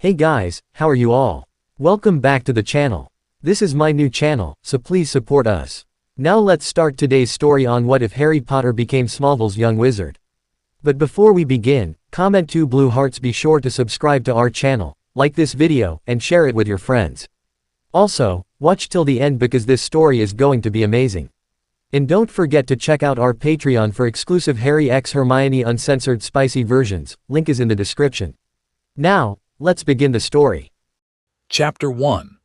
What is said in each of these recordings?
Hey guys, how are you all? Welcome back to the channel. This is my new channel, so please support us. Now let's start today's story on what if Harry Potter became Smallville's young wizard. But before we begin, comment 2 blue hearts, be sure to subscribe to our channel, like this video, and share it with your friends. Also, watch till the end because this story is going to be amazing. And don't forget to check out our Patreon for exclusive Harry x Hermione uncensored spicy versions, link is in the description. Now, let's begin the story. Chapter 1.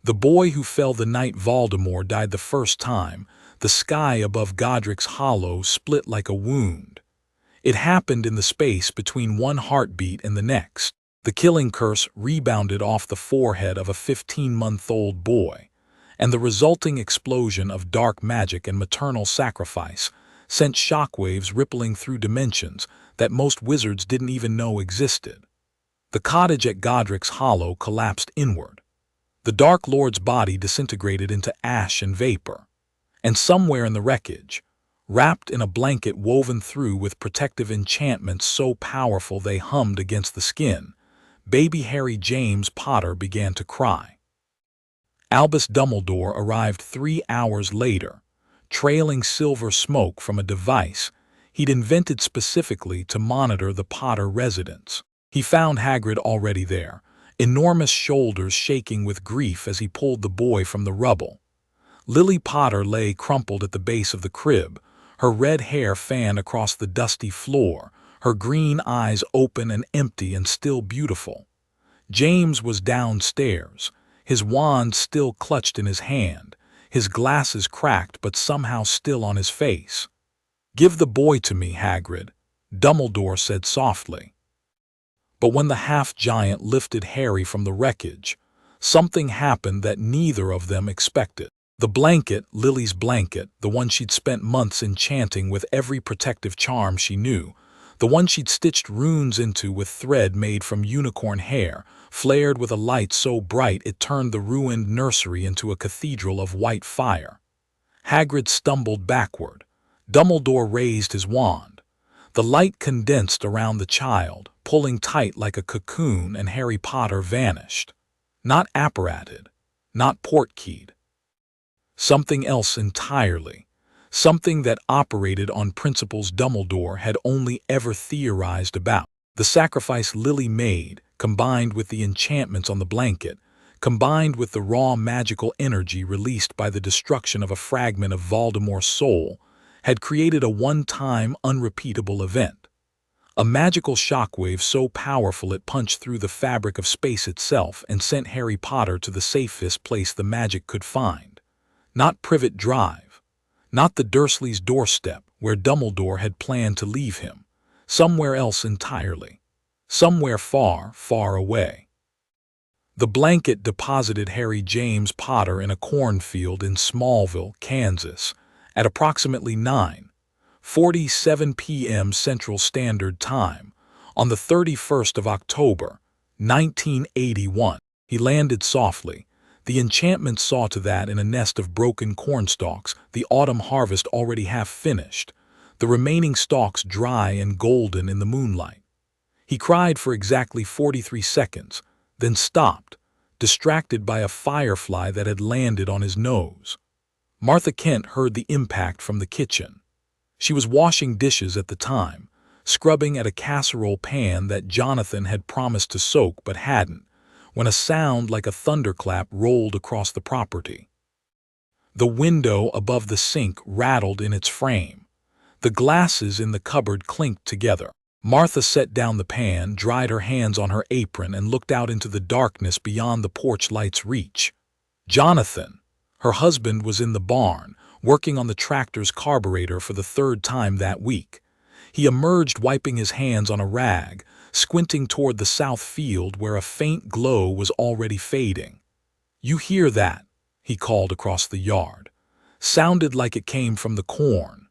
The boy who fell the night Voldemort died the first time. The sky above Godric's Hollow split like a wound. It happened in the space between one heartbeat and the next. The killing curse rebounded off the forehead of a 15-month-old boy, and the resulting explosion of dark magic and maternal sacrifice sent shockwaves rippling through dimensions that most wizards didn't even know existed. The cottage at Godric's Hollow collapsed inward. The Dark Lord's body disintegrated into ash and vapor. And somewhere in the wreckage, wrapped in a blanket woven through with protective enchantments so powerful they hummed against the skin, baby Harry James Potter began to cry. Albus Dumbledore arrived 3 hours later, trailing silver smoke from a device he'd invented specifically to monitor the Potter residence. He found Hagrid already there, enormous shoulders shaking with grief as he pulled the boy from the rubble. Lily Potter lay crumpled at the base of the crib, her red hair fanned across the dusty floor, her green eyes open and empty and still beautiful. James was downstairs, his wand still clutched in his hand, his glasses cracked but somehow still on his face. "Give the boy to me, Hagrid," Dumbledore said softly. But when the half-giant lifted Harry from the wreckage, something happened that neither of them expected. The blanket, Lily's blanket, the one she'd spent months enchanting with every protective charm she knew, the one she'd stitched runes into with thread made from unicorn hair, flared with a light so bright it turned the ruined nursery into a cathedral of white fire. Hagrid stumbled backward. Dumbledore raised his wand. The light condensed around the child, pulling tight like a cocoon, and Harry Potter vanished. Not apparated, not port-keyed. Something else entirely. Something that operated on principles Dumbledore had only ever theorized about. The sacrifice Lily made, combined with the enchantments on the blanket, combined with the raw magical energy released by the destruction of a fragment of Voldemort's soul, had created a one-time, unrepeatable event. A magical shockwave so powerful it punched through the fabric of space itself and sent Harry Potter to the safest place the magic could find. Not Privet Drive. Not the Dursleys' doorstep, where Dumbledore had planned to leave him. Somewhere else entirely. Somewhere far, far away. The blanket deposited Harry James Potter in a cornfield in Smallville, Kansas, at approximately 9:47 p.m. Central Standard Time, on the 31st of October, 1981. He landed softly. The enchantment saw to that in a nest of broken cornstalks, the autumn harvest already half finished, the remaining stalks dry and golden in the moonlight. He cried for exactly 43 seconds, then stopped, distracted by a firefly that had landed on his nose. Martha Kent heard the impact from the kitchen. She was washing dishes at the time, scrubbing at a casserole pan that Jonathan had promised to soak but hadn't, when a sound like a thunderclap rolled across the property. The window above the sink rattled in its frame. The glasses in the cupboard clinked together. Martha set down the pan, dried her hands on her apron, and looked out into the darkness beyond the porch light's reach. Jonathan, her husband, was in the barn, working on the tractor's carburetor for the 3rd time that week. He emerged wiping his hands on a rag, squinting toward the south field where a faint glow was already fading. "You hear that?" he called across the yard. Sounded like it came from the corn.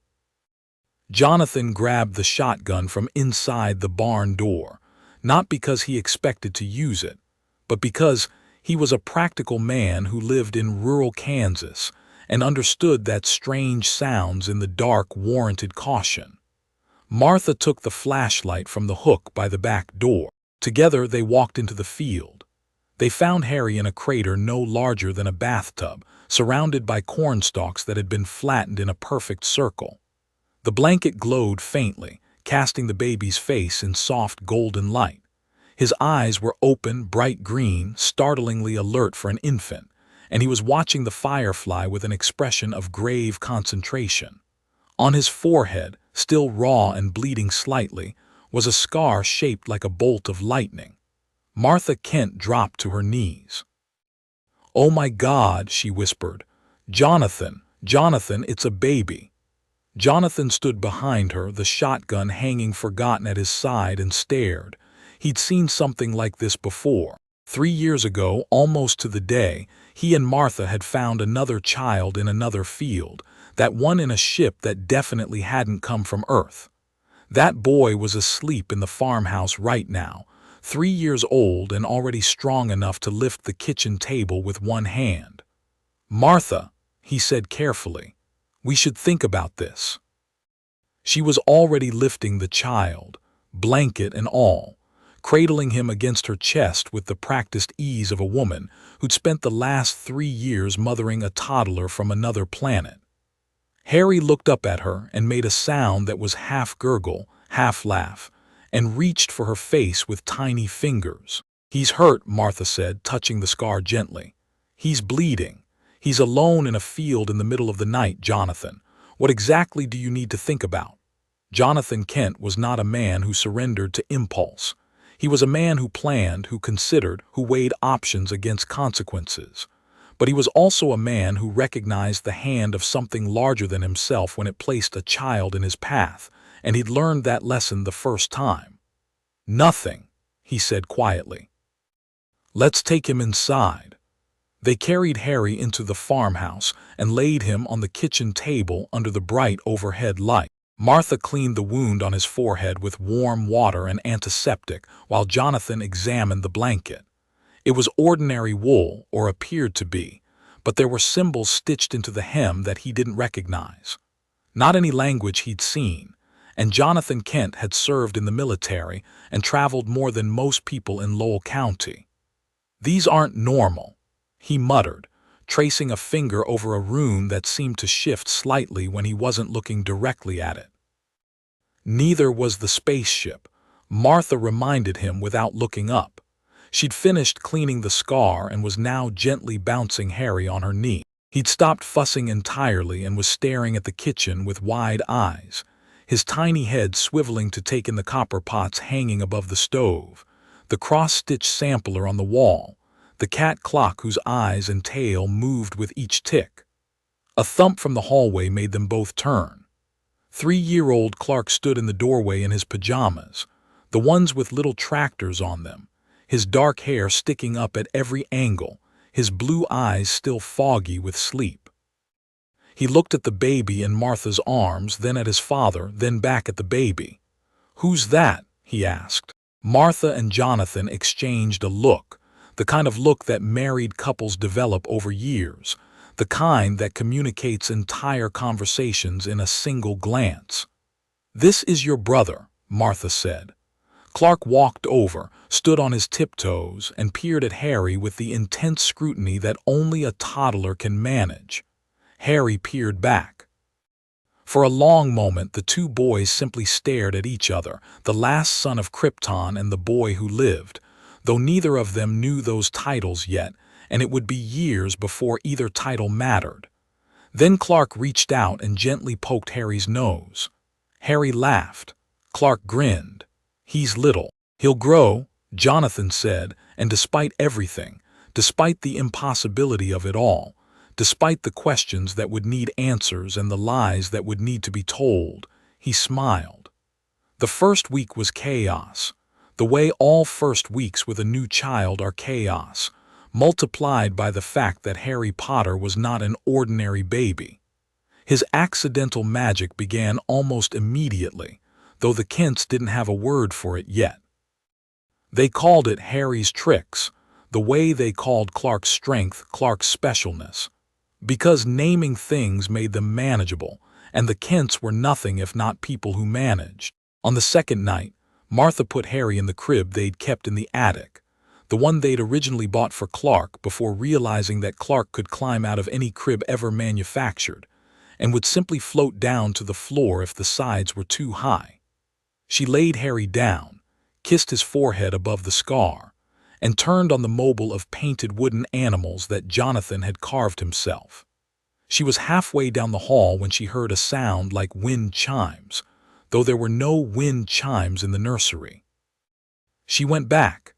Jonathan grabbed the shotgun from inside the barn door, not because he expected to use it, but because he was a practical man who lived in rural Kansas and understood that strange sounds in the dark warranted caution. Martha took the flashlight from the hook by the back door. Together they walked into the field. They found Harry in a crater no larger than a bathtub, surrounded by cornstalks that had been flattened in a perfect circle. The blanket glowed faintly, casting the baby's face in soft golden light. His eyes were open, bright green, startlingly alert for an infant, and he was watching the firefly with an expression of grave concentration. On his forehead, still raw and bleeding slightly, was a scar shaped like a bolt of lightning. Martha Kent dropped to her knees. "Oh my God," she whispered. "Jonathan, Jonathan, it's a baby." Jonathan stood behind her, the shotgun hanging forgotten at his side, and stared. He'd seen something like this before. 3 years ago, almost to the day, he and Martha had found another child in another field, that one in a ship that definitely hadn't come from Earth. That boy was asleep in the farmhouse right now, 3 years old and already strong enough to lift the kitchen table with one hand. "Martha," he said carefully, "we should think about this." She was already lifting the child, blanket and all, cradling him against her chest with the practiced ease of a woman who'd spent the last 3 years mothering a toddler from another planet. Harry looked up at her and made a sound that was half gurgle, half laugh, and reached for her face with tiny fingers. "He's hurt," Martha said, touching the scar gently. "He's bleeding. He's alone in a field in the middle of the night, Jonathan. What exactly do you need to think about?" Jonathan Kent was not a man who surrendered to impulse. He was a man who planned, who considered, who weighed options against consequences. But he was also a man who recognized the hand of something larger than himself when it placed a child in his path, and he'd learned that lesson the first time. "Nothing," he said quietly. "Let's take him inside." They carried Harry into the farmhouse and laid him on the kitchen table under the bright overhead light. Martha cleaned the wound on his forehead with warm water and antiseptic while Jonathan examined the blanket. It was ordinary wool, or appeared to be, but there were symbols stitched into the hem that he didn't recognize. Not any language he'd seen, and Jonathan Kent had served in the military and traveled more than most people in Lowell County. "These aren't normal," he muttered, tracing a finger over a rune that seemed to shift slightly when he wasn't looking directly at it. Neither was the spaceship, Martha reminded him without looking up. She'd finished cleaning the scar and was now gently bouncing Harry on her knee. He'd stopped fussing entirely and was staring at the kitchen with wide eyes, his tiny head swiveling to take in the copper pots hanging above the stove, the cross-stitched sampler on the wall, the cat clock whose eyes and tail moved with each tick. A thump from the hallway made them both turn. 3-year-old Clark stood in the doorway in his pajamas, the ones with little tractors on them, his dark hair sticking up at every angle, his blue eyes still foggy with sleep. He looked at the baby in Martha's arms, then at his father, then back at the baby. "Who's that?" he asked. Martha and Jonathan exchanged a look, the kind of look that married couples develop over years, the kind that communicates entire conversations in a single glance. "This is your brother," Martha said. Clark walked over, stood on his tiptoes, and peered at Harry with the intense scrutiny that only a toddler can manage. Harry peered back. For a long moment the two boys simply stared at each other, the last son of Krypton and the boy who lived, though neither of them knew those titles yet, and it would be years before either title mattered. Then Clark reached out and gently poked Harry's nose. Harry laughed. Clark grinned. "He's little. He'll grow," Jonathan said, and despite everything, despite the impossibility of it all, despite the questions that would need answers and the lies that would need to be told, he smiled. The first week was chaos, the way all first weeks with a new child are chaos, multiplied by the fact that Harry Potter was not an ordinary baby. His accidental magic began almost immediately, though the Kents didn't have a word for it yet. They called it Harry's tricks, the way they called Clark's strength Clark's specialness, because naming things made them manageable, and the Kents were nothing if not people who managed. On the second night, Martha put Harry in the crib they'd kept in the attic, the one they'd originally bought for Clark before realizing that Clark could climb out of any crib ever manufactured, and would simply float down to the floor if the sides were too high. She laid Harry down, kissed his forehead above the scar, and turned on the mobile of painted wooden animals that Jonathan had carved himself. She was halfway down the hall when she heard a sound like wind chimes, though there were no wind chimes in the nursery. She went back.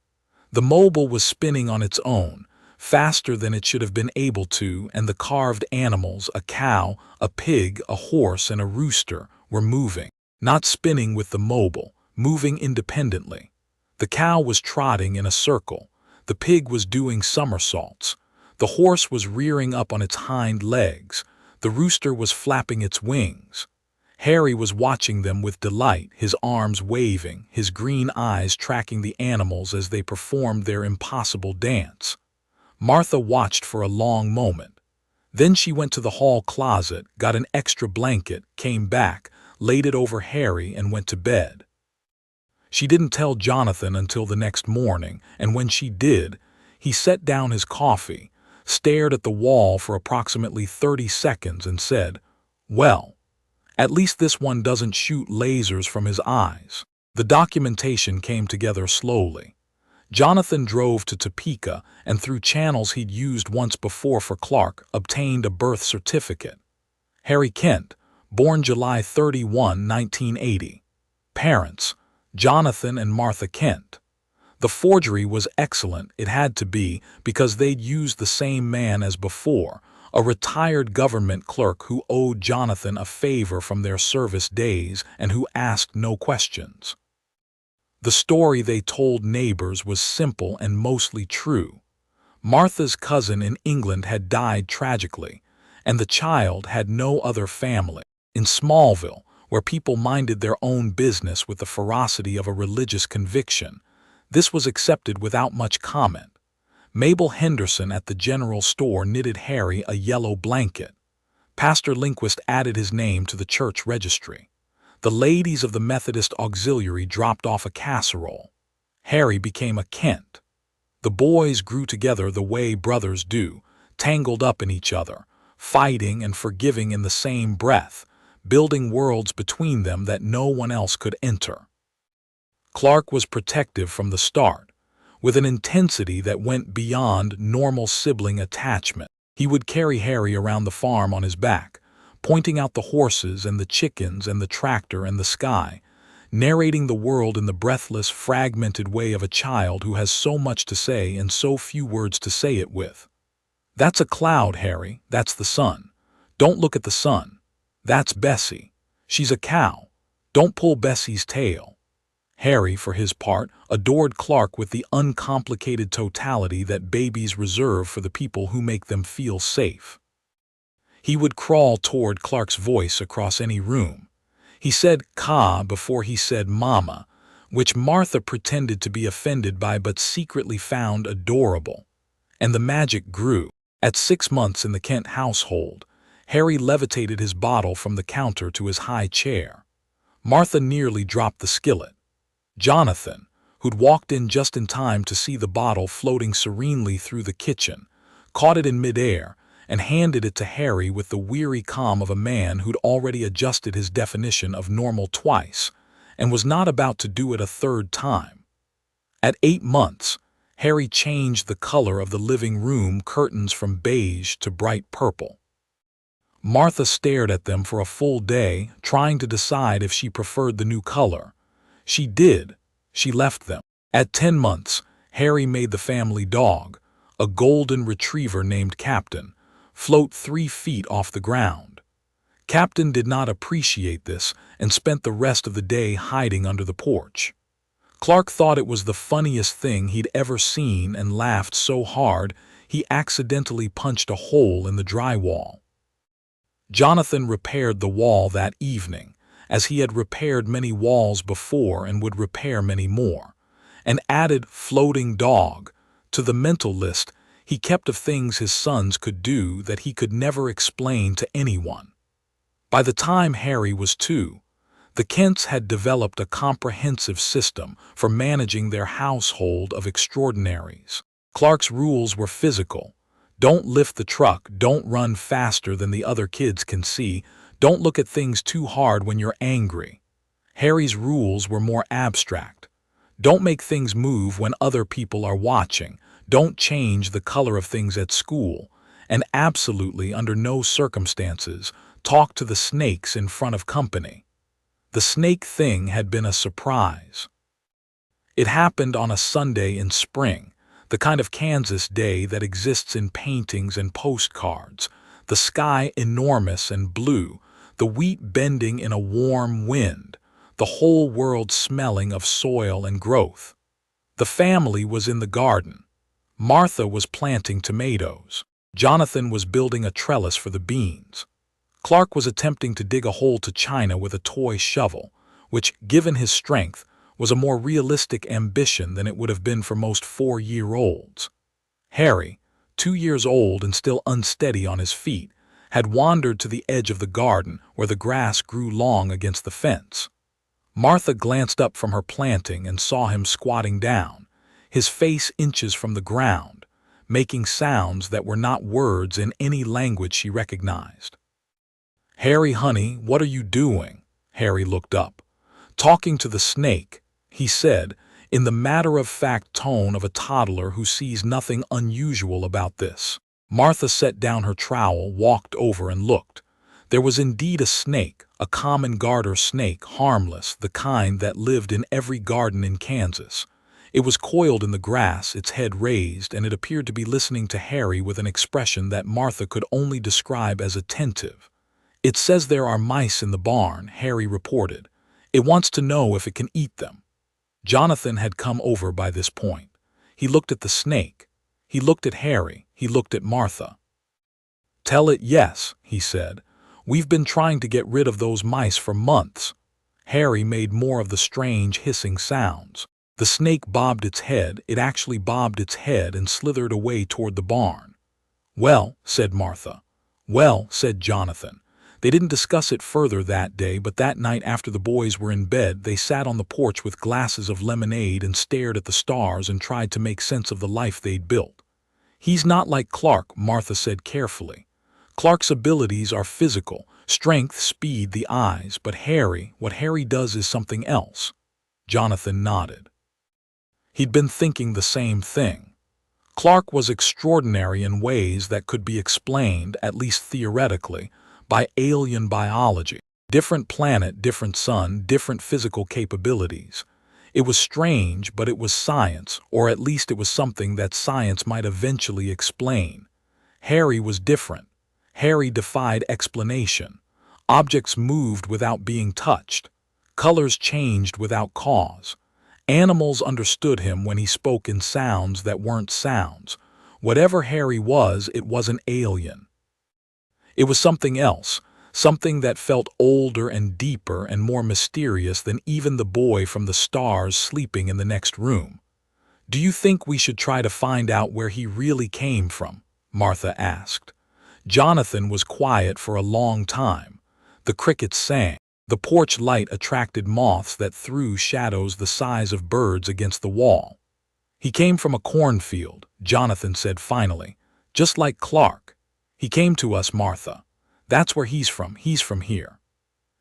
The mobile was spinning on its own, faster than it should have been able to, and the carved animals, a cow, a pig, a horse, and a rooster, were moving, not spinning with the mobile, moving independently. The cow was trotting in a circle, the pig was doing somersaults, the horse was rearing up on its hind legs, the rooster was flapping its wings. Harry was watching them with delight, his arms waving, his green eyes tracking the animals as they performed their impossible dance. Martha watched for a long moment. Then she went to the hall closet, got an extra blanket, came back, laid it over Harry, and went to bed. She didn't tell Jonathan until the next morning, and when she did, he set down his coffee, stared at the wall for approximately 30 seconds and said, "Well, at least this one doesn't shoot lasers from his eyes." The documentation came together slowly. Jonathan drove to Topeka and through channels he'd used once before for Clark, obtained a birth certificate. Harry Kent, born July 31, 1980. Parents, Jonathan and Martha Kent. The forgery was excellent, it had to be, because they'd used the same man as before, a retired government clerk who owed Jonathan a favor from their service days and who asked no questions. The story they told neighbors was simple and mostly true. Martha's cousin in England had died tragically, and the child had no other family. In Smallville, where people minded their own business with the ferocity of a religious conviction, this was accepted without much comment. Mabel Henderson at the general store knitted Harry a yellow blanket. Pastor Lindquist added his name to the church registry. The ladies of the Methodist Auxiliary dropped off a casserole. Harry became a Kent. The boys grew together the way brothers do, tangled up in each other, fighting and forgiving in the same breath, building worlds between them that no one else could enter. Clark was protective from the start, with an intensity that went beyond normal sibling attachment. He would carry Harry around the farm on his back, pointing out the horses and the chickens and the tractor and the sky, narrating the world in the breathless, fragmented way of a child who has so much to say and so few words to say it with. "That's a cloud, Harry, that's the sun. Don't look at the sun. That's Bessie. She's a cow. Don't pull Bessie's tail." Harry, for his part, adored Clark with the uncomplicated totality that babies reserve for the people who make them feel safe. He would crawl toward Clark's voice across any room. He said "Ka" before he said "Mama," which Martha pretended to be offended by but secretly found adorable. And the magic grew. At 6 months in the Kent household, Harry levitated his bottle from the counter to his high chair. Martha nearly dropped the skillet. Jonathan, who'd walked in just in time to see the bottle floating serenely through the kitchen, caught it in midair and handed it to Harry with the weary calm of a man who'd already adjusted his definition of normal twice and was not about to do it a third time. At 8 months, Harry changed the color of the living room curtains from beige to bright purple. Martha stared at them for a full day, trying to decide if she preferred the new color. She did. She left them. At 10 months, Harry made the family dog, a golden retriever named Captain, float 3 feet off the ground. Captain did not appreciate this and spent the rest of the day hiding under the porch. Clark thought it was the funniest thing he'd ever seen and laughed so hard he accidentally punched a hole in the drywall. Jonathan repaired the wall that evening, as he had repaired many walls before and would repair many more, and added "floating dog" to the mental list he kept of things his sons could do that he could never explain to anyone. By the time Harry was 2, The Kents had developed a comprehensive system for managing their household of extraordinaries. Clark's rules were physical. Don't lift the truck, don't run faster than the other kids can see, don't look at things too hard when you're angry. Harry's rules were more abstract. Don't make things move when other people are watching, don't change the color of things at school, and absolutely under no circumstances talk to the snakes in front of company. The snake thing had been a surprise. It happened on a Sunday in spring, the kind of Kansas day that exists in paintings and postcards, the sky enormous and blue, the wheat bending in a warm wind, the whole world smelling of soil and growth. The family was in the garden. Martha was planting tomatoes. Jonathan was building a trellis for the beans. Clark was attempting to dig a hole to China with a toy shovel, which, given his strength, was a more realistic ambition than it would have been for most 4-year-olds. Harry, 2 years old and still unsteady on his feet, had wandered to the edge of the garden where the grass grew long against the fence. Martha glanced up from her planting and saw him squatting down, his face inches from the ground, making sounds that were not words in any language she recognized. "Harry, honey, what are you doing?" Harry looked up. "Talking to the snake," he said, in the matter-of-fact tone of a toddler who sees nothing unusual about this. Martha set down her trowel, walked over and looked. There was indeed a snake, a common garter snake, harmless, the kind that lived in every garden in Kansas. It was coiled in the grass, its head raised, and it appeared to be listening to Harry with an expression that Martha could only describe as attentive. "It says there are mice in the barn," Harry reported. "It wants to know if it can eat them." Jonathan had come over by this point. He looked at the snake. He looked at Harry. He looked at Martha. "Tell it yes," he said. "We've been trying to get rid of those mice for months." Harry made more of the strange hissing sounds. The snake bobbed its head. It actually bobbed its head and slithered away toward the barn. "Well," said Martha. "Well," said Jonathan. They didn't discuss it further that day, but that night after the boys were in bed, they sat on the porch with glasses of lemonade and stared at the stars and tried to make sense of the life they'd built. "He's not like Clark," Martha said carefully. "Clark's abilities are physical, strength, speed, the eyes, but what Harry does is something else." Jonathan nodded. He'd been thinking the same thing. Clark was extraordinary in ways that could be explained, at least theoretically, by alien biology. Different planet, different sun, different physical capabilities. It was strange, but it was science, or at least it was something that science might eventually explain. Harry was different. Harry defied explanation. Objects moved without being touched. Colors changed without cause. Animals understood him when he spoke in sounds that weren't sounds. Whatever Harry was, it wasn't alien. It was something else, something that felt older and deeper and more mysterious than even the boy from the stars sleeping in the next room. "Do you think we should try to find out where he really came from?" Martha asked. Jonathan was quiet for a long time. The crickets sang. The porch light attracted moths that threw shadows the size of birds against the wall. "He came from a cornfield," Jonathan said finally, "just like Clark. He came to us, Martha. That's where he's from here."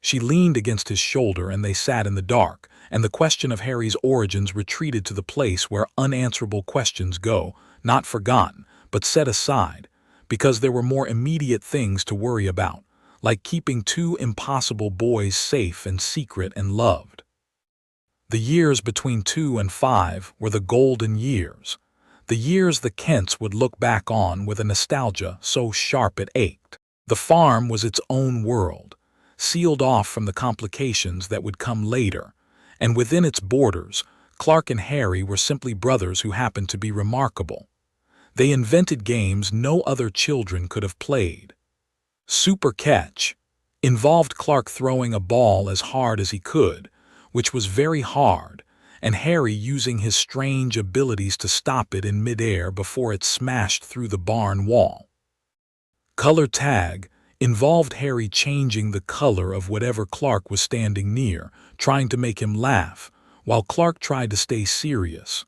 She leaned against his shoulder and they sat in the dark, and the question of Harry's origins retreated to the place where unanswerable questions go, not forgotten, but set aside, because there were more immediate things to worry about, like keeping 2 impossible boys safe and secret and loved. The years between 2 and 5 were the golden years, the years the Kents would look back on with a nostalgia so sharp it ached. The farm was its own world, sealed off from the complications that would come later, and within its borders, Clark and Harry were simply brothers who happened to be remarkable. They invented games no other children could have played. Super Catch involved Clark throwing a ball as hard as he could, which was very hard, and Harry using his strange abilities to stop it in midair before it smashed through the barn wall. Color Tag involved Harry changing the color of whatever Clark was standing near, trying to make him laugh, while Clark tried to stay serious.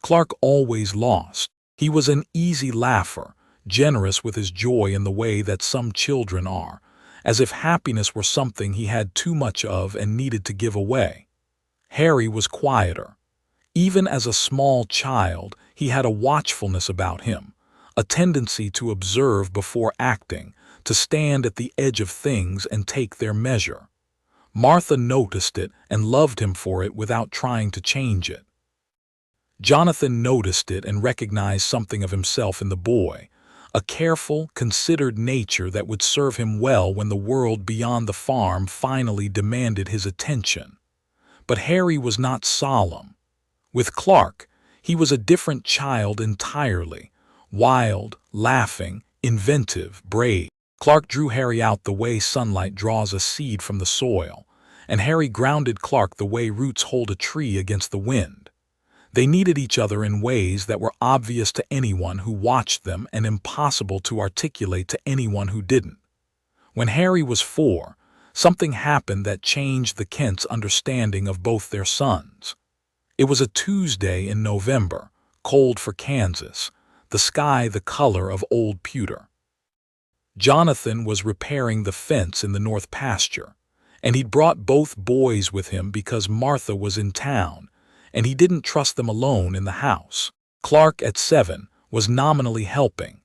Clark always lost. He was an easy laugher, generous with his joy in the way that some children are, as if happiness were something he had too much of and needed to give away. Harry was quieter. Even as a small child, he had a watchfulness about him, a tendency to observe before acting, to stand at the edge of things and take their measure. Martha noticed it and loved him for it without trying to change it. Jonathan noticed it and recognized something of himself in the boy, a careful, considered nature that would serve him well when the world beyond the farm finally demanded his attention. But Harry was not solemn. With Clark, he was a different child entirely, wild, laughing, inventive, brave. Clark drew Harry out the way sunlight draws a seed from the soil, and Harry grounded Clark the way roots hold a tree against the wind. They needed each other in ways that were obvious to anyone who watched them and impossible to articulate to anyone who didn't. When Harry was 4, something happened that changed the Kents' understanding of both their sons. It was a Tuesday in November, cold for Kansas, the sky the color of old pewter. Jonathan was repairing the fence in the north pasture, and he'd brought both boys with him because Martha was in town, and he didn't trust them alone in the house. Clark, at 7, was nominally helping,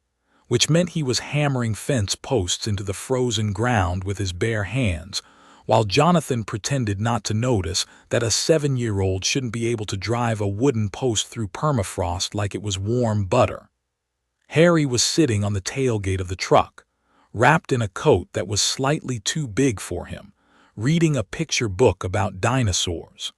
which meant he was hammering fence posts into the frozen ground with his bare hands, while Jonathan pretended not to notice that a 7-year-old shouldn't be able to drive a wooden post through permafrost like it was warm butter. Harry was sitting on the tailgate of the truck, wrapped in a coat that was slightly too big for him, reading a picture book about dinosaurs.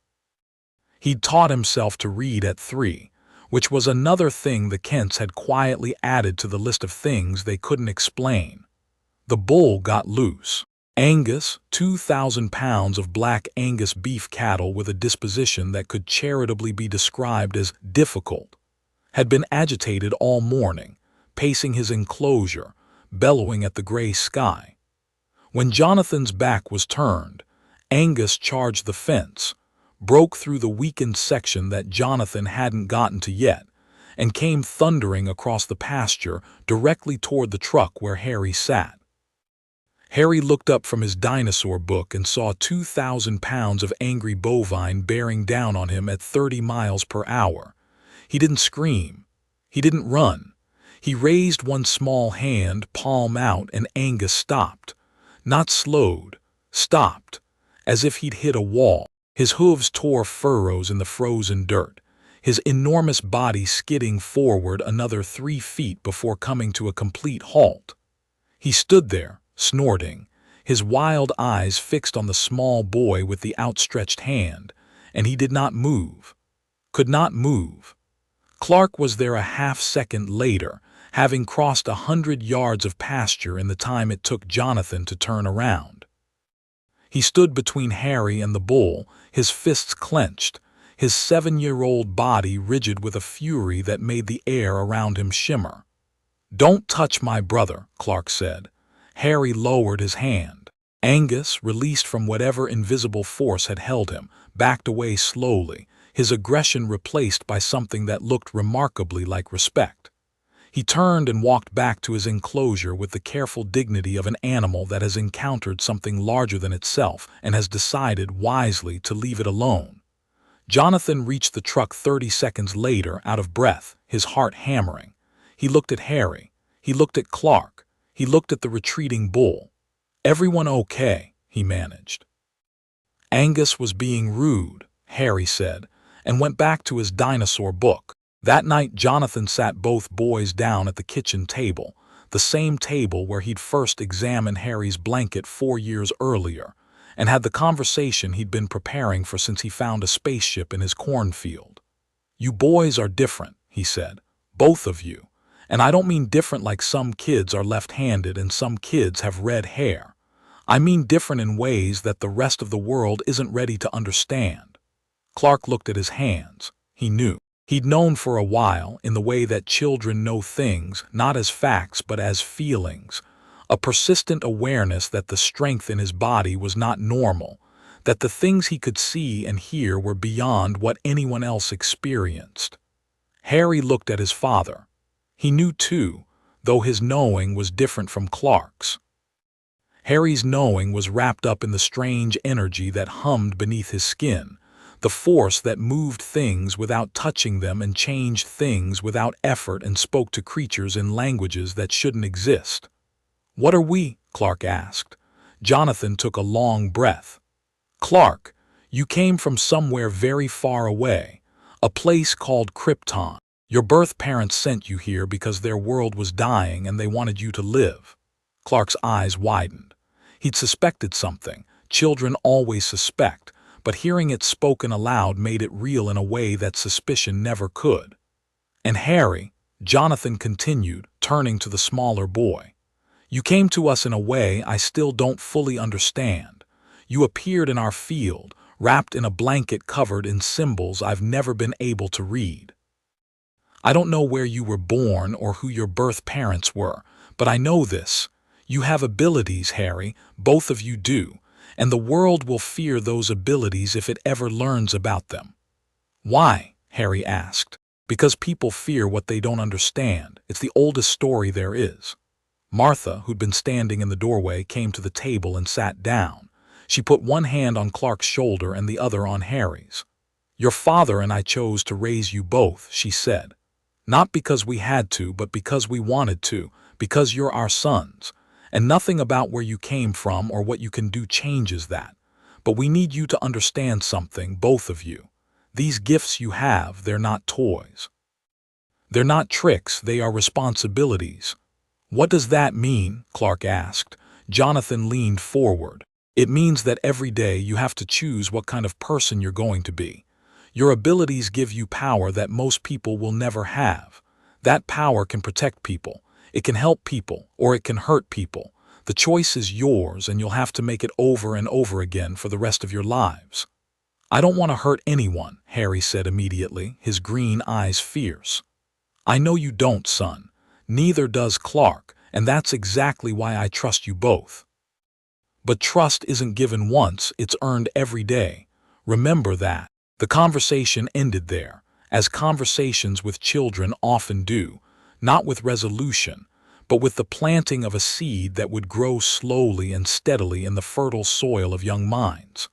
He'd taught himself to read at 3, which was another thing the Kents had quietly added to the list of things they couldn't explain. The bull got loose. Angus, 2,000 pounds of black Angus beef cattle with a disposition that could charitably be described as difficult, had been agitated all morning, pacing his enclosure, bellowing at the gray sky. When Jonathan's back was turned, Angus charged the fence, broke through the weakened section that Jonathan hadn't gotten to yet, and came thundering across the pasture directly toward the truck where Harry sat. Harry looked up from his dinosaur book and saw 2,000 pounds of angry bovine bearing down on him at 30 miles per hour. He didn't scream. He didn't run. He raised one small hand, palm out, and Angus stopped. Not slowed, stopped, as if he'd hit a wall. His hooves tore furrows in the frozen dirt, his enormous body skidding forward another 3 feet before coming to a complete halt. He stood there, snorting, his wild eyes fixed on the small boy with the outstretched hand, and he did not move, could not move. Clark was there a half-second later, having crossed 100 yards of pasture in the time it took Jonathan to turn around. He stood between Harry and the bull, his fists clenched, his 7-year-old body rigid with a fury that made the air around him shimmer. "Don't touch my brother," Clark said. Harry lowered his hand. Angus, released from whatever invisible force had held him, backed away slowly, his aggression replaced by something that looked remarkably like respect. He turned and walked back to his enclosure with the careful dignity of an animal that has encountered something larger than itself and has decided wisely to leave it alone. Jonathan reached the truck 30 seconds later, out of breath, his heart hammering. He looked at Harry. He looked at Clark. He looked at the retreating bull. "Everyone okay?" he managed. Angus was being rude, Harry said, and went back to his dinosaur book. That night Jonathan sat both boys down at the kitchen table, the same table where he'd first examined Harry's blanket 4 years earlier, and had the conversation he'd been preparing for since he found a spaceship in his cornfield. "You boys are different," he said, "both of you. And I don't mean different like some kids are left-handed and some kids have red hair. I mean different in ways that the rest of the world isn't ready to understand." Clark looked at his hands. He knew. He'd known for a while, in the way that children know things, not as facts but as feelings, a persistent awareness that the strength in his body was not normal, that the things he could see and hear were beyond what anyone else experienced. Harry looked at his father. He knew too, though his knowing was different from Clark's. Harry's knowing was wrapped up in the strange energy that hummed beneath his skin, the force that moved things without touching them and changed things without effort and spoke to creatures in languages that shouldn't exist. "What are we?" Clark asked. Jonathan took a long breath. "Clark, you came from somewhere very far away, a place called Krypton. Your birth parents sent you here because their world was dying and they wanted you to live." Clark's eyes widened. He'd suspected something. Children always suspect, but hearing it spoken aloud made it real in a way that suspicion never could. "And Harry," Jonathan continued, turning to the smaller boy, "you came to us in a way I still don't fully understand. You appeared in our field, wrapped in a blanket covered in symbols I've never been able to read. I don't know where you were born or who your birth parents were, but I know this. You have abilities, Harry, both of you do, and the world will fear those abilities if it ever learns about them." "Why?" Harry asked. "Because people fear what they don't understand. It's the oldest story there is." Martha, who'd been standing in the doorway, came to the table and sat down. She put one hand on Clark's shoulder and the other on Harry's. "Your father and I chose to raise you both," she said. "Not because we had to, but because we wanted to, because you're our sons. And nothing about where you came from or what you can do changes that. But we need you to understand something, both of you. These gifts you have, they're not toys. They're not tricks, they are responsibilities." "What does that mean?" Clark asked. Jonathan leaned forward. "It means that every day you have to choose what kind of person you're going to be. Your abilities give you power that most people will never have. That power can protect people. It can help people, or it can hurt people. The choice is yours, and you'll have to make it over and over again for the rest of your lives." "I don't want to hurt anyone," Harry said immediately, his green eyes fierce. "I know you don't, son. Neither does Clark, and that's exactly why I trust you both. But trust isn't given once, it's earned every day. Remember that." The conversation ended there, as conversations with children often do, not with resolution, but with the planting of a seed that would grow slowly and steadily in the fertile soil of young minds.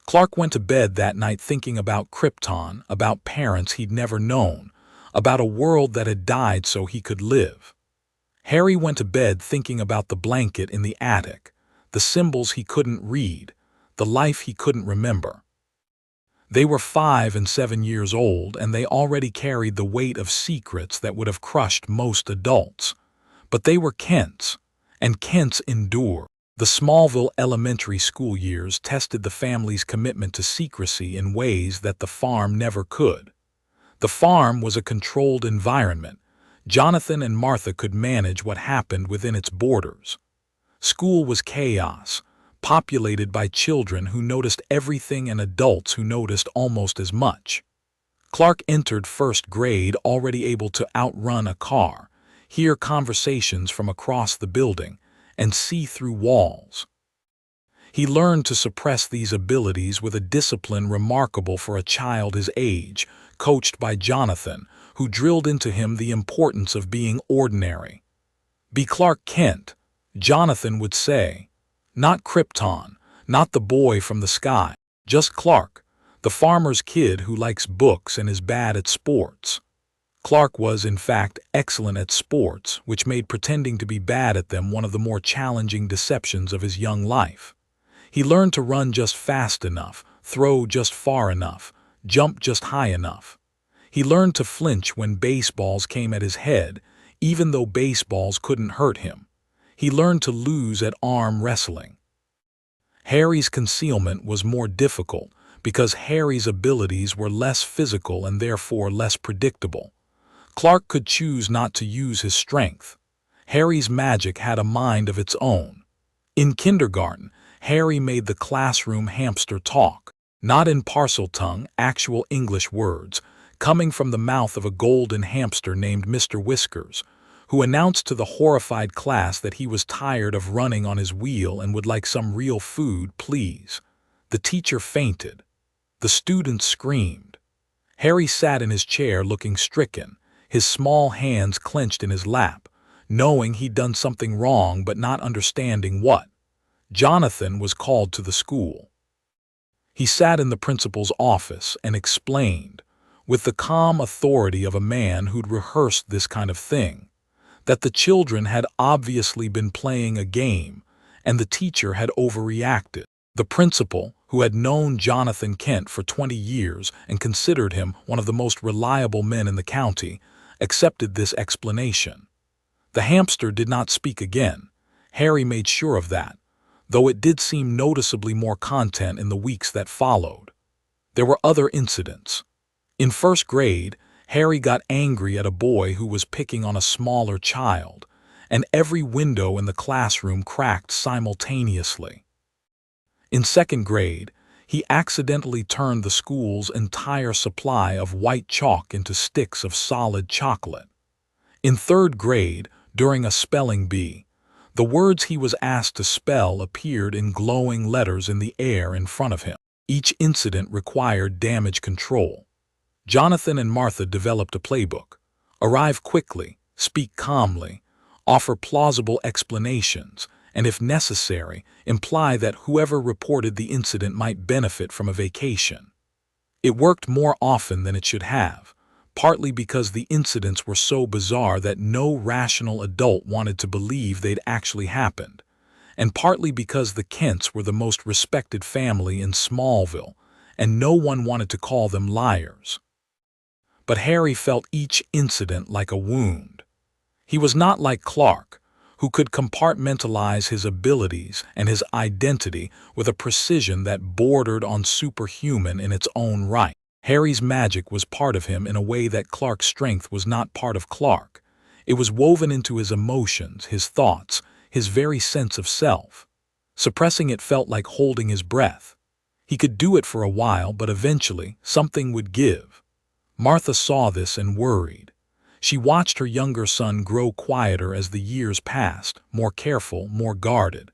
Clark went to bed that night thinking about Krypton, about parents he'd never known, about a world that had died so he could live. Harry went to bed thinking about the blanket in the attic, the symbols he couldn't read, the life he couldn't remember. They were 5 and 7 years old, and they already carried the weight of secrets that would have crushed most adults. But they were Kent's, and Kent's endure. The Smallville elementary school years tested the family's commitment to secrecy in ways that the farm never could. The farm was a controlled environment. Jonathan and Martha could manage what happened within its borders. School was chaos, populated by children who noticed everything and adults who noticed almost as much. Clark entered first grade already able to outrun a car, hear conversations from across the building, and see through walls. He learned to suppress these abilities with a discipline remarkable for a child his age, coached by Jonathan, who drilled into him the importance of being ordinary. "Be Clark Kent," Jonathan would say. "Not Krypton, not the boy from the sky, just Clark, the farmer's kid who likes books and is bad at sports." Clark was, in fact, excellent at sports, which made pretending to be bad at them one of the more challenging deceptions of his young life. He learned to run just fast enough, throw just far enough, jump just high enough. He learned to flinch when baseballs came at his head, even though baseballs couldn't hurt him. He learned to lose at arm wrestling. Harry's concealment was more difficult because Harry's abilities were less physical and therefore less predictable. Clark could choose not to use his strength. Harry's magic had a mind of its own. In kindergarten, Harry made the classroom hamster talk, not in Parseltongue, actual English words, coming from the mouth of a golden hamster named Mr. Whiskers, who announced to the horrified class that he was tired of running on his wheel and would like some real food, please. The teacher fainted. The students screamed. Harry sat in his chair looking stricken, his small hands clenched in his lap, knowing he'd done something wrong but not understanding what. Jonathan was called to the school. He sat in the principal's office and explained, with the calm authority of a man who'd rehearsed this kind of thing, that the children had obviously been playing a game and the teacher had overreacted. The principal, who had known Jonathan Kent for 20 years and considered him one of the most reliable men in the county, accepted this explanation. The hamster did not speak again. Harry made sure of that, though it did seem noticeably more content in the weeks that followed. There were other incidents. In first grade, Harry got angry at a boy who was picking on a smaller child, and every window in the classroom cracked simultaneously. In second grade, he accidentally turned the school's entire supply of white chalk into sticks of solid chocolate. In third grade, during a spelling bee, the words he was asked to spell appeared in glowing letters in the air in front of him. Each incident required damage control. Jonathan and Martha developed a playbook: arrive quickly, speak calmly, offer plausible explanations, and if necessary, imply that whoever reported the incident might benefit from a vacation. It worked more often than it should have, partly because the incidents were so bizarre that no rational adult wanted to believe they'd actually happened, and partly because the Kents were the most respected family in Smallville, and no one wanted to call them liars. But Harry felt each incident like a wound. He was not like Clark, who could compartmentalize his abilities and his identity with a precision that bordered on superhuman in its own right. Harry's magic was part of him in a way that Clark's strength was not part of Clark. It was woven into his emotions, his thoughts, his very sense of self. Suppressing it felt like holding his breath. He could do it for a while, but eventually something would give. Martha saw this and worried. She watched her younger son grow quieter as the years passed, more careful, more guarded.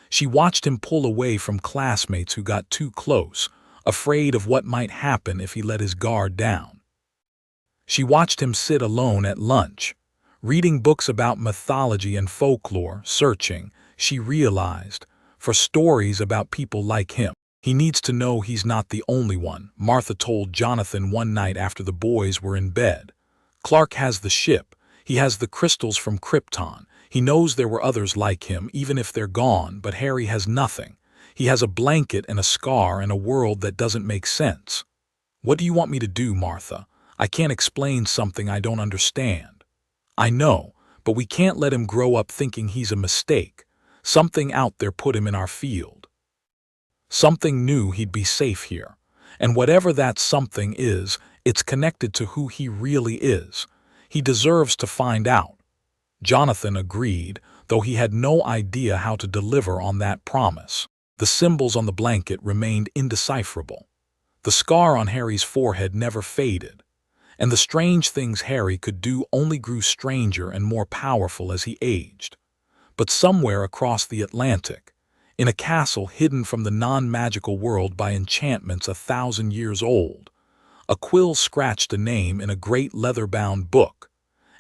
She watched him pull away from classmates who got too close, afraid of what might happen if he let his guard down. She watched him sit alone at lunch, reading books about mythology and folklore, searching, she realized, for stories about people like him. He needs to know he's not the only one, Martha told Jonathan one night after the boys were in bed. Clark has the ship. He has the crystals from Krypton. He knows there were others like him, even if they're gone, but Harry has nothing. He has a blanket and a scar and a world that doesn't make sense. What do you want me to do, Martha? I can't explain something I don't understand. I know, but we can't let him grow up thinking he's a mistake. Something out there put him in our field. Something knew he'd be safe here. And whatever that something is, it's connected to who he really is. He deserves to find out. Jonathan agreed, though he had no idea how to deliver on that promise. The symbols on the blanket remained indecipherable. The scar on Harry's forehead never faded, and the strange things Harry could do only grew stranger and more powerful as he aged. But somewhere across the Atlantic, in a castle hidden from the non-magical world by enchantments 1,000 years old, a quill scratched a name in a great leather-bound book,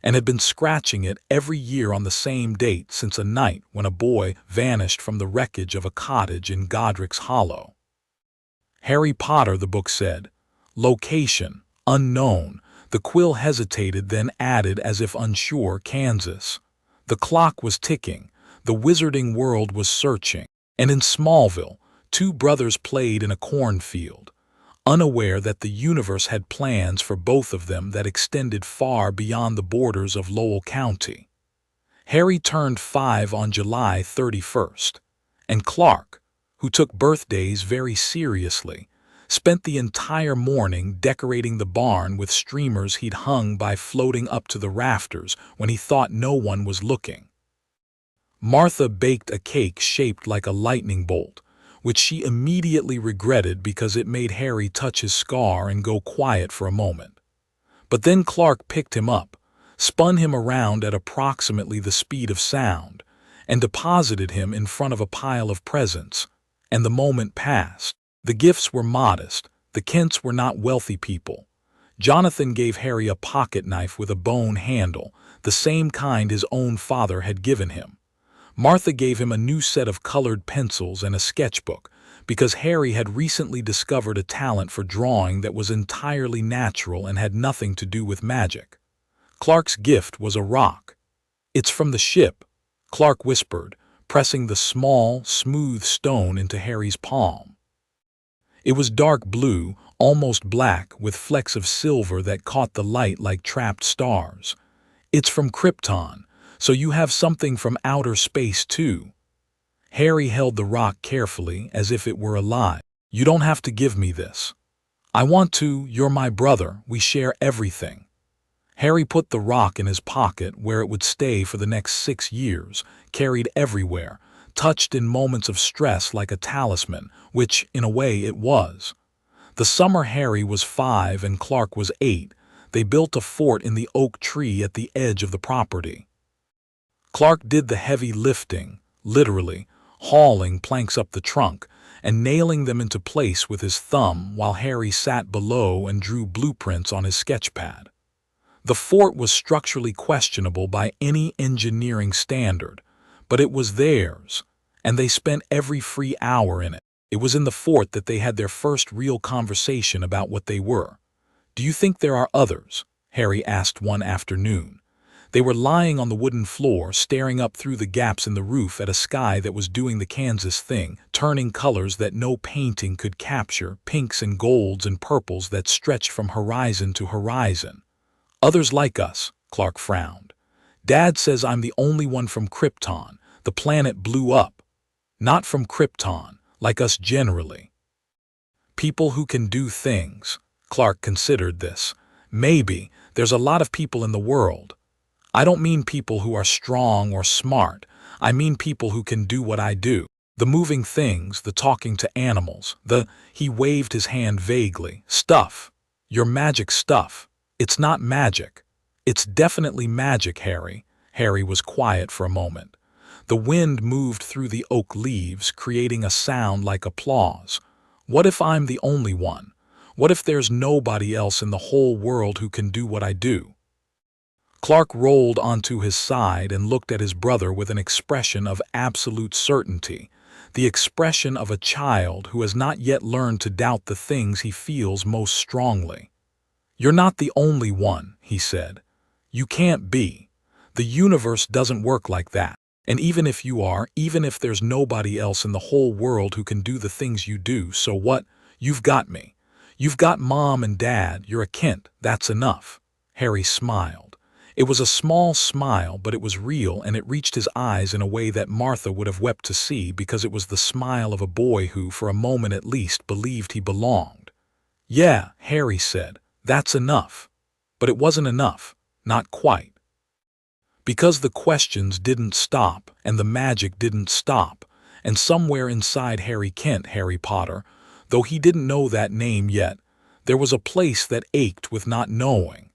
and had been scratching it every year on the same date since a night when a boy vanished from the wreckage of a cottage in Godric's Hollow. Harry Potter, the book said. Location, unknown. The quill hesitated, then added as if unsure, Kansas. The clock was ticking. The wizarding world was searching. And in Smallville, two brothers played in a cornfield, unaware that the universe had plans for both of them that extended far beyond the borders of Lowell County. Harry turned 5 on July 31st, and Clark, who took birthdays very seriously, spent the entire morning decorating the barn with streamers he'd hung by floating up to the rafters when he thought no one was looking. Martha baked a cake shaped like a lightning bolt, which she immediately regretted because it made Harry touch his scar and go quiet for a moment. But then Clark picked him up, spun him around at approximately the speed of sound, and deposited him in front of a pile of presents. And the moment passed. The gifts were modest. The Kents were not wealthy people. Jonathan gave Harry a pocket knife with a bone handle, the same kind his own father had given him. Martha gave him a new set of colored pencils and a sketchbook, because Harry had recently discovered a talent for drawing that was entirely natural and had nothing to do with magic. Clark's gift was a rock. "It's from the ship," Clark whispered, pressing the small, smooth stone into Harry's palm. It was dark blue, almost black, with flecks of silver that caught the light like trapped stars. "It's from Krypton, so you have something from outer space too." Harry held the rock carefully, as if it were alive. "You don't have to give me this. I want to. You're my brother. We share everything." Harry put the rock in his pocket, where it would stay for the next 6 years, carried everywhere, touched in moments of stress like a talisman, which, in a way, it was. The summer Harry was 5 and Clark was 8, they built a fort in the oak tree at the edge of the property. Clark did the heavy lifting, literally, hauling planks up the trunk and nailing them into place with his thumb, while Harry sat below and drew blueprints on his sketchpad. The fort was structurally questionable by any engineering standard, but it was theirs, and they spent every free hour in it. It was in the fort that they had their first real conversation about what they were. "Do you think there are others?" Harry asked one afternoon. They were lying on the wooden floor, staring up through the gaps in the roof at a sky that was doing the Kansas thing, turning colors that no painting could capture, pinks and golds and purples that stretched from horizon to horizon. "Others like us," Clark frowned. "Dad says I'm the only one from Krypton. The planet blew up." "Not from Krypton, like us generally. People who can do things." Clark considered this. "Maybe. There's a lot of people in the world. I don't mean people who are strong or smart. I mean people who can do what I do. The moving things, the talking to animals, he waved his hand vaguely, stuff. Your magic stuff. It's not magic." "It's definitely magic, Harry." Harry was quiet for a moment. The wind moved through the oak leaves, creating a sound like applause. "What if I'm the only one? What if there's nobody else in the whole world who can do what I do?" Clark rolled onto his side and looked at his brother with an expression of absolute certainty, the expression of a child who has not yet learned to doubt the things he feels most strongly. "You're not the only one," he said. "You can't be. The universe doesn't work like that. And even if you are, even if there's nobody else in the whole world who can do the things you do, so what? You've got me. You've got Mom and Dad. You're a Kent. That's enough." Harry smiled. It was a small smile, but it was real, and it reached his eyes in a way that Martha would have wept to see, because it was the smile of a boy who, for a moment at least, believed he belonged. "Yeah," Harry said, "that's enough." But it wasn't enough. Not quite. Because the questions didn't stop, and the magic didn't stop, and somewhere inside Harry Kent, Harry Potter, though he didn't know that name yet, there was a place that ached with not knowing.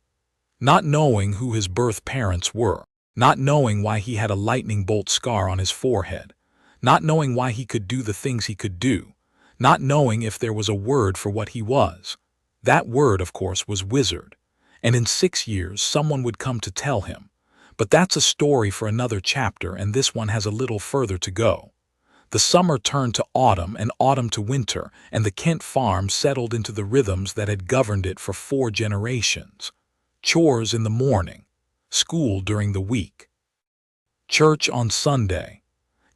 Not knowing who his birth parents were, not knowing why he had a lightning bolt scar on his forehead, not knowing why he could do the things he could do, not knowing if there was a word for what he was. That word, of course, was wizard, and in 6 years someone would come to tell him. But that's a story for another chapter, and this one has a little further to go. The summer turned to autumn and autumn to winter, and the Kent farm settled into the rhythms that had governed it for 4 generations. Chores in the morning, school during the week, church on Sunday,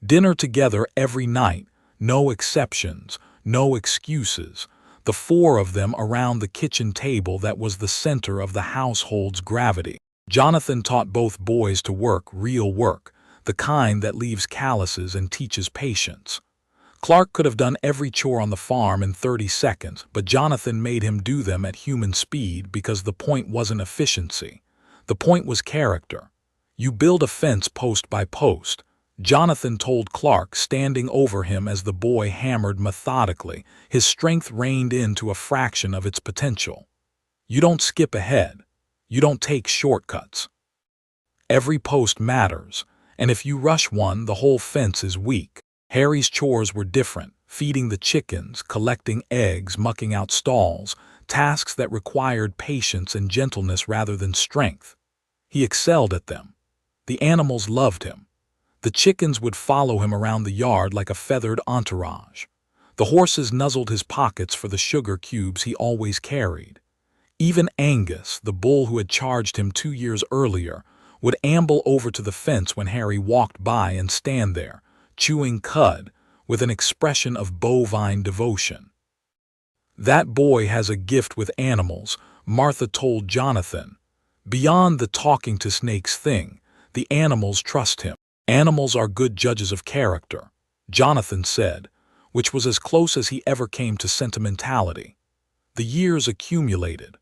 dinner together every night, no exceptions, no excuses, the 4 of them around the kitchen table that was the center of the household's gravity. Jonathan taught both boys to work, real work, the kind that leaves calluses and teaches patience. Clark could have done every chore on the farm in 30 seconds, but Jonathan made him do them at human speed, because the point wasn't efficiency. The point was character. "You build a fence post by post," Jonathan told Clark, standing over him as the boy hammered methodically, his strength reined in to a fraction of its potential. "You don't skip ahead. You don't take shortcuts. Every post matters, and if you rush one, the whole fence is weak. Harry's chores were different: feeding the chickens, collecting eggs, mucking out stalls, tasks that required patience and gentleness rather than strength. He excelled at them. The animals loved him. The chickens would follow him around the yard like a feathered entourage. The horses nuzzled his pockets for the sugar cubes he always carried. Even Angus, the bull who had charged him 2 years earlier, would amble over to the fence when Harry walked by and stand there, chewing cud, with an expression of bovine devotion. "That boy has a gift with animals," Martha told Jonathan. "Beyond the talking to snakes thing, the animals trust him." "Animals are good judges of character," Jonathan said, which was as close as he ever came to sentimentality. The years accumulated.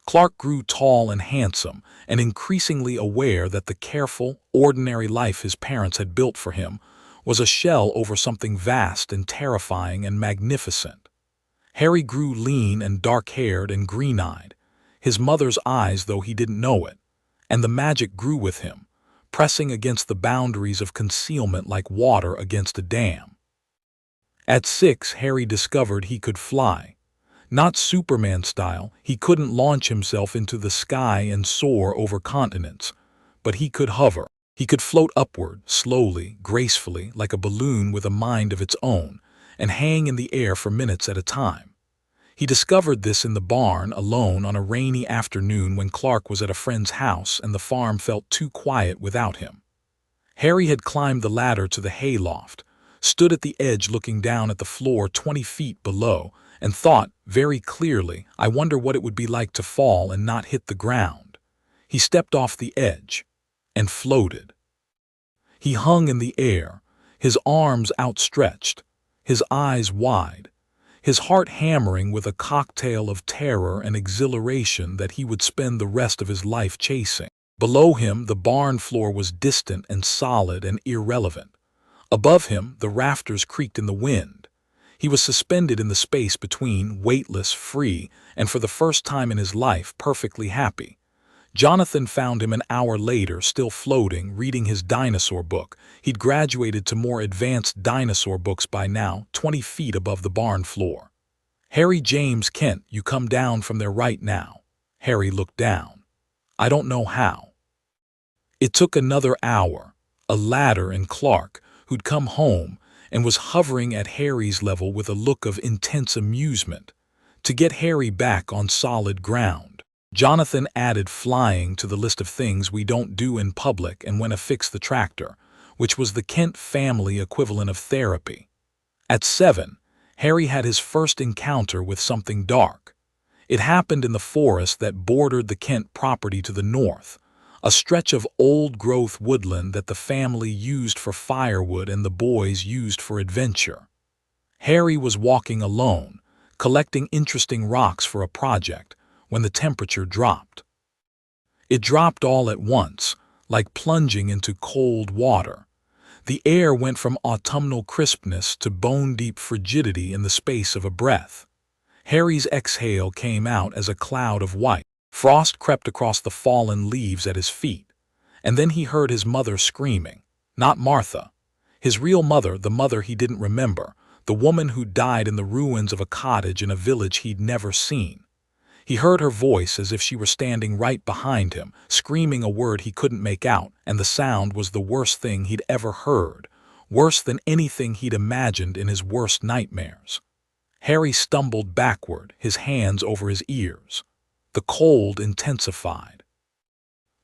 Clark grew tall and handsome, and increasingly aware that the careful, ordinary life his parents had built for him was a shell over something vast and terrifying and magnificent. Harry grew lean and dark-haired and green-eyed, his mother's eyes though he didn't know it, and the magic grew with him, pressing against the boundaries of concealment like water against a dam. At 6, Harry discovered he could fly. Not Superman style, he couldn't launch himself into the sky and soar over continents, but he could hover. He could float upward, slowly, gracefully, like a balloon with a mind of its own, and hang in the air for minutes at a time. He discovered this in the barn, alone on a rainy afternoon when Clark was at a friend's house and the farm felt too quiet without him. Harry had climbed the ladder to the hayloft, stood at the edge looking down at the floor 20 feet below, and thought, very clearly, "I wonder what it would be like to fall and not hit the ground." He stepped off the edge and floated. He hung in the air, his arms outstretched, his eyes wide, his heart hammering with a cocktail of terror and exhilaration that he would spend the rest of his life chasing. Below him, the barn floor was distant and solid and irrelevant. Above him, the rafters creaked in the wind. He was suspended in the space between, weightless, free, and for the first time in his life, perfectly happy. Jonathan found him an hour later, still floating, reading his dinosaur book. He'd graduated to more advanced dinosaur books by now, 20 feet above the barn floor. "Harry James Kent, you come down from there right now." Harry looked down. "I don't know how." It took another hour. A ladder and Clark, who'd come home and was hovering at Harry's level with a look of intense amusement, to get Harry back on solid ground. Jonathan added flying to the list of things we don't do in public and went to fix the tractor, which was the Kent family equivalent of therapy. At 7, Harry had his first encounter with something dark. It happened in the forest that bordered the Kent property to the north, a stretch of old-growth woodland that the family used for firewood and the boys used for adventure. Harry was walking alone, collecting interesting rocks for a project, when the temperature dropped. It dropped all at once, like plunging into cold water. The air went from autumnal crispness to bone-deep frigidity in the space of a breath. Harry's exhale came out as a cloud of white. Frost crept across the fallen leaves at his feet, and then he heard his mother screaming. Not Martha. His real mother, the mother he didn't remember, the woman who died in the ruins of a cottage in a village he'd never seen. He heard her voice as if she were standing right behind him, screaming a word he couldn't make out, and the sound was the worst thing he'd ever heard, worse than anything he'd imagined in his worst nightmares. Harry stumbled backward, his hands over his ears. The cold intensified.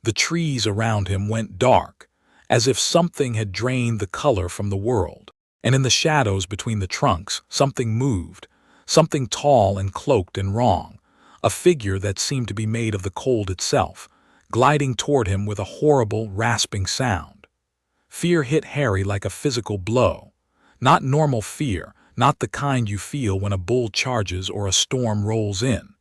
The trees around him went dark, as if something had drained the color from the world, and in the shadows between the trunks, something moved, something tall and cloaked and wrong, a figure that seemed to be made of the cold itself, gliding toward him with a horrible, rasping sound. Fear hit Harry like a physical blow. Not normal fear, not the kind you feel when a bull charges or a storm rolls in.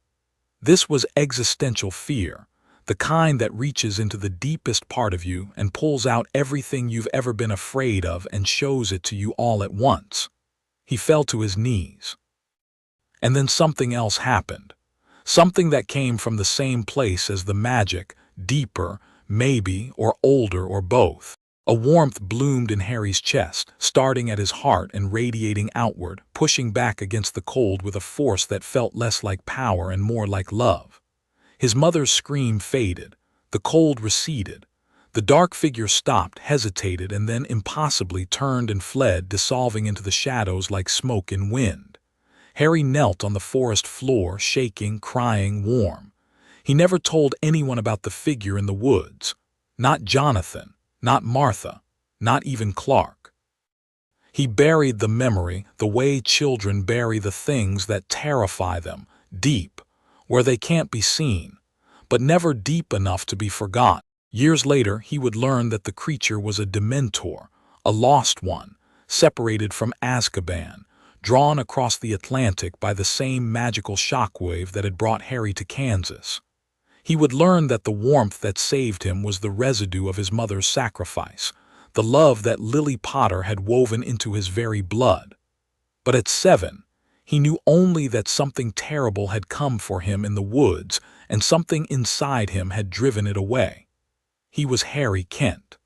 This was existential fear, the kind that reaches into the deepest part of you and pulls out everything you've ever been afraid of and shows it to you all at once. He fell to his knees. And then something else happened. Something that came from the same place as the magic, deeper, maybe, or older, or both. A warmth bloomed in Harry's chest, starting at his heart and radiating outward, pushing back against the cold with a force that felt less like power and more like love. His mother's scream faded. The cold receded. The dark figure stopped, hesitated, and then impossibly turned and fled, dissolving into the shadows like smoke in wind. Harry knelt on the forest floor, shaking, crying, warm. He never told anyone about the figure in the woods. Not Jonathan, not Martha, not even Clark. He buried the memory the way children bury the things that terrify them, deep, where they can't be seen, but never deep enough to be forgotten. Years later, he would learn that the creature was a Dementor, a lost one, separated from Azkaban, drawn across the Atlantic by the same magical shockwave that had brought Harry to Kansas. He would learn that the warmth that saved him was the residue of his mother's sacrifice, the love that Lily Potter had woven into his very blood. But at 7, he knew only that something terrible had come for him in the woods, and something inside him had driven it away. He was Harry Kent.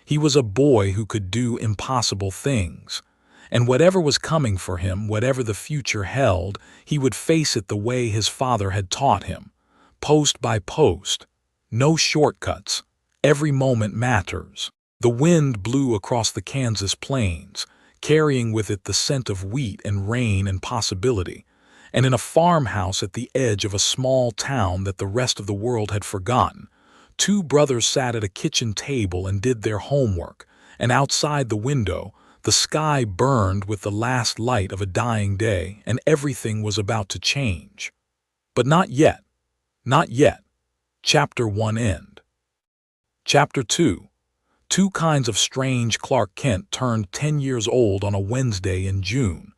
He was a boy who could do impossible things, and whatever was coming for him, whatever the future held, he would face it the way his father had taught him, post by post. No shortcuts. Every moment matters. The wind blew across the Kansas plains, carrying with it the scent of wheat and rain and possibility, and in a farmhouse at the edge of a small town that the rest of the world had forgotten, 2 brothers sat at a kitchen table and did their homework, and outside the window, the sky burned with the last light of a dying day, and everything was about to change. But not yet. Not yet. Chapter 1 end. Chapter 2. 2 kinds of strange. Clark Kent turned 10 years old on a Wednesday in June,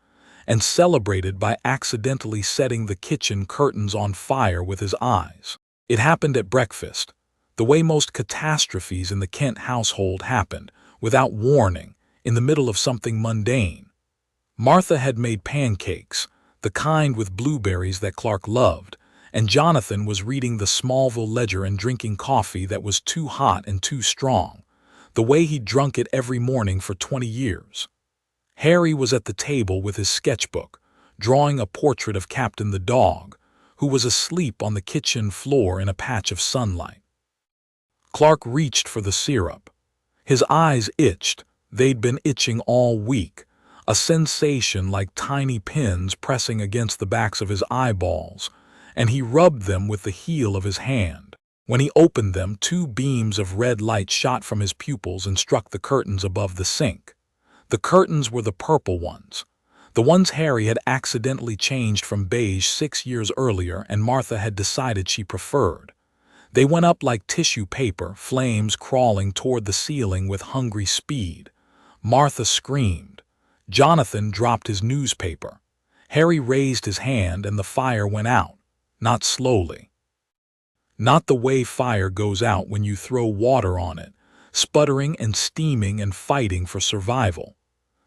and celebrated by accidentally setting the kitchen curtains on fire with his eyes. It happened at breakfast, the way most catastrophes in the Kent household happened, without warning, in the middle of something mundane. Martha had made pancakes, the kind with blueberries that Clark loved, and Jonathan was reading the Smallville ledger and drinking coffee that was too hot and too strong, the way he'd drunk it every morning for 20 years. Harry was at the table with his sketchbook, drawing a portrait of Captain the dog, who was asleep on the kitchen floor in a patch of sunlight. Clark reached for the syrup. His eyes itched. They'd been itching all week, a sensation like tiny pins pressing against the backs of his eyeballs, and he rubbed them with the heel of his hand. When he opened them, 2 beams of red light shot from his pupils and struck the curtains above the sink. The curtains were the purple ones, the ones Harry had accidentally changed from beige 6 years earlier and Martha had decided she preferred. They went up like tissue paper, flames crawling toward the ceiling with hungry speed. Martha screamed. Jonathan dropped his newspaper. Harry raised his hand and the fire went out, not slowly. Not the way fire goes out when you throw water on it, sputtering and steaming and fighting for survival.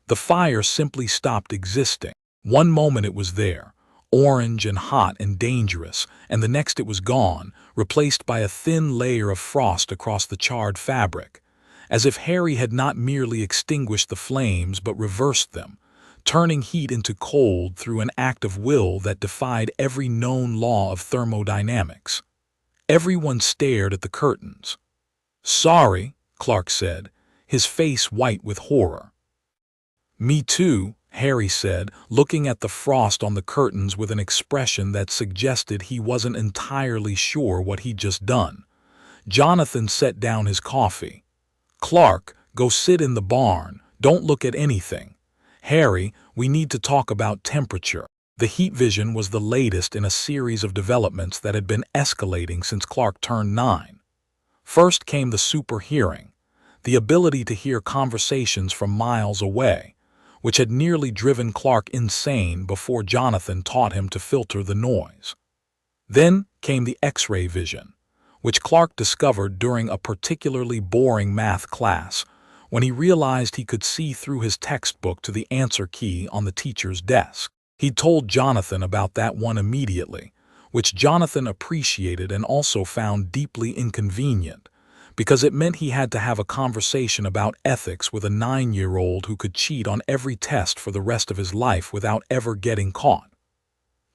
The fire simply stopped existing. One moment it was there, orange and hot and dangerous, and the next it was gone, replaced by a thin layer of frost across the charred fabric, as if Harry had not merely extinguished the flames but reversed them, turning heat into cold through an act of will that defied every known law of thermodynamics. Everyone stared at the curtains. "Sorry," Clark said, his face white with horror. "Me too," Harry said, looking at the frost on the curtains with an expression that suggested he wasn't entirely sure what he'd just done. Jonathan set down his coffee. "Clark, go sit in the barn. Don't look at anything. Harry, we need to talk about temperature." The heat vision was the latest in a series of developments that had been escalating since Clark turned 9. First came the super hearing, the ability to hear conversations from miles away, which had nearly driven Clark insane before Jonathan taught him to filter the noise. Then came the X-ray vision, which Clark discovered during a particularly boring math class when he realized he could see through his textbook to the answer key on the teacher's desk. He'd told Jonathan about that one immediately, which Jonathan appreciated and also found deeply inconvenient, because it meant he had to have a conversation about ethics with a 9-year-old who could cheat on every test for the rest of his life without ever getting caught.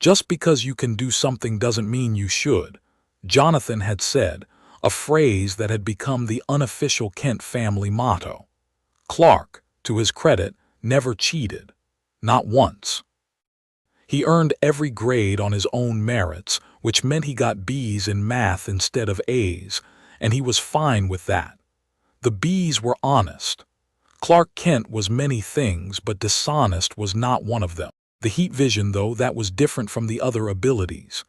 Just because you can do something doesn't mean you should, Jonathan had said, a phrase that had become the unofficial Kent family motto. Clark, to his credit, never cheated. Not once. He earned every grade on his own merits, which meant he got B's in math instead of A's, and he was fine with that. The B's were honest. Clark Kent was many things, but dishonest was not one of them. The heat vision, though, that was different from the other abilities.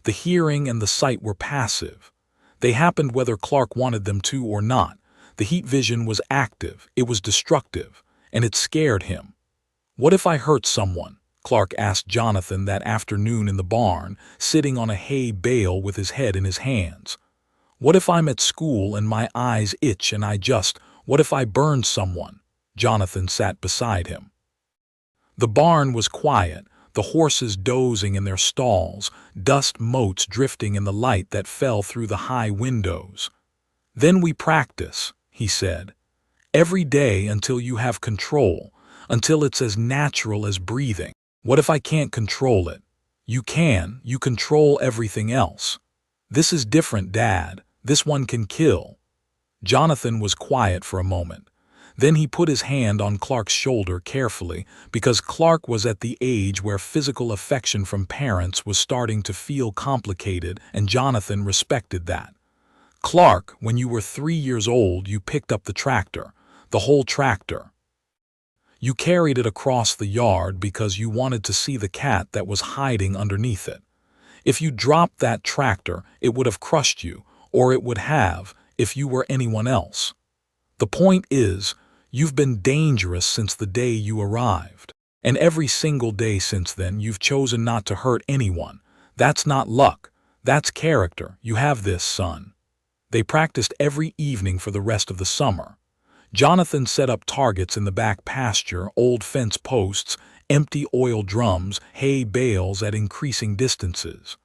The hearing and the sight were passive. They happened whether Clark wanted them to or not. The heat vision was active, it was destructive, and it scared him. What if I hurt someone? Clark asked Jonathan that afternoon in the barn, sitting on a hay bale with his head in his hands. What if I'm at school and my eyes itch and what if I burn someone? Jonathan sat beside him. The barn was quiet, the horses dozing in their stalls, dust motes drifting in the light that fell through the high windows. Then we practice, he said. Every day until you have control, until it's as natural as breathing. What if I can't control it? You can, you control everything else. This is different, Dad. This one can kill. Jonathan was quiet for a moment. Then he put his hand on Clark's shoulder carefully, because Clark was at the age where physical affection from parents was starting to feel complicated, and Jonathan respected that. Clark, when you were 3 years old, you picked up the tractor, the whole tractor. You carried it across the yard because you wanted to see the cat that was hiding underneath it. If you dropped that tractor, it would have crushed you, or it would have, if you were anyone else. The point is, you've been dangerous since the day you arrived. And every single day since then, you've chosen not to hurt anyone. That's not luck. That's character. You have this, son. They practiced every evening for the rest of the summer. Jonathan set up targets in the back pasture, old fence posts, empty oil drums, hay bales at increasing distances.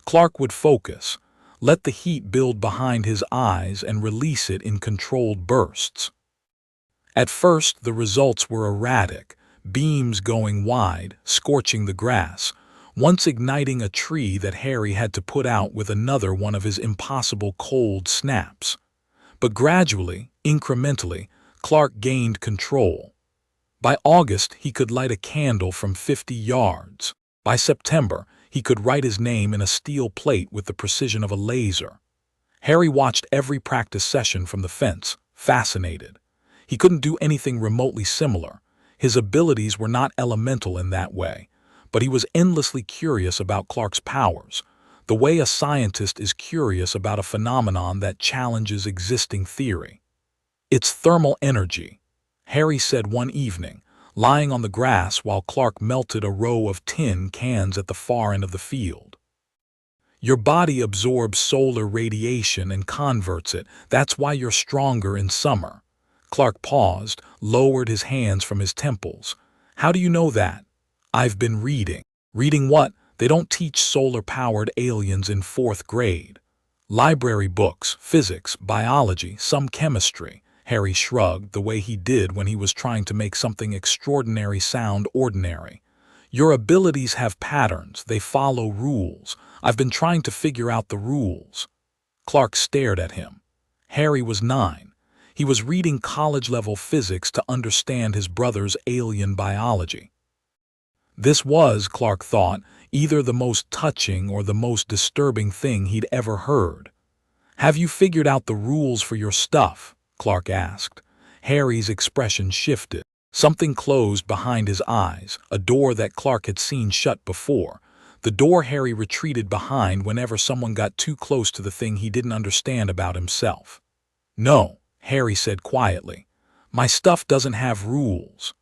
Clark would focus, let the heat build behind his eyes and release it in controlled bursts. At first, the results were erratic, beams going wide, scorching the grass, once igniting a tree that Harry had to put out with another one of his impossible cold snaps. But gradually, incrementally, Clark gained control. By August, he could light a candle from 50 yards. By September, he could write his name in a steel plate with the precision of a laser. Harry watched every practice session from the fence, fascinated. He couldn't do anything remotely similar. His abilities were not elemental in that way, but he was endlessly curious about Clark's powers, the way a scientist is curious about a phenomenon that challenges existing theory. It's thermal energy, Harry said one evening, lying on the grass while Clark melted a row of tin cans at the far end of the field. Your body absorbs solar radiation and converts it. That's why you're stronger in summer. Clark paused, lowered his hands from his temples. How do you know that? I've been reading. Reading what? They don't teach solar-powered aliens in 4th grade. Library books, physics, biology, some chemistry. Harry shrugged the way he did when he was trying to make something extraordinary sound ordinary. Your abilities have patterns, they follow rules. I've been trying to figure out the rules. Clark stared at him. Harry was 9. He was reading college-level physics to understand his brother's alien biology. This was, Clark thought, either the most touching or the most disturbing thing he'd ever heard. Have you figured out the rules for your stuff? Clark asked. Harry's expression shifted. Something closed behind his eyes, a door that Clark had seen shut before. The door Harry retreated behind whenever someone got too close to the thing he didn't understand about himself. No, Harry said quietly. My stuff doesn't have rules.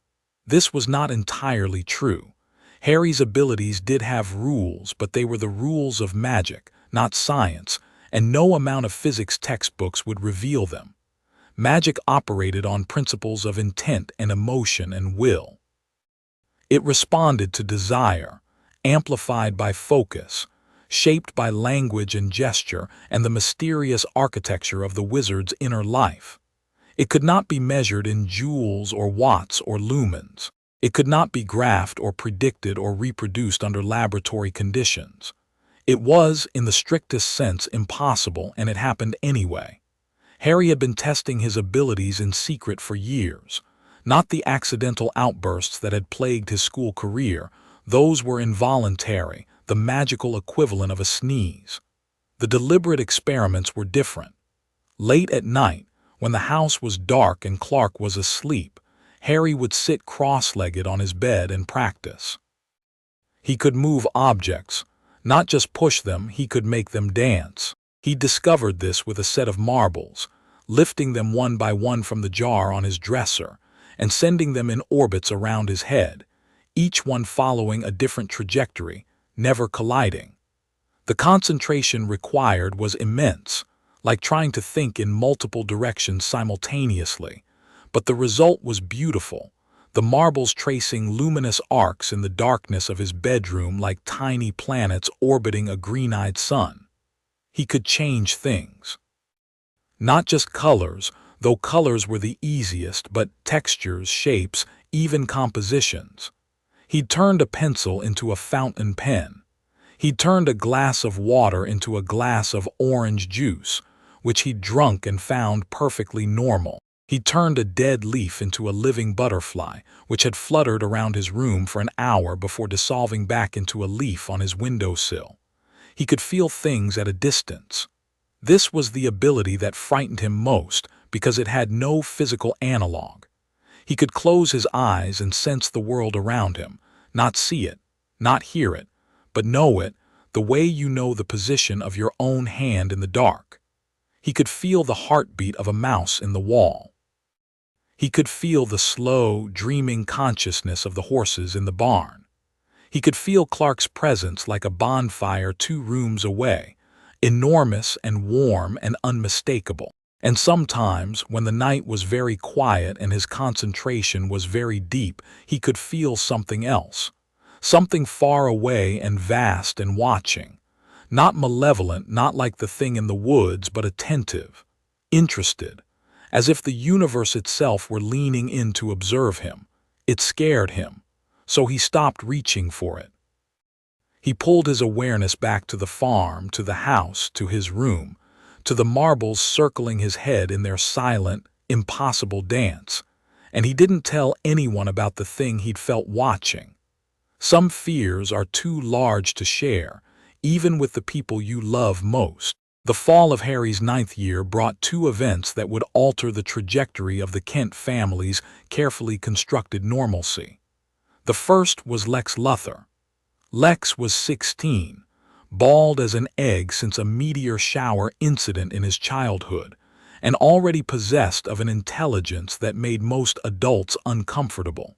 This was not entirely true. Harry's abilities did have rules, but they were the rules of magic, not science, and no amount of physics textbooks would reveal them. Magic operated on principles of intent and emotion and will. It responded to desire, amplified by focus, shaped by language and gesture and the mysterious architecture of the wizard's inner life. It could not be measured in joules or watts or lumens. It could not be graphed or predicted or reproduced under laboratory conditions. It was, in the strictest sense, impossible, and it happened anyway. Harry had been testing his abilities in secret for years. Not the accidental outbursts that had plagued his school career. Those were involuntary, the magical equivalent of a sneeze. The deliberate experiments were different. Late at night, when the house was dark and Clark was asleep, Harry would sit cross-legged on his bed and practice. He could move objects, not just push them, he could make them dance. He discovered this with a set of marbles, lifting them one by one from the jar on his dresser and sending them in orbits around his head, each one following a different trajectory, never colliding. The concentration required was immense, like trying to think in multiple directions simultaneously, but the result was beautiful, the marbles tracing luminous arcs in the darkness of his bedroom like tiny planets orbiting a green-eyed sun. He could change things. Not just colors, though colors were the easiest, but textures, shapes, even compositions. He'd turned a pencil into a fountain pen. He'd turned a glass of water into a glass of orange juice, which he'd drunk and found perfectly normal. He turned a dead leaf into a living butterfly, which had fluttered around his room for an hour before dissolving back into a leaf on his windowsill. He could feel things at a distance. This was the ability that frightened him most because it had no physical analog. He could close his eyes and sense the world around him, not see it, not hear it, but know it, the way you know the position of your own hand in the dark. He could feel the heartbeat of a mouse in the wall. He could feel the slow, dreaming consciousness of the horses in the barn. He could feel Clark's presence like a bonfire 2 rooms away, enormous and warm and unmistakable. And sometimes, when the night was very quiet and his concentration was very deep, he could feel something else, something far away and vast and watching. Not malevolent, not like the thing in the woods, but attentive, interested, as if the universe itself were leaning in to observe him. It scared him, so he stopped reaching for it. He pulled his awareness back to the farm, to the house, to his room, to the marbles circling his head in their silent, impossible dance, and he didn't tell anyone about the thing he'd felt watching. Some fears are too large to share, even with the people you love most. The fall of Harry's 9th year brought 2 events that would alter the trajectory of the Kent family's carefully constructed normalcy. The first was Lex Luthor. Lex was 16, bald as an egg since a meteor shower incident in his childhood, and already possessed of an intelligence that made most adults uncomfortable.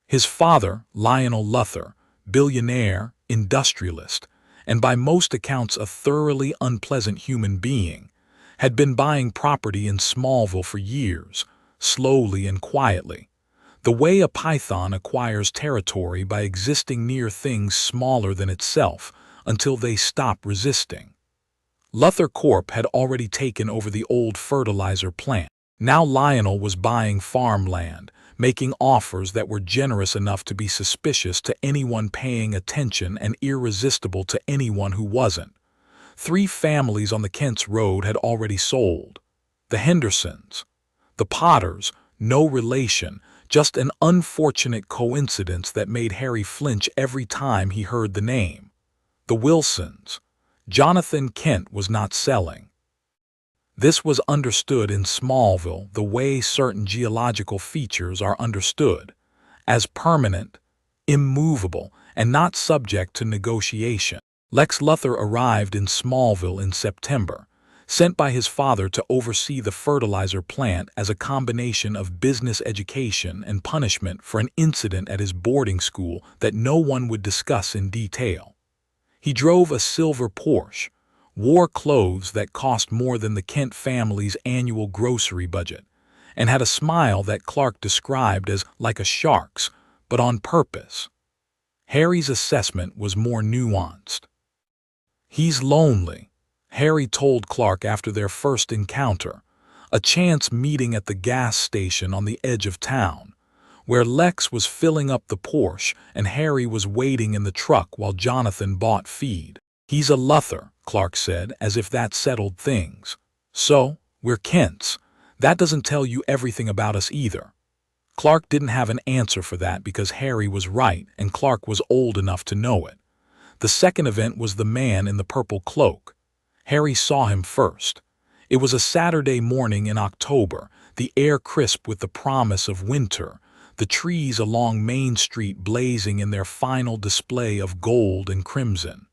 His father, Lionel Luthor, billionaire, industrialist, and by most accounts a thoroughly unpleasant human being, had been buying property in Smallville for years, slowly and quietly, the way a python acquires territory by existing near things smaller than itself until they stop resisting. Luthor Corp had already taken over the old fertilizer plant. Now Lionel was buying farmland, making offers that were generous enough to be suspicious to anyone paying attention and irresistible to anyone who wasn't. 3 families on the Kent's Road had already sold. The Hendersons. The Potters, no relation, just an unfortunate coincidence that made Harry flinch every time he heard the name. The Wilsons. Jonathan Kent was not selling. This was understood in Smallville the way certain geological features are understood, as permanent, immovable, and not subject to negotiation. Lex Luthor arrived in Smallville in September, sent by his father to oversee the fertilizer plant as a combination of business education and punishment for an incident at his boarding school that no one would discuss in detail. He drove a silver Porsche, wore clothes that cost more than the Kent family's annual grocery budget, and had a smile that Clark described as like a shark's, but on purpose. Harry's assessment was more nuanced. "He's lonely," Harry told Clark after their first encounter, a chance meeting at the gas station on the edge of town, where Lex was filling up the Porsche and Harry was waiting in the truck while Jonathan bought feed. "He's a Luther," Clark said, as if that settled things. "So, we're Kents. That doesn't tell you everything about us either." Clark didn't have an answer for that because Harry was right and Clark was old enough to know it. The second event was the man in the purple cloak. Harry saw him first. It was a Saturday morning in October, the air crisp with the promise of winter, the trees along Main Street blazing in their final display of gold and crimson.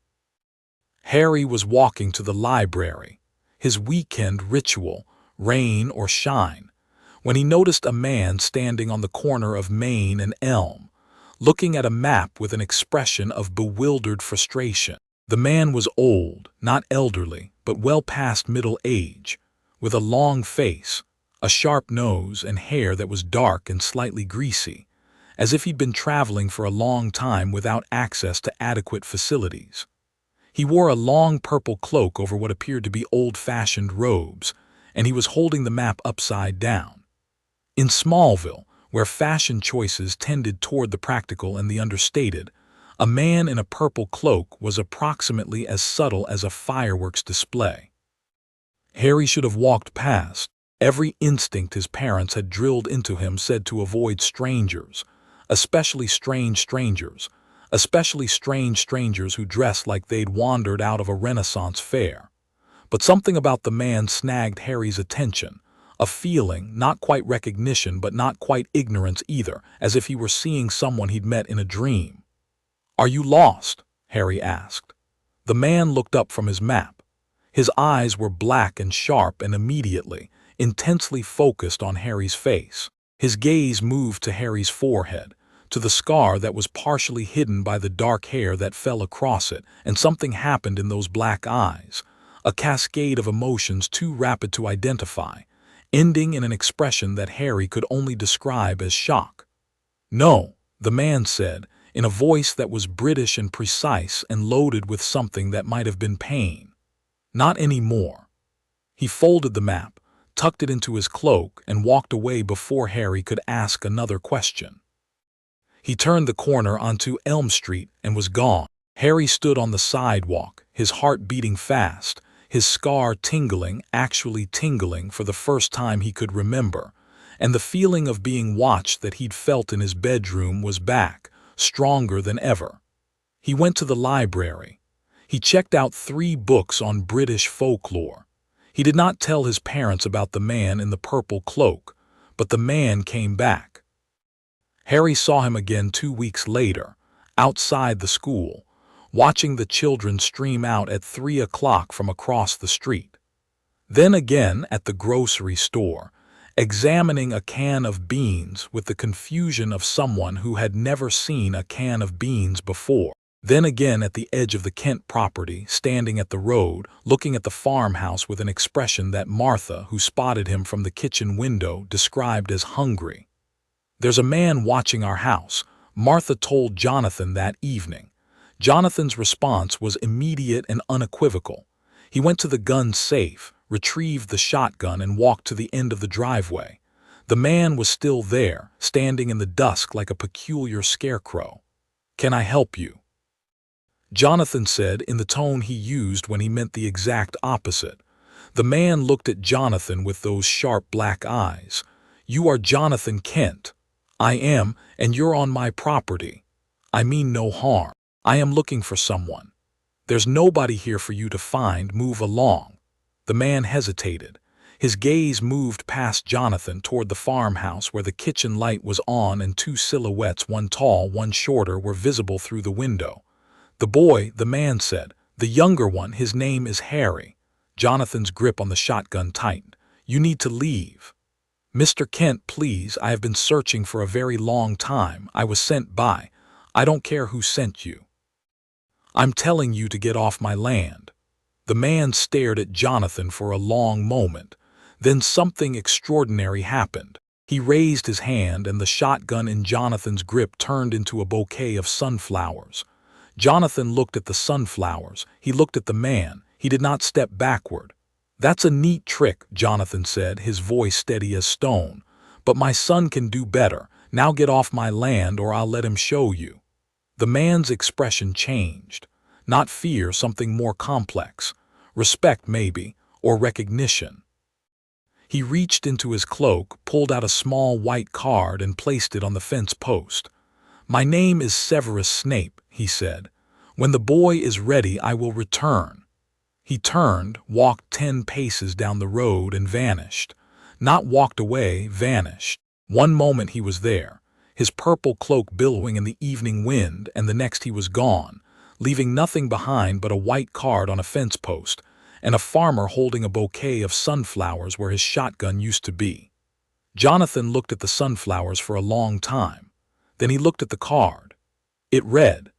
Harry was walking to the library, his weekend ritual, rain or shine, when he noticed a man standing on the corner of Main and Elm, looking at a map with an expression of bewildered frustration. The man was old, not elderly, but well past middle age, with a long face, a sharp nose, and hair that was dark and slightly greasy, as if he'd been traveling for a long time without access to adequate facilities. He wore a long purple cloak over what appeared to be old-fashioned robes, and he was holding the map upside down. In Smallville, where fashion choices tended toward the practical and the understated, a man in a purple cloak was approximately as subtle as a fireworks display. Harry should have walked past. Every instinct his parents had drilled into him said to avoid strangers, especially strange strangers, especially strange strangers who dressed like they'd wandered out of a Renaissance fair. But something about the man snagged Harry's attention, a feeling, not quite recognition but not quite ignorance either, as if he were seeing someone he'd met in a dream. "Are you lost?" Harry asked. The man looked up from his map. His eyes were black and sharp and immediately, intensely focused on Harry's face. His gaze moved to Harry's forehead, to the scar that was partially hidden by the dark hair that fell across it, and something happened in those black eyes, a cascade of emotions too rapid to identify, ending in an expression that Harry could only describe as shock. "No," the man said, in a voice that was British and precise and loaded with something that might have been pain. "Not anymore." He folded the map, tucked it into his cloak, and walked away before Harry could ask another question. He turned the corner onto Elm Street and was gone. Harry stood on the sidewalk, his heart beating fast, his scar tingling, actually tingling for the first time he could remember, and the feeling of being watched that he'd felt in his bedroom was back, stronger than ever. He went to the library. He checked out 3 books on British folklore. He did not tell his parents about the man in the purple cloak, but the man came back. Harry saw him again 2 weeks later, outside the school, watching the children stream out at 3 o'clock from across the street. Then again at the grocery store, examining a can of beans with the confusion of someone who had never seen a can of beans before. Then again at the edge of the Kent property, standing at the road, looking at the farmhouse with an expression that Martha, who spotted him from the kitchen window, described as hungry. "There's a man watching our house," Martha told Jonathan that evening. Jonathan's response was immediate and unequivocal. He went to the gun safe, retrieved the shotgun, and walked to the end of the driveway. The man was still there, standing in the dusk like a peculiar scarecrow. "Can I help you?" Jonathan said in the tone he used when he meant the exact opposite. The man looked at Jonathan with those sharp black eyes. "You are Jonathan Kent." "I am, and you're on my property." "I mean no harm. I am looking for someone." "There's nobody here for you to find. Move along." The man hesitated. His gaze moved past Jonathan toward the farmhouse where the kitchen light was on and 2 silhouettes, one tall, one shorter, were visible through the window. "The boy," the man said. "The younger one, his name is Harry." Jonathan's grip on the shotgun tightened. "You need to leave." "Mr. Kent, please, I have been searching for a very long time. I was sent by. I don't care who sent you. I'm telling you to get off my land." The man stared at Jonathan for a long moment. Then something extraordinary happened. He raised his hand and the shotgun in Jonathan's grip turned into a bouquet of sunflowers. Jonathan looked at the sunflowers. He looked at the man. He did not step backward. "That's a neat trick," Jonathan said, his voice steady as stone. "But my son can do better. Now get off my land or I'll let him show you." The man's expression changed. Not fear, something more complex. Respect, maybe, or recognition. He reached into his cloak, pulled out a small white card and placed it on the fence post. "My name is Severus Snape," he said. "When the boy is ready, I will return." He turned, walked 10 paces down the road and vanished. Not walked away, vanished. One moment he was there, his purple cloak billowing in the evening wind, and the next he was gone, leaving nothing behind but a white card on a fence post, and a farmer holding a bouquet of sunflowers where his shotgun used to be. Jonathan looked at the sunflowers for a long time. Then he looked at the card. It read,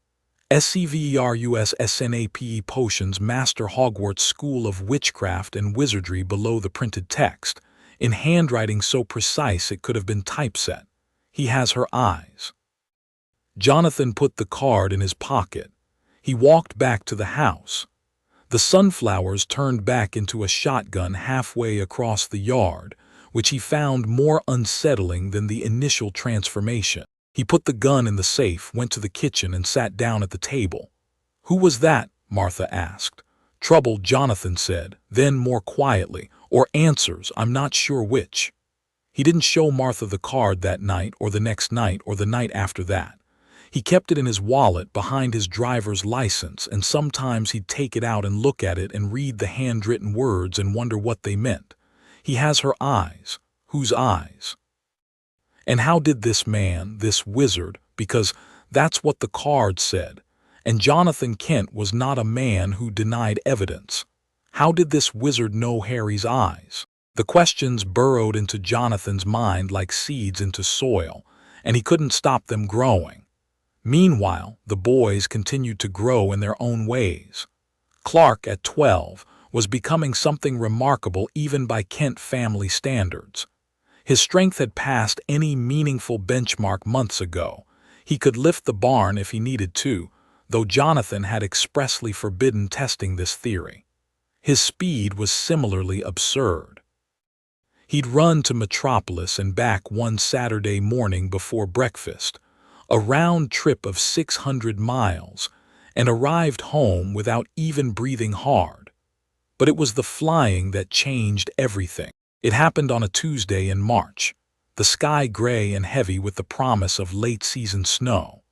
"Severus Snape Potions Master Hogwarts School of Witchcraft and Wizardry" below the printed text, in handwriting so precise it could have been typeset. "He has her eyes." Jonathan put the card in his pocket. He walked back to the house. The sunflowers turned back into a shotgun halfway across the yard, which he found more unsettling than the initial transformation. He put the gun in the safe, went to the kitchen, and sat down at the table. "Who was that?" Martha asked. "Trouble," Jonathan said, then more quietly, "or answers, I'm not sure which." He didn't show Martha the card that night, or the next night, or the night after that. He kept it in his wallet behind his driver's license, and sometimes he'd take it out and look at it and read the handwritten words and wonder what they meant. He has her eyes. Whose eyes? And how did this man, this wizard, because that's what the card said, and Jonathan Kent was not a man who denied evidence. How did this wizard know Harry's eyes? The questions burrowed into Jonathan's mind like seeds into soil, and he couldn't stop them growing. Meanwhile, the boys continued to grow in their own ways. Clark, at 12, was becoming something remarkable even by Kent family standards. His strength had passed any meaningful benchmark months ago. He could lift the barn if he needed to, though Jonathan had expressly forbidden testing this theory. His speed was similarly absurd. He'd run to Metropolis and back one Saturday morning before breakfast, a round trip of 600 miles, and arrived home without even breathing hard. But it was the flying that changed everything. It happened on a Tuesday in March, the sky gray and heavy with the promise of late-season snow.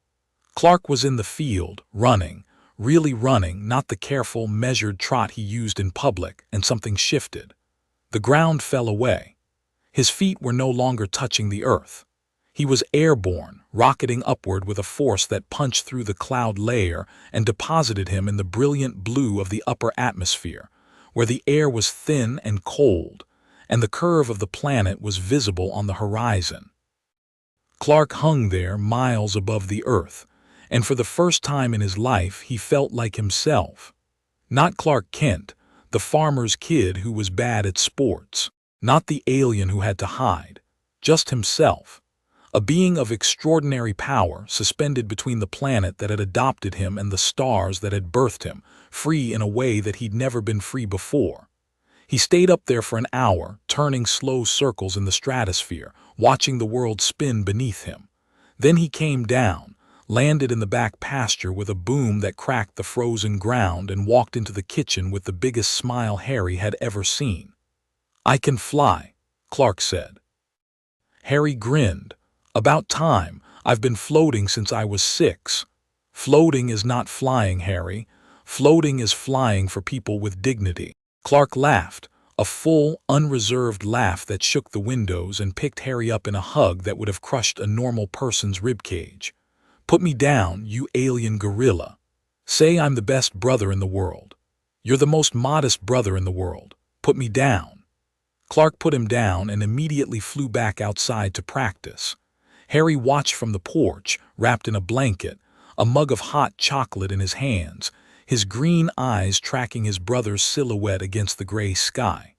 Clark was in the field, running, really running, not the careful, measured trot he used in public, and something shifted. The ground fell away. His feet were no longer touching the earth. He was airborne, rocketing upward with a force that punched through the cloud layer and deposited him in the brilliant blue of the upper atmosphere, where the air was thin and cold, and the curve of the planet was visible on the horizon. Clark hung there miles above the earth, and for the first time in his life he felt like himself. Not Clark Kent, the farmer's kid who was bad at sports, not the alien who had to hide, just himself. A being of extraordinary power, suspended between the planet that had adopted him and the stars that had birthed him, free in a way that he'd never been free before. He stayed up there for an hour, turning slow circles in the stratosphere, watching the world spin beneath him. Then he came down, landed in the back pasture with a boom that cracked the frozen ground, and walked into the kitchen with the biggest smile Harry had ever seen. "I can fly," Clark said. Harry grinned. "About time. I've been floating since I was 6. "Floating is not flying, Harry. Floating is flying for people with dignity." Clark laughed, a full, unreserved laugh that shook the windows and picked Harry up in a hug that would have crushed a normal person's ribcage. "Put me down, you alien gorilla. Say I'm the best brother in the world. You're the most modest brother in the world. Put me down." Clark put him down and immediately flew back outside to practice. Harry watched from the porch, wrapped in a blanket, a mug of hot chocolate in his hands, his green eyes tracking his brother's silhouette against the gray sky.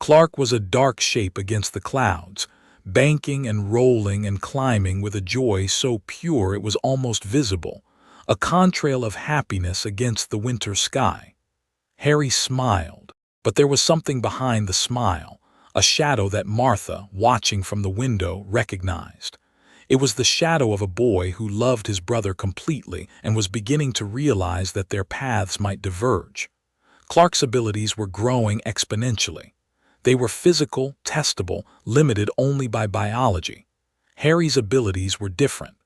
Clark was a dark shape against the clouds, banking and rolling and climbing with a joy so pure it was almost visible, a contrail of happiness against the winter sky. Harry smiled, but there was something behind the smile, a shadow that Martha, watching from the window, recognized. It was the shadow of a boy who loved his brother completely and was beginning to realize that their paths might diverge. Clark's abilities were growing exponentially. They were physical, testable, limited only by biology. Harry's abilities were different.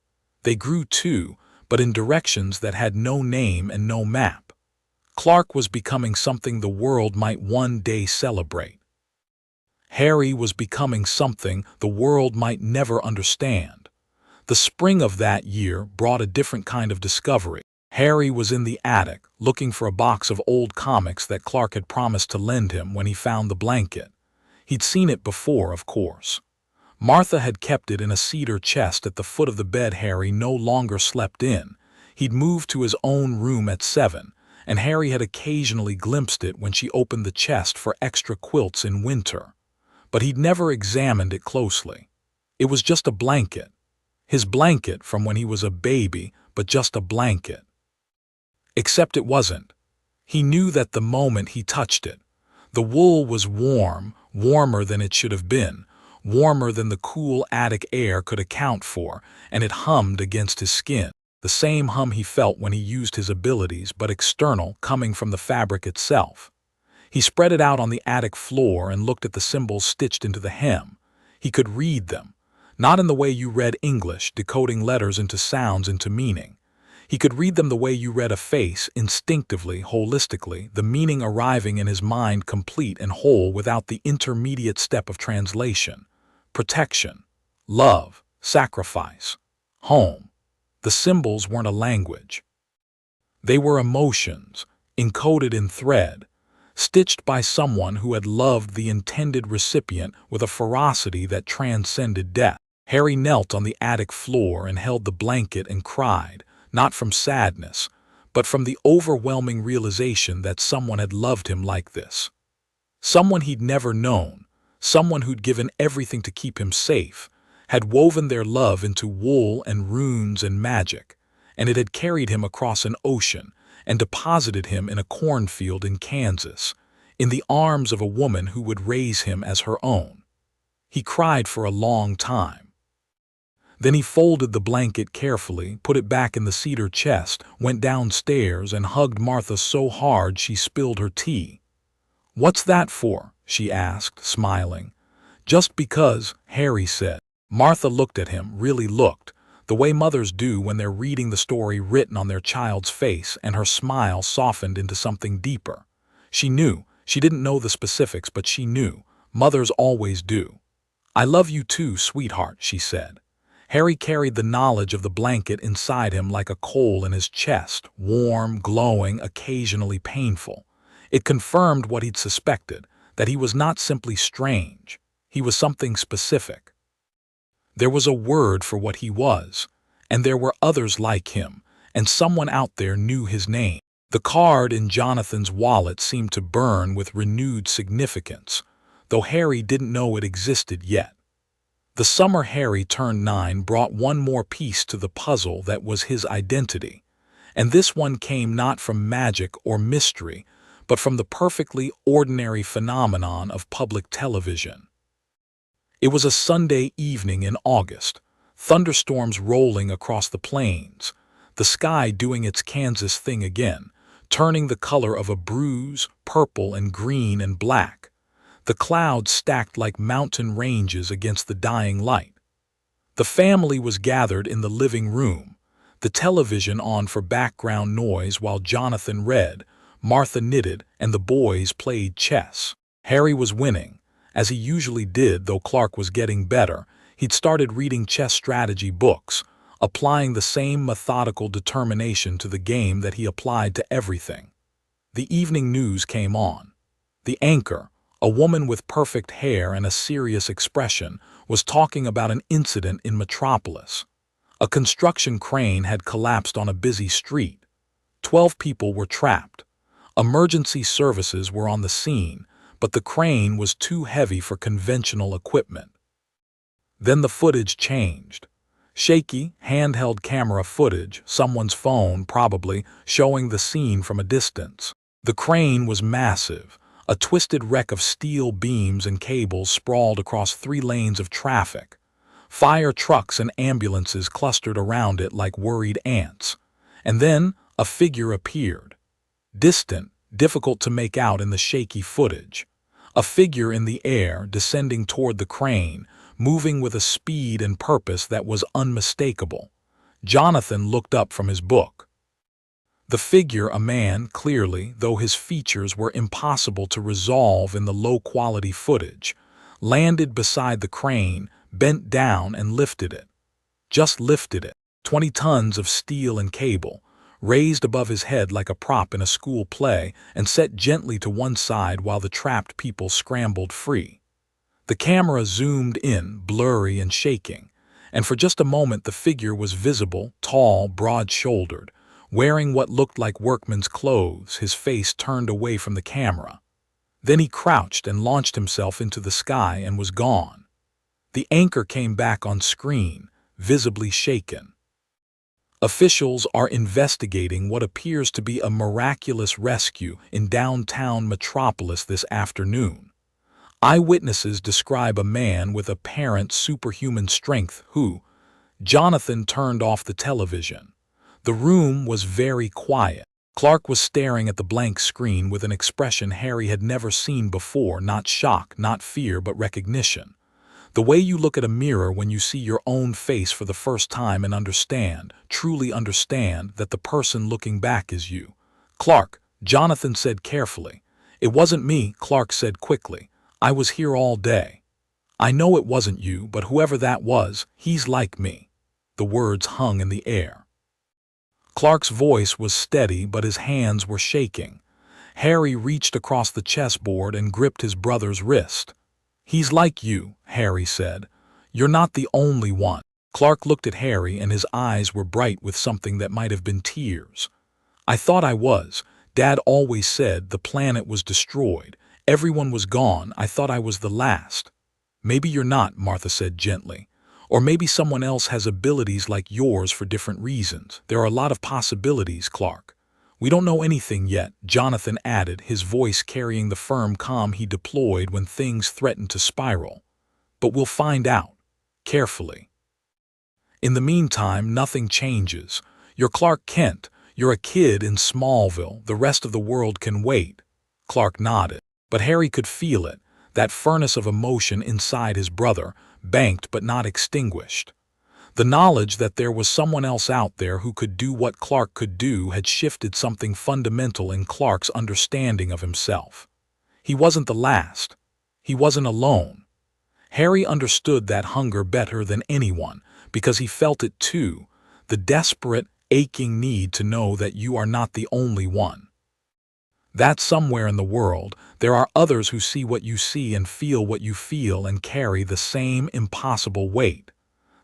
They grew too, but in directions that had no name and no map. Clark was becoming something the world might one day celebrate. Harry was becoming something the world might never understand. The spring of that year brought a different kind of discovery. Harry was in the attic, looking for a box of old comics that Clark had promised to lend him when he found the blanket. He'd seen it before, of course. Martha had kept it in a cedar chest at the foot of the bed Harry no longer slept in. He'd moved to his own room at 7, and Harry had occasionally glimpsed it when she opened the chest for extra quilts in winter. But he'd never examined it closely. It was just a blanket. His blanket from when he was a baby, but just a blanket. Except it wasn't. He knew that the moment he touched it. The wool was warm, warmer than it should have been, warmer than the cool attic air could account for, and it hummed against his skin. The same hum he felt when he used his abilities, but external, coming from the fabric itself. He spread it out on the attic floor and looked at the symbols stitched into the hem. He could read them, not in the way you read English, decoding letters into sounds into meaning. He could read them the way you read a face, instinctively, holistically, the meaning arriving in his mind complete and whole without the intermediate step of translation. Protection, love, sacrifice, home. The symbols weren't a language. They were emotions, encoded in thread, stitched by someone who had loved the intended recipient with a ferocity that transcended death. Harry knelt on the attic floor and held the blanket and cried, not from sadness, but from the overwhelming realization that someone had loved him like this. Someone he'd never known, someone who'd given everything to keep him safe, had woven their love into wool and runes and magic, and it had carried him across an ocean and deposited him in a cornfield in Kansas, in the arms of a woman who would raise him as her own. He cried for a long time. Then he folded the blanket carefully, put it back in the cedar chest, went downstairs and hugged Martha so hard she spilled her tea. "What's that for?" she asked, smiling. "Just because," Harry said. Martha looked at him, really looked, the way mothers do when they're reading the story written on their child's face, and her smile softened into something deeper. She knew. She didn't know the specifics, but she knew. Mothers always do. "I love you too, sweetheart," she said. Harry carried the knowledge of the blanket inside him like a coal in his chest, warm, glowing, occasionally painful. It confirmed what he'd suspected, that he was not simply strange. He was something specific. There was a word for what he was, and there were others like him, and someone out there knew his name. The card in Jonathan's wallet seemed to burn with renewed significance, though Harry didn't know it existed yet. The summer Harry turned 9 brought one more piece to the puzzle that was his identity, and this one came not from magic or mystery, but from the perfectly ordinary phenomenon of public television. It was a Sunday evening in August, thunderstorms rolling across the plains, the sky doing its Kansas thing again, turning the color of a bruise, purple and green and black. The clouds stacked like mountain ranges against the dying light. The family was gathered in the living room, the television on for background noise while Jonathan read, Martha knitted, and the boys played chess. Harry was winning, as he usually did, though Clark was getting better. He'd started reading chess strategy books, applying the same methodical determination to the game that he applied to everything. The evening news came on. The anchor, a woman with perfect hair and a serious expression, was talking about an incident in Metropolis. A construction crane had collapsed on a busy street. 12 people were trapped. Emergency services were on the scene, but the crane was too heavy for conventional equipment. Then the footage changed. Shaky, handheld camera footage, someone's phone probably, showing the scene from a distance. The crane was massive, a twisted wreck of steel beams and cables sprawled across 3 lanes of traffic. Fire trucks and ambulances clustered around it like worried ants. And then a figure appeared. Distant, difficult to make out in the shaky footage. A figure in the air, descending toward the crane, moving with a speed and purpose that was unmistakable. Jonathan looked up from his book. The figure, a man, clearly, though his features were impossible to resolve in the low-quality footage, landed beside the crane, bent down and lifted it. Just lifted it. 20 tons of steel and cable, raised above his head like a prop in a school play and set gently to one side while the trapped people scrambled free. The camera zoomed in, blurry and shaking, and for just a moment the figure was visible, tall, broad-shouldered, wearing what looked like workman's clothes, his face turned away from the camera. Then he crouched and launched himself into the sky and was gone. The anchor came back on screen, visibly shaken. Officials are investigating what appears to be a miraculous rescue in downtown Metropolis this afternoon. Eyewitnesses describe a man with apparent superhuman strength who, Jonathan turned off the television. The room was very quiet. Clark was staring at the blank screen with an expression Harry had never seen before, not shock, not fear, but recognition. The way you look at a mirror when you see your own face for the first time and understand, truly understand, that the person looking back is you. Clark, Jonathan said carefully. It wasn't me, Clark said quickly. I was here all day. I know it wasn't you, but whoever that was, he's like me. The words hung in the air. Clark's voice was steady, but his hands were shaking. Harry reached across the chessboard and gripped his brother's wrist. He's like you, Harry said. You're not the only one. Clark looked at Harry and his eyes were bright with something that might have been tears. I thought I was. Dad always said the planet was destroyed. Everyone was gone. I thought I was the last. Maybe you're not, Martha said gently. Or maybe someone else has abilities like yours for different reasons. There are a lot of possibilities, Clark. We don't know anything yet, Jonathan added, his voice carrying the firm calm he deployed when things threatened to spiral. But we'll find out. Carefully. In the meantime, nothing changes. You're Clark Kent. You're a kid in Smallville. The rest of the world can wait. Clark nodded. But Harry could feel it, that furnace of emotion inside his brother, banked but not extinguished. The knowledge that there was someone else out there who could do what Clark could do had shifted something fundamental in Clark's understanding of himself. He wasn't the last. He wasn't alone. Harry understood that hunger better than anyone, because he felt it too, the desperate, aching need to know that you are not the only one. That somewhere in the world, there are others who see what you see and feel what you feel and carry the same impossible weight.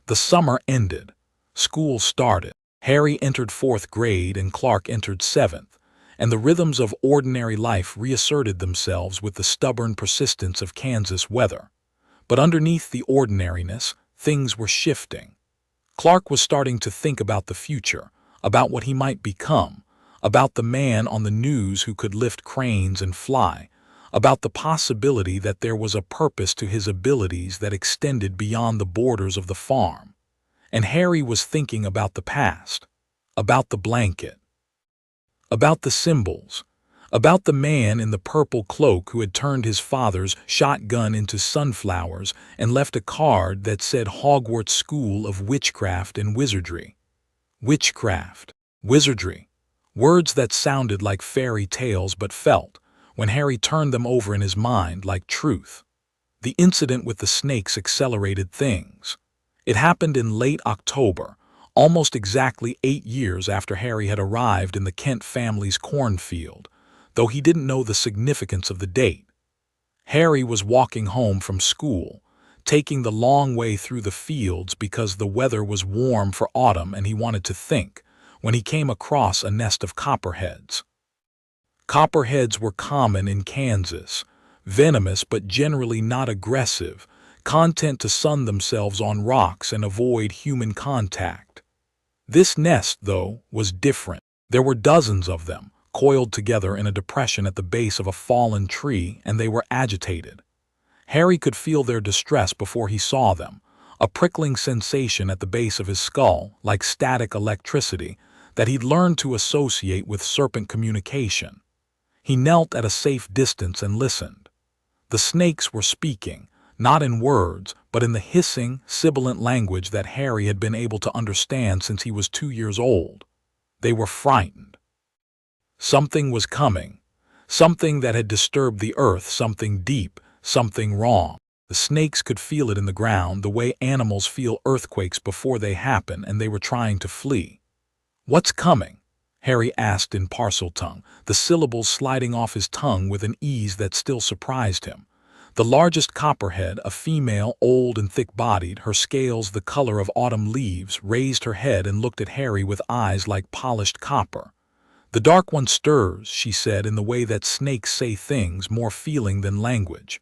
The summer ended. School started. Harry entered 4th grade and Clark entered 7th, and the rhythms of ordinary life reasserted themselves with the stubborn persistence of Kansas weather. But underneath the ordinariness, things were shifting. Clark was starting to think about the future, about what he might become, about the man on the news who could lift cranes and fly, about the possibility that there was a purpose to his abilities that extended beyond the borders of the farm. And Harry was thinking about the past, about the blanket, about the symbols, about the man in the purple cloak who had turned his father's shotgun into sunflowers and left a card that said Hogwarts School of Witchcraft and Wizardry. Witchcraft, wizardry, words that sounded like fairy tales but felt, when Harry turned them over in his mind, like truth. The incident with the snakes accelerated things. It happened in late October, almost exactly 8 years after Harry had arrived in the Kent family's cornfield, though he didn't know the significance of the date. Harry was walking home from school, taking the long way through the fields because the weather was warm for autumn and he wanted to think, when he came across a nest of copperheads. Copperheads were common in Kansas, venomous but generally not aggressive, content to sun themselves on rocks and avoid human contact. This nest, though, was different. There were dozens of them, coiled together in a depression at the base of a fallen tree, and they were agitated. Harry could feel their distress before he saw them, a prickling sensation at the base of his skull, like static electricity, that he'd learned to associate with serpent communication. He knelt at a safe distance and listened. The snakes were speaking, not in words, but in the hissing, sibilant language that Harry had been able to understand since he was 2 years old. They were frightened. Something was coming. Something that had disturbed the earth, something deep, something wrong. The snakes could feel it in the ground, the way animals feel earthquakes before they happen, and they were trying to flee. "What's coming?" Harry asked in Parseltongue, the syllables sliding off his tongue with an ease that still surprised him. The largest copperhead, a female, old and thick-bodied, her scales the color of autumn leaves, raised her head and looked at Harry with eyes like polished copper. "The Dark One stirs," she said in the way that snakes say things, more feeling than language.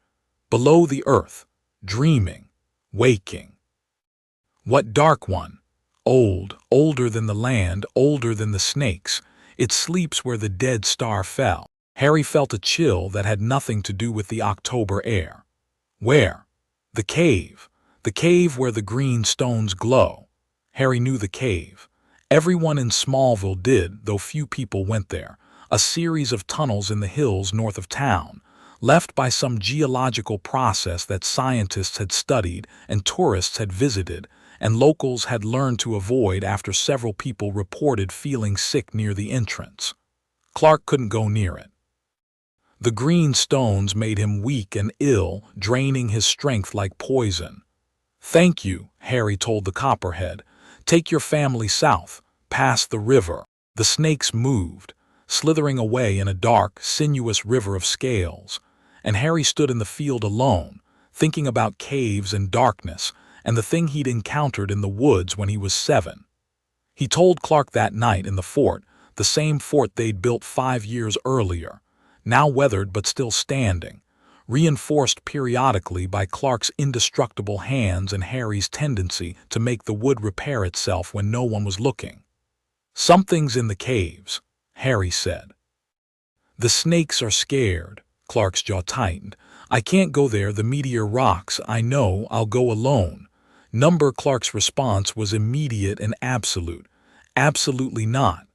"Below the earth, dreaming, waking." "What Dark One?" "Old, older than the land, older than the snakes. It sleeps where the dead star fell." Harry felt a chill that had nothing to do with the October air. "Where?" "The cave. The cave where the green stones glow." Harry knew the cave. Everyone in Smallville did, though few people went there. A series of tunnels in the hills north of town, left by some geological process that scientists had studied and tourists had visited, and locals had learned to avoid after several people reported feeling sick near the entrance. Clark couldn't go near it. The green stones made him weak and ill, draining his strength like poison. "Thank you," Harry told the copperhead. "Take your family south, past the river." The snakes moved, slithering away in a dark, sinuous river of scales, and Harry stood in the field alone, thinking about caves and darkness, and the thing he'd encountered in the woods when he was 7. He told Clark that night in the fort, the same fort they'd built 5 years earlier, now weathered but still standing, reinforced periodically by Clark's indestructible hands and Harry's tendency to make the wood repair itself when no one was looking. "Something's in the caves," Harry said. "The snakes are scared." Clark's jaw tightened. "I can't go there, the meteor rocks. I know, I'll go alone." Clark's response was immediate and absolute. "Absolutely not.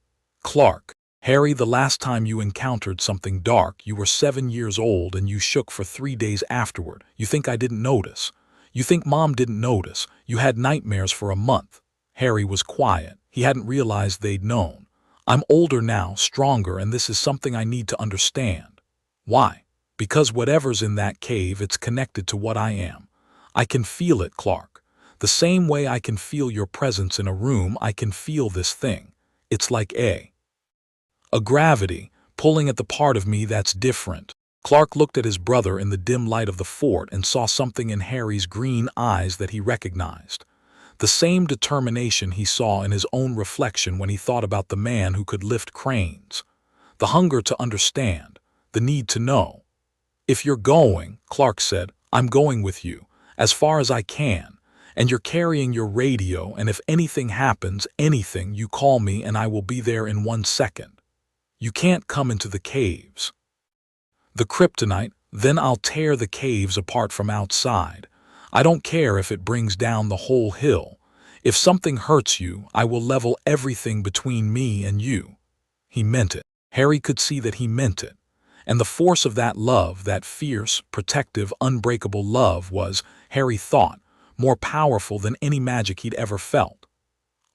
Clark." "Harry, the last time you encountered something dark, you were 7 years old and you shook for 3 days afterward. You think I didn't notice? You think Mom didn't notice? You had nightmares for a month." Harry was quiet. He hadn't realized they'd known. "I'm older now, stronger, and this is something I need to understand." "Why?" "Because whatever's in that cave, it's connected to what I am. I can feel it, Clark. The same way I can feel your presence in a room, I can feel this thing. It's like a gravity, pulling at the part of me that's different." Clark looked at his brother in the dim light of the fort and saw something in Harry's green eyes that he recognized. The same determination he saw in his own reflection when he thought about the man who could lift cranes. The hunger to understand, the need to know. "If you're going," Clark said, "I'm going with you, as far as I can. And you're carrying your radio, and if anything happens, anything, you call me and I will be there in 1 second. You can't come into the caves. The kryptonite, then I'll tear the caves apart from outside. I don't care if it brings down the whole hill. If something hurts you, I will level everything between me and you." He meant it. Harry could see that he meant it. And the force of that love, that fierce, protective, unbreakable love was, Harry thought, more powerful than any magic he'd ever felt.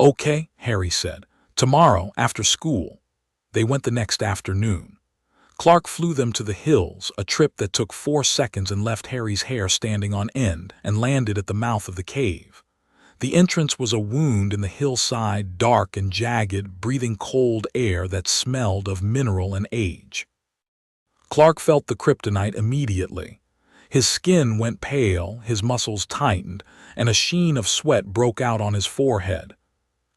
"Okay," Harry said. "Tomorrow, after school." They went the next afternoon. Clark flew them to the hills, a trip that took 4 seconds and left Harry's hair standing on end, and landed at the mouth of the cave. The entrance was a wound in the hillside, dark and jagged, breathing cold air that smelled of mineral and age. Clark felt the kryptonite immediately. His skin went pale, his muscles tightened, and a sheen of sweat broke out on his forehead.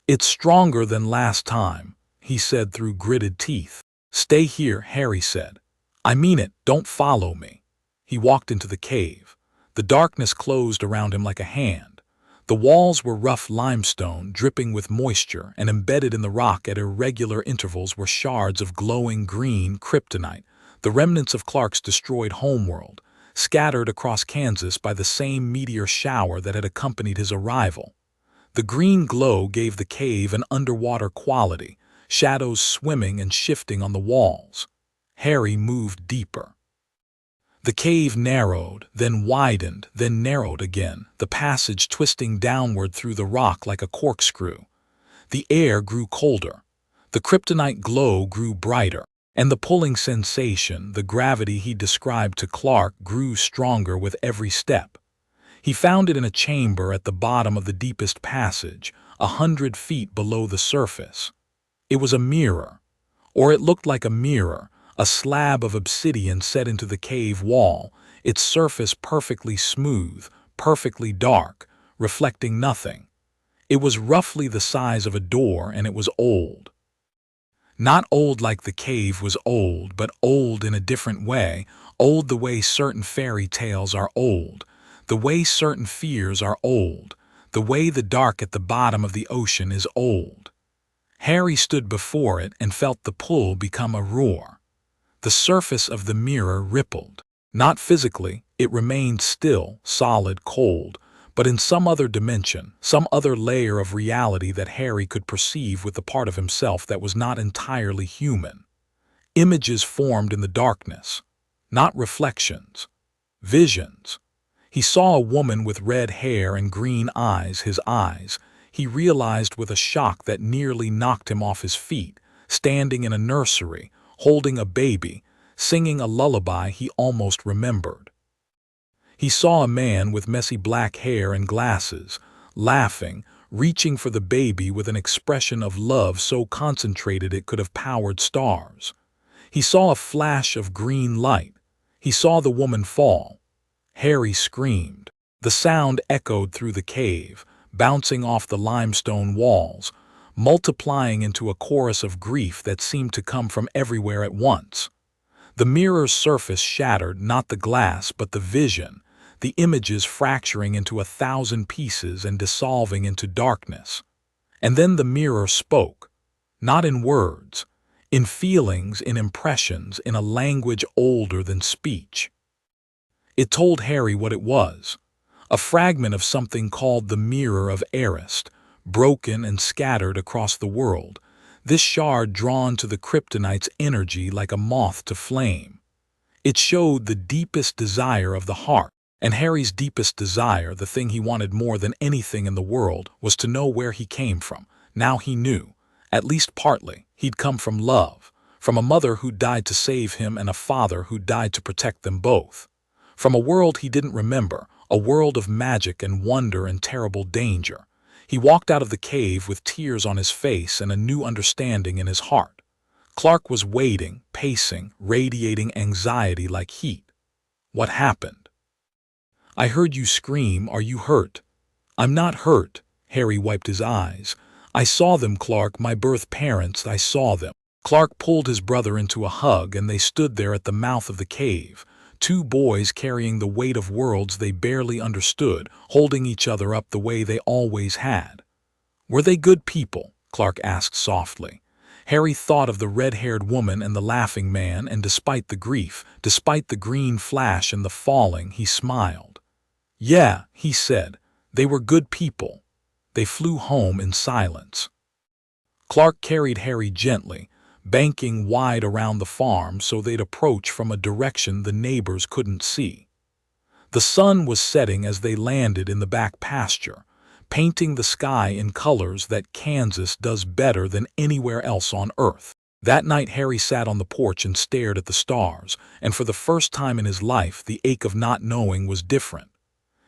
"It's stronger than last time," he said through gritted teeth. "Stay here," Harry said. "I mean it, don't follow me." He walked into the cave. The darkness closed around him like a hand. The walls were rough limestone, dripping with moisture, and embedded in the rock at irregular intervals were shards of glowing green kryptonite, the remnants of Clark's destroyed homeworld, scattered across Kansas by the same meteor shower that had accompanied his arrival. The green glow gave the cave an underwater quality, shadows swimming and shifting on the walls. Harry moved deeper. The cave narrowed, then widened, then narrowed again, the passage twisting downward through the rock like a corkscrew. The air grew colder. The kryptonite glow grew brighter, and the pulling sensation, the gravity he described to Clark, grew stronger with every step. He found it in a chamber at the bottom of the deepest passage, 100 feet below the surface. It was a mirror, or it looked like a mirror, a slab of obsidian set into the cave wall, its surface perfectly smooth, perfectly dark, reflecting nothing. It was roughly the size of a door, and it was old. Not old like the cave was old, but old in a different way, old the way certain fairy tales are old, the way certain fears are old, the way the dark at the bottom of the ocean is old. Harry stood before it and felt the pull become a roar. The surface of the mirror rippled. Not physically, it remained still, solid, cold, but in some other dimension, some other layer of reality that Harry could perceive with the part of himself that was not entirely human. Images formed in the darkness, not reflections, visions. He saw a woman with red hair and green eyes, his eyes, he realized with a shock that nearly knocked him off his feet, standing in a nursery, holding a baby, singing a lullaby he almost remembered. He saw a man with messy black hair and glasses, laughing, reaching for the baby with an expression of love so concentrated it could have powered stars. He saw a flash of green light. He saw the woman fall. Harry screamed. The sound echoed through the cave, bouncing off the limestone walls, multiplying into a chorus of grief that seemed to come from everywhere at once. The mirror's surface shattered, not the glass, but the vision, the images fracturing into 1,000 pieces and dissolving into darkness. And then the mirror spoke, not in words, in feelings, in impressions, in a language older than speech. It told Harry what it was, a fragment of something called the Mirror of Arist, broken and scattered across the world, this shard drawn to the kryptonite's energy like a moth to flame. It showed the deepest desire of the heart, and Harry's deepest desire, the thing he wanted more than anything in the world, was to know where he came from. Now he knew, at least partly, he'd come from love, from a mother who died to save him and a father who died to protect them both. From a world he didn't remember, a world of magic and wonder and terrible danger. He walked out of the cave with tears on his face and a new understanding in his heart. Clark was waiting, pacing, radiating anxiety like heat. What happened? I heard you scream. Are you hurt? I'm not hurt. Harry wiped his eyes. I saw them, Clark, my birth parents, I saw them. Clark pulled his brother into a hug, and they stood there at the mouth of the cave. Two boys carrying the weight of worlds they barely understood, holding each other up the way they always had. Were they good people? Clark asked softly. Harry thought of the red-haired woman and the laughing man, and despite the grief, despite the green flash and the falling, he smiled. Yeah, he said, they were good people. They flew home in silence. Clark carried Harry gently, banking wide around the farm so they'd approach from a direction the neighbors couldn't see. The sun was setting as they landed in the back pasture, painting the sky in colors that Kansas does better than anywhere else on Earth. That night Harry sat on the porch and stared at the stars, and for the first time in his life the ache of not knowing was different.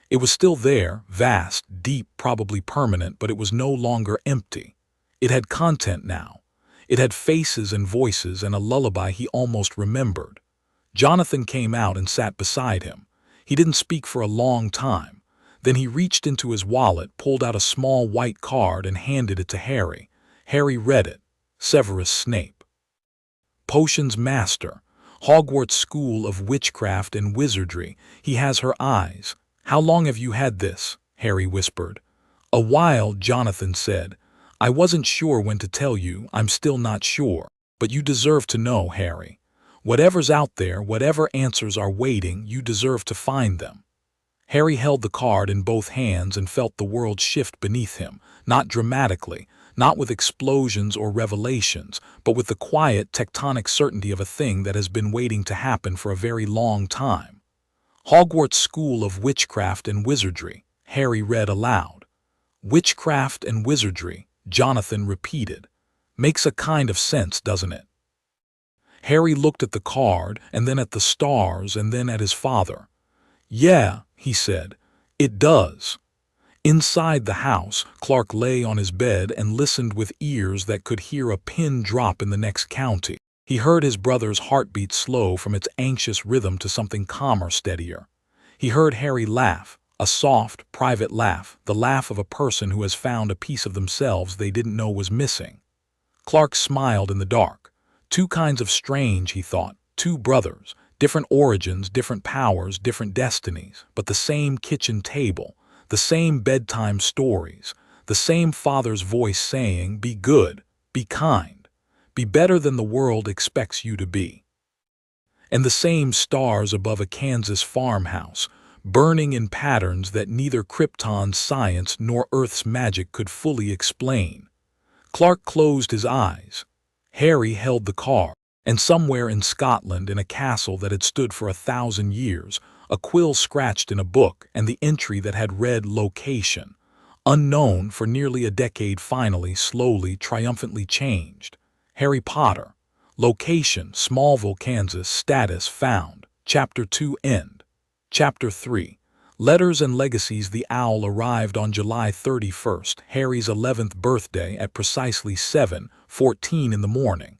It was still there, vast, deep, probably permanent, but it was no longer empty. It had content now. It had faces and voices and a lullaby he almost remembered. Jonathan came out and sat beside him. He didn't speak for a long time. Then he reached into his wallet, pulled out a small white card and handed it to Harry. Harry read it. Severus Snape. Potions Master. Hogwarts School of Witchcraft and Wizardry. He has her eyes. "How long have you had this?" Harry whispered. "A while," Jonathan said. "I wasn't sure when to tell you. I'm still not sure. But you deserve to know, Harry. Whatever's out there, whatever answers are waiting, you deserve to find them." Harry held the card in both hands and felt the world shift beneath him, not dramatically, not with explosions or revelations, but with the quiet, tectonic certainty of a thing that has been waiting to happen for a very long time. "Hogwarts School of Witchcraft and Wizardry," Harry read aloud. "Witchcraft and wizardry," Jonathan repeated. "Makes a kind of sense, doesn't it?" Harry looked at the card, and then at the stars, and then at his father. "Yeah," he said, "it does." Inside the house, Clark lay on his bed and listened with ears that could hear a pin drop in the next county. He heard his brother's heartbeat slow from its anxious rhythm to something calmer, steadier. He heard Harry laugh, a soft, private laugh, the laugh of a person who has found a piece of themselves they didn't know was missing. Clark smiled in the dark. Two kinds of strange, he thought, two brothers, different origins, different powers, different destinies, but the same kitchen table, the same bedtime stories, the same father's voice saying, "Be good, be kind, be better than the world expects you to be." And the same stars above a Kansas farmhouse, burning in patterns that neither Krypton's science nor Earth's magic could fully explain. Clark closed his eyes. Harry held the card, and somewhere in Scotland, in a castle that had stood for 1,000 years, a quill scratched in a book, and the entry that had read "Location," unknown for nearly a decade, finally, slowly, triumphantly changed. Harry Potter. Location, Smallville, Kansas. Status, found. Chapter 2, end. Chapter 3. Letters and Legacies. The owl arrived on July 31st, Harry's 11th birthday, at precisely 7:14 in the morning.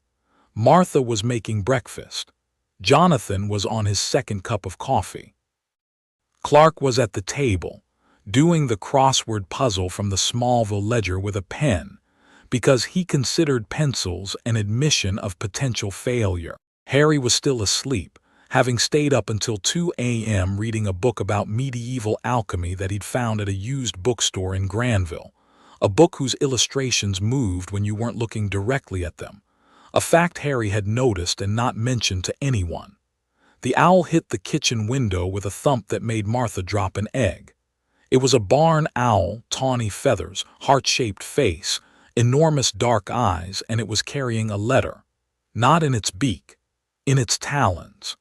Martha was making breakfast. Jonathan was on his second cup of coffee. Clark was at the table, doing the crossword puzzle from the Smallville ledger with a pen, because he considered pencils an admission of potential failure. Harry was still asleep, having stayed up until 2 a.m. reading a book about medieval alchemy that he'd found at a used bookstore in Granville, a book whose illustrations moved when you weren't looking directly at them, a fact Harry had noticed and not mentioned to anyone. The owl hit the kitchen window with a thump that made Martha drop an egg. It was a barn owl, tawny feathers, heart-shaped face, enormous dark eyes, and it was carrying a letter. Not in its beak, in its talons.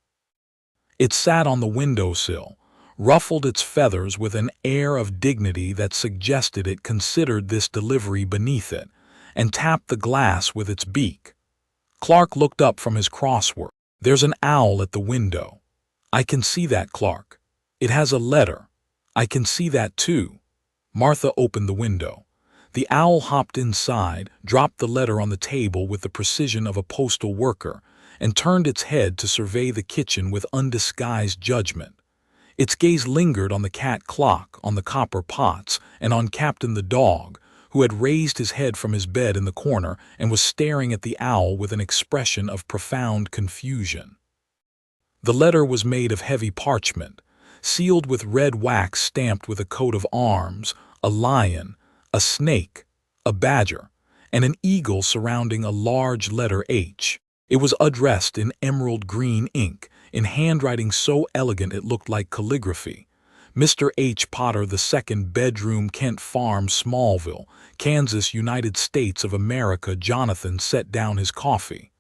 It sat on the windowsill, ruffled its feathers with an air of dignity that suggested it considered this delivery beneath it, and tapped the glass with its beak. Clark looked up from his crossword. "There's an owl at the window." "I can see that, Clark." "It has a letter." "I can see that too." Martha opened the window. The owl hopped inside, dropped the letter on the table with the precision of a postal worker, and turned its head to survey the kitchen with undisguised judgment. Its gaze lingered on the cat clock, on the copper pots, and on Captain the dog, who had raised his head from his bed in the corner and was staring at the owl with an expression of profound confusion. The letter was made of heavy parchment, sealed with red wax stamped with a coat of arms, a lion, a snake, a badger, and an eagle surrounding a large letter H. It was addressed in emerald green ink, in handwriting so elegant it looked like calligraphy. Mr. H. Potter II, bedroom, Kent Farm, Smallville, Kansas, United States of America. Jonathan set down his coffee.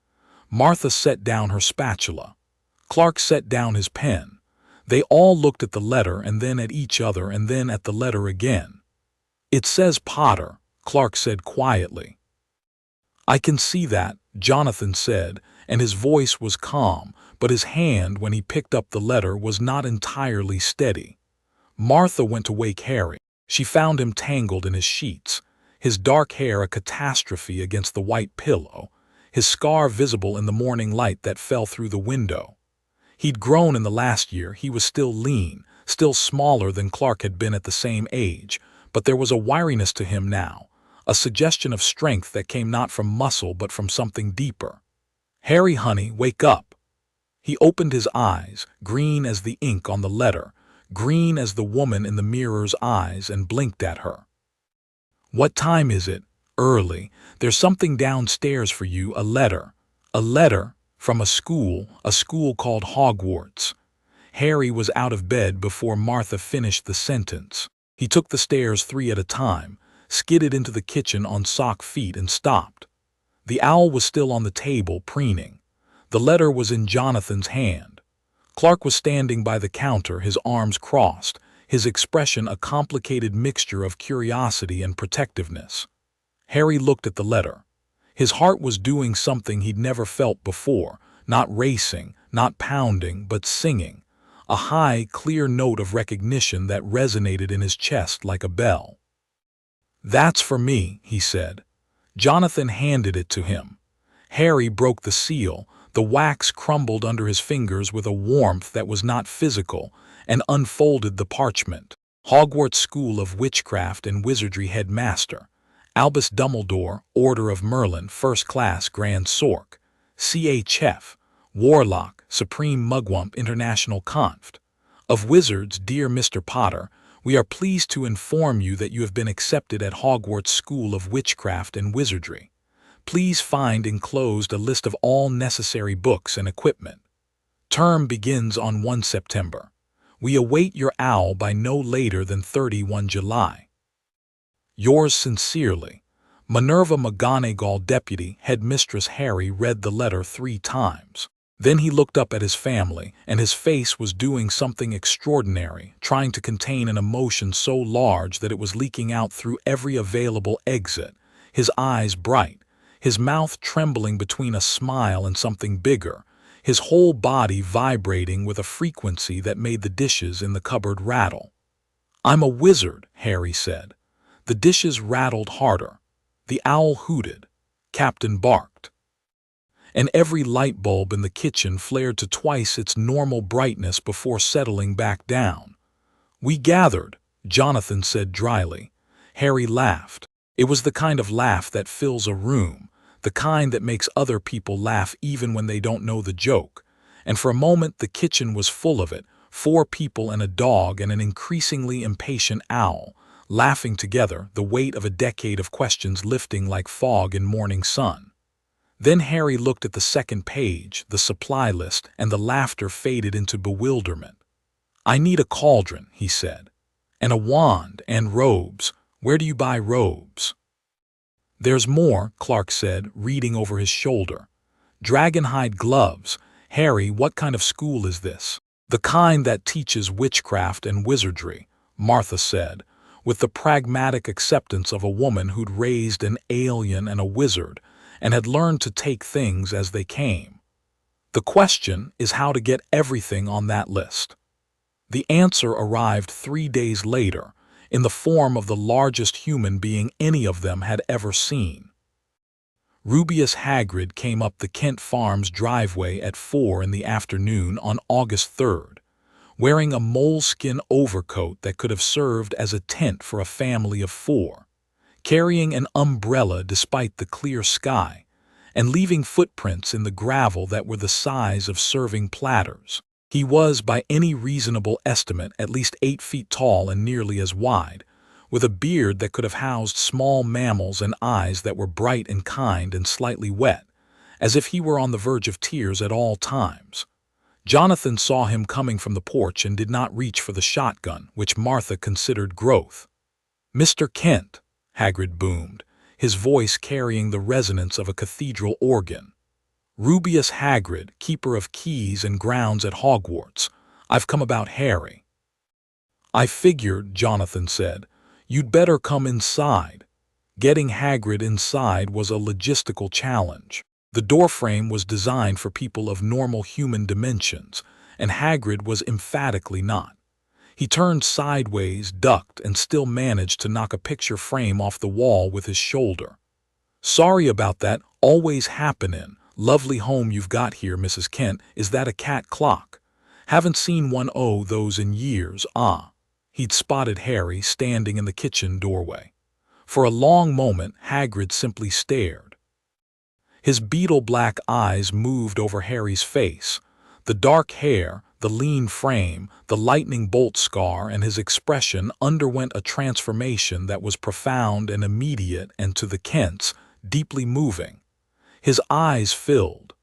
Martha set down her spatula. Clark set down his pen. They all looked at the letter and then at each other and then at the letter again. "It says Potter," Clark said quietly. "I can see that," Jonathan said, and his voice was calm, but his hand, when he picked up the letter, was not entirely steady. Martha went to wake Harry. She found him tangled in his sheets, his dark hair a catastrophe against the white pillow, his scar visible in the morning light that fell through the window. He'd grown in the last year. He was still lean, still smaller than Clark had been at the same age, but there was a wiriness to him now, a suggestion of strength that came not from muscle but from something deeper. "Harry, honey, wake up." He opened his eyes, green as the ink on the letter, green as the woman in the mirror's eyes, and blinked at her. "What time is it?" "Early. There's something downstairs for you, a letter." "A letter? From a school called Hogwarts." Harry was out of bed before Martha finished the sentence. He took the stairs 3 at a time, skidded into the kitchen on sock feet, and stopped. The owl was still on the table, preening. The letter was in Jonathan's hand. Clark was standing by the counter, his arms crossed, his expression a complicated mixture of curiosity and protectiveness. Harry looked at the letter. His heart was doing something he'd never felt before, not racing, not pounding, but singing. A high, clear note of recognition that resonated in his chest like a bell. "That's for me," he said. Jonathan handed it to him. Harry broke the seal. The wax crumbled under his fingers with a warmth that was not physical, and unfolded the parchment. "Hogwarts School of Witchcraft and Wizardry Headmaster. Albus Dumbledore, Order of Merlin, First Class, Grand Sork. CHF. Warlock, Supreme Mugwump, International Conft. Of Wizards, dear Mr. Potter, we are pleased to inform you that you have been accepted at Hogwarts School of Witchcraft and Wizardry. Please find enclosed a list of all necessary books and equipment. Term begins on 1 September. We await your owl by no later than 31 July. Yours sincerely." Minerva McGonagall. Deputy Headmistress Harry read the letter 3 times. Then he looked up at his family, and his face was doing something extraordinary, trying to contain an emotion so large that it was leaking out through every available exit, his eyes bright, his mouth trembling between a smile and something bigger, his whole body vibrating with a frequency that made the dishes in the cupboard rattle. "I'm a wizard," Harry said. The dishes rattled harder. The owl hooted. Captain barked. And every light bulb in the kitchen flared to twice its normal brightness before settling back down. "We gathered," Jonathan said dryly. Harry laughed. It was the kind of laugh that fills a room, the kind that makes other people laugh even when they don't know the joke. And for a moment the kitchen was full of it, 4 people and a dog and an increasingly impatient owl, laughing together, the weight of a decade of questions lifting like fog in morning sun. Then Harry looked at the second page, the supply list, and the laughter faded into bewilderment. "I need a cauldron," he said, "and a wand, and robes. Where do you buy robes?" "There's more," Clark said, reading over his shoulder. "Dragonhide gloves. Harry, what kind of school is this?" "The kind that teaches witchcraft and wizardry," Martha said, with the pragmatic acceptance of a woman who'd raised an alien and a wizard, and had learned to take things as they came. "The question is how to get everything on that list." The answer arrived 3 days later, in the form of the largest human being any of them had ever seen. Rubeus Hagrid came up the Kent Farms driveway at 4 in the afternoon on August 3rd, wearing a moleskin overcoat that could have served as a tent for a family of 4, carrying an umbrella despite the clear sky, and leaving footprints in the gravel that were the size of serving platters. He was, by any reasonable estimate, at least 8 feet tall and nearly as wide, with a beard that could have housed small mammals and eyes that were bright and kind and slightly wet, as if he were on the verge of tears at all times. Jonathan saw him coming from the porch and did not reach for the shotgun, which Martha considered growth. "Mr. Kent," Hagrid boomed, his voice carrying the resonance of a cathedral organ. "Rubeus Hagrid, keeper of keys and grounds at Hogwarts. I've come about Harry." "I figured," Jonathan said, "you'd better come inside." Getting Hagrid inside was a logistical challenge. The doorframe was designed for people of normal human dimensions, and Hagrid was emphatically not. He turned sideways, ducked, and still managed to knock a picture frame off the wall with his shoulder. "Sorry about that, always happenin'. Lovely home you've got here, Mrs. Kent. Is that a cat clock? Haven't seen one o' those in years, ah." He'd spotted Harry standing in the kitchen doorway. For a long moment, Hagrid simply stared. His beetle-black eyes moved over Harry's face, the dark hair, the lean frame, the lightning bolt scar, and his expression underwent a transformation that was profound and immediate and, to the Kents, deeply moving. His eyes filled.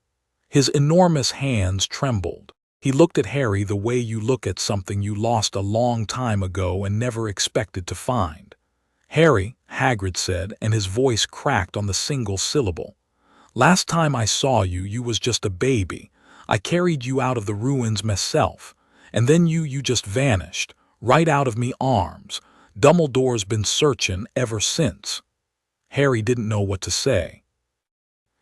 His enormous hands trembled. He looked at Harry the way you look at something you lost a long time ago and never expected to find. "Harry," Hagrid said, and his voice cracked on the single syllable. "Last time I saw you, you was just a baby. I carried you out of the ruins myself, and then you just vanished, right out of me arms. Dumbledore's been searching ever since." Harry didn't know what to say.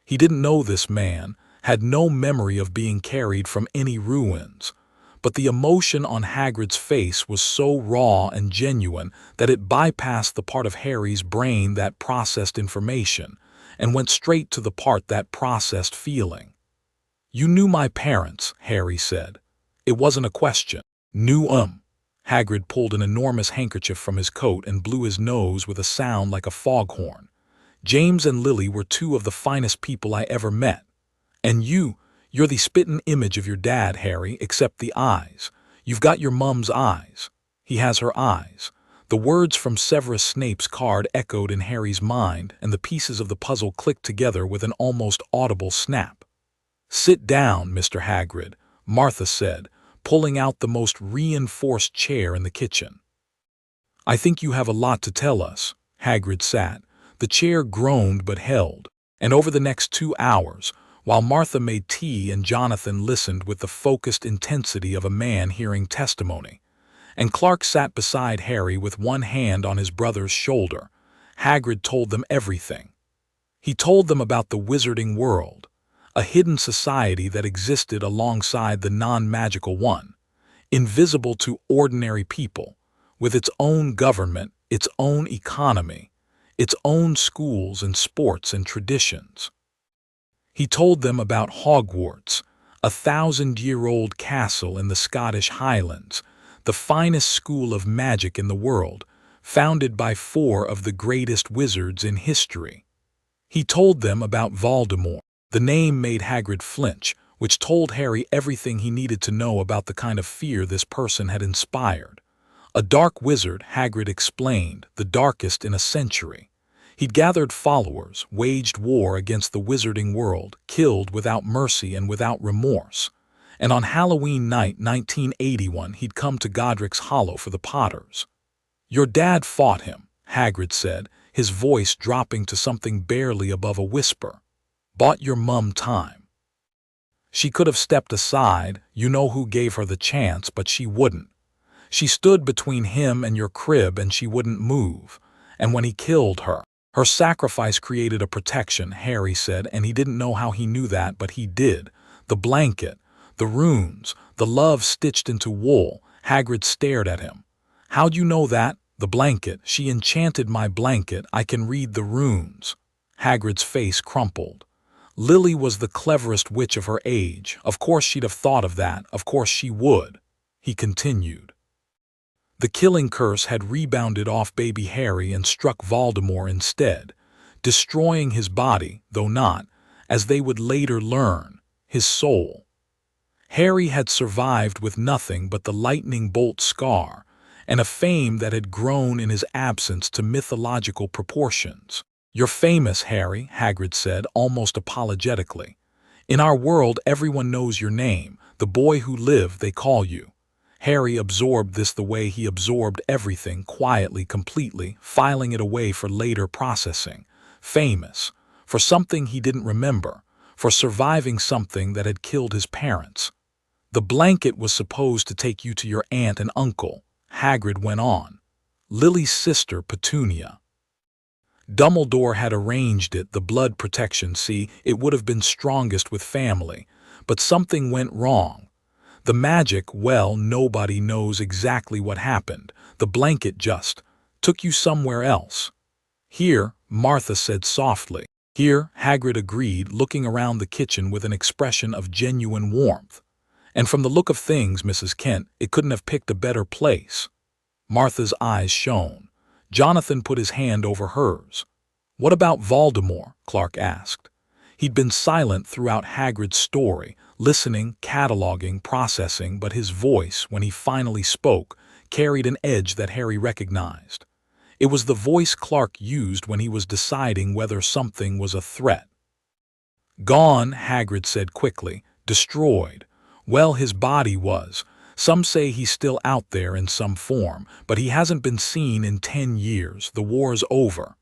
He didn't know this man, had no memory of being carried from any ruins, but the emotion on Hagrid's face was so raw and genuine that it bypassed the part of Harry's brain that processed information and went straight to the part that processed feeling. "You knew my parents," Harry said. It wasn't a question. "Knew 'em." Hagrid pulled an enormous handkerchief from his coat and blew his nose with a sound like a foghorn. "James and Lily were two of the finest people I ever met. And you're the spittin' image of your dad, Harry, except the eyes. You've got your mum's eyes. He has her eyes." The words from Severus Snape's card echoed in Harry's mind, and the pieces of the puzzle clicked together with an almost audible snap. "Sit down, Mr. Hagrid," Martha said, pulling out the most reinforced chair in the kitchen. "I think you have a lot to tell us." Hagrid sat. The chair groaned but held, and over the next 2 hours, while Martha made tea and Jonathan listened with the focused intensity of a man hearing testimony, and Clark sat beside Harry with one hand on his brother's shoulder, Hagrid told them everything. He told them about the wizarding world, a hidden society that existed alongside the non-magical one, invisible to ordinary people, with its own government, its own economy, its own schools and sports and traditions. He told them about Hogwarts, a 1,000-year-old castle in the Scottish Highlands, the finest school of magic in the world, founded by 4 of the greatest wizards in history. He told them about Voldemort. The name made Hagrid flinch, which told Harry everything he needed to know about the kind of fear this person had inspired. A dark wizard, Hagrid explained, the darkest in a century. He'd gathered followers, waged war against the wizarding world, killed without mercy and without remorse. And on Halloween night 1981, he'd come to Godric's Hollow for the Potters. "Your dad fought him," Hagrid said, his voice dropping to something barely above a whisper. "Bought your mum time. She could have stepped aside, you know who gave her the chance, but she wouldn't. She stood between him and your crib and she wouldn't move. And when he killed her, her sacrifice created a protection," Harry said, and he didn't know how he knew that, but he did. "The blanket, the runes, the love stitched into wool." Hagrid stared at him. "How'd you know that?" "The blanket. She enchanted my blanket. I can read the runes." Hagrid's face crumpled. "Lily was the cleverest witch of her age. Of course she'd have thought of that. Of course she would." He continued. The killing curse had rebounded off baby Harry and struck Voldemort instead, destroying his body, though not, as they would later learn, his soul. Harry had survived with nothing but the lightning bolt scar, and a fame that had grown in his absence to mythological proportions. "You're famous, Harry," Hagrid said, almost apologetically. "In our world, everyone knows your name. The boy who lived, they call you." Harry absorbed this the way he absorbed everything, quietly, completely, filing it away for later processing. Famous. For something he didn't remember. For surviving something that had killed his parents. "The blanket was supposed to take you to your aunt and uncle," Hagrid went on. "Lily's sister, Petunia. Dumbledore had arranged it, the blood protection, see, it would have been strongest with family. But something went wrong. The magic, well, nobody knows exactly what happened. The blanket just took you somewhere else." "Here," Martha said softly. "Here," Hagrid agreed, looking around the kitchen with an expression of genuine warmth. "And from the look of things, Mrs. Kent, it couldn't have picked a better place." Martha's eyes shone. Jonathan put his hand over hers. "What about Voldemort?" Clark asked. He'd been silent throughout Hagrid's story, listening, cataloging, processing, but his voice, when he finally spoke, carried an edge that Harry recognized. It was the voice Clark used when he was deciding whether something was a threat. "Gone," Hagrid said quickly. "Destroyed. Well, his body was. Some say he's still out there in some form, but he hasn't been seen in 10 years. The war's over."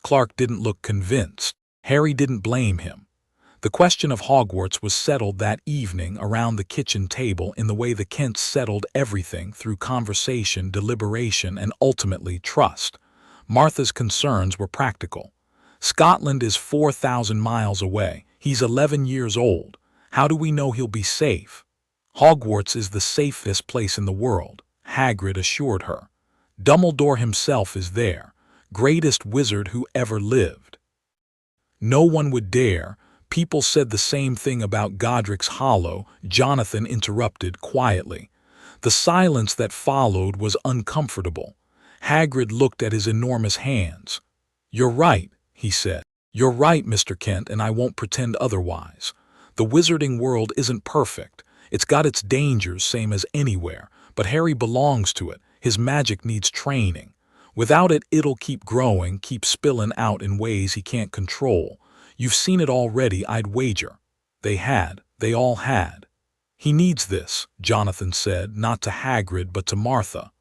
Clark didn't look convinced. Harry didn't blame him. The question of Hogwarts was settled that evening around the kitchen table in the way the Kents settled everything, through conversation, deliberation, and ultimately trust. Martha's concerns were practical. Scotland is 4,000 miles away. He's 11 years old. How do we know he'll be safe? "Hogwarts is the safest place in the world," Hagrid assured her. "Dumbledore himself is there, greatest wizard who ever lived." "No one would dare. People said the same thing about Godric's Hollow," Jonathan interrupted quietly. The silence that followed was uncomfortable. Hagrid looked at his enormous hands. "You're right," he said. "You're right, Mr. Kent, and I won't pretend otherwise. The wizarding world isn't perfect. It's got its dangers, same as anywhere, but Harry belongs to it. His magic needs training. Without it, it'll keep growing, keep spilling out in ways he can't control. You've seen it already, I'd wager." They all had. "He needs this," Jonathan said, not to Hagrid but to Martha.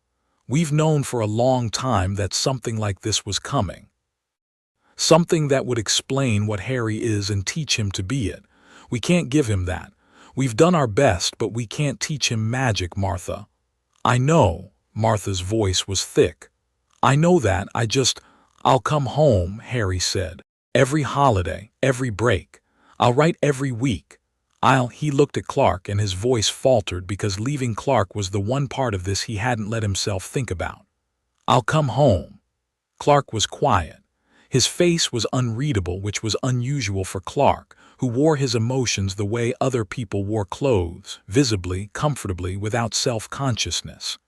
"We've known for a long time that something like this was coming. Something that would explain what Harry is and teach him to be it. We can't give him that. We've done our best, but we can't teach him magic, Martha." "I know," Martha's voice was thick. "I know that, I'll come home," Harry said. "Every holiday, every break. I'll write every week. He looked at Clark and his voice faltered because leaving Clark was the one part of this he hadn't let himself think about. "I'll come home." Clark was quiet. His face was unreadable, which was unusual for Clark, who wore his emotions the way other people wore clothes, visibly, comfortably, without self-consciousness.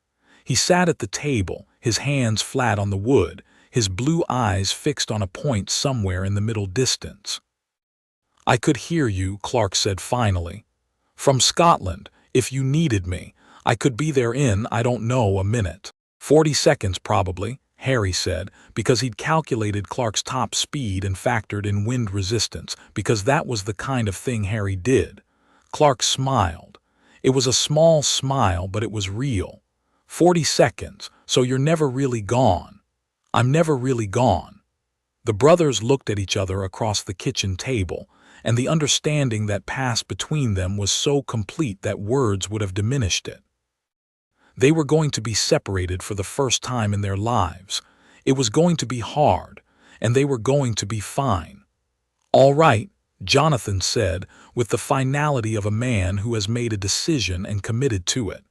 He sat at the table, his hands flat on the wood, his blue eyes fixed on a point somewhere in the middle distance. "I could hear you," Clark said finally. "From Scotland, if you needed me. I could be there in, I don't know, a minute. 40 seconds probably," Harry said, because he'd calculated Clark's top speed and factored in wind resistance, because that was the kind of thing Harry did. Clark smiled. It was a small smile, but it was real. 40 seconds, so you're never really gone." "I'm never really gone." The brothers looked at each other across the kitchen table, and the understanding that passed between them was so complete that words would have diminished it. They were going to be separated for the first time in their lives. It was going to be hard, and they were going to be fine. "All right," Jonathan said, with the finality of a man who has made a decision and committed to it.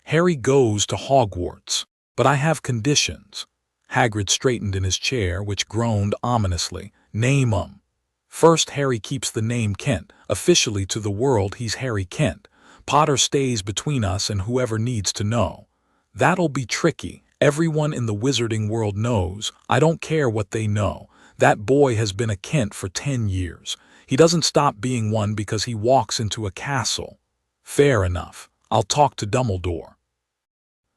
"Harry goes to Hogwarts, but I have conditions." Hagrid straightened in his chair, which groaned ominously. "Name 'em." "First, Harry keeps the name Kent. Officially to the world, he's Harry Kent. Potter stays between us and whoever needs to know." "That'll be tricky. Everyone in the wizarding world knows. I don't care what they know. That boy has been a Kent for 10 years. He doesn't stop being one because he walks into a castle." "Fair enough. I'll talk to Dumbledore."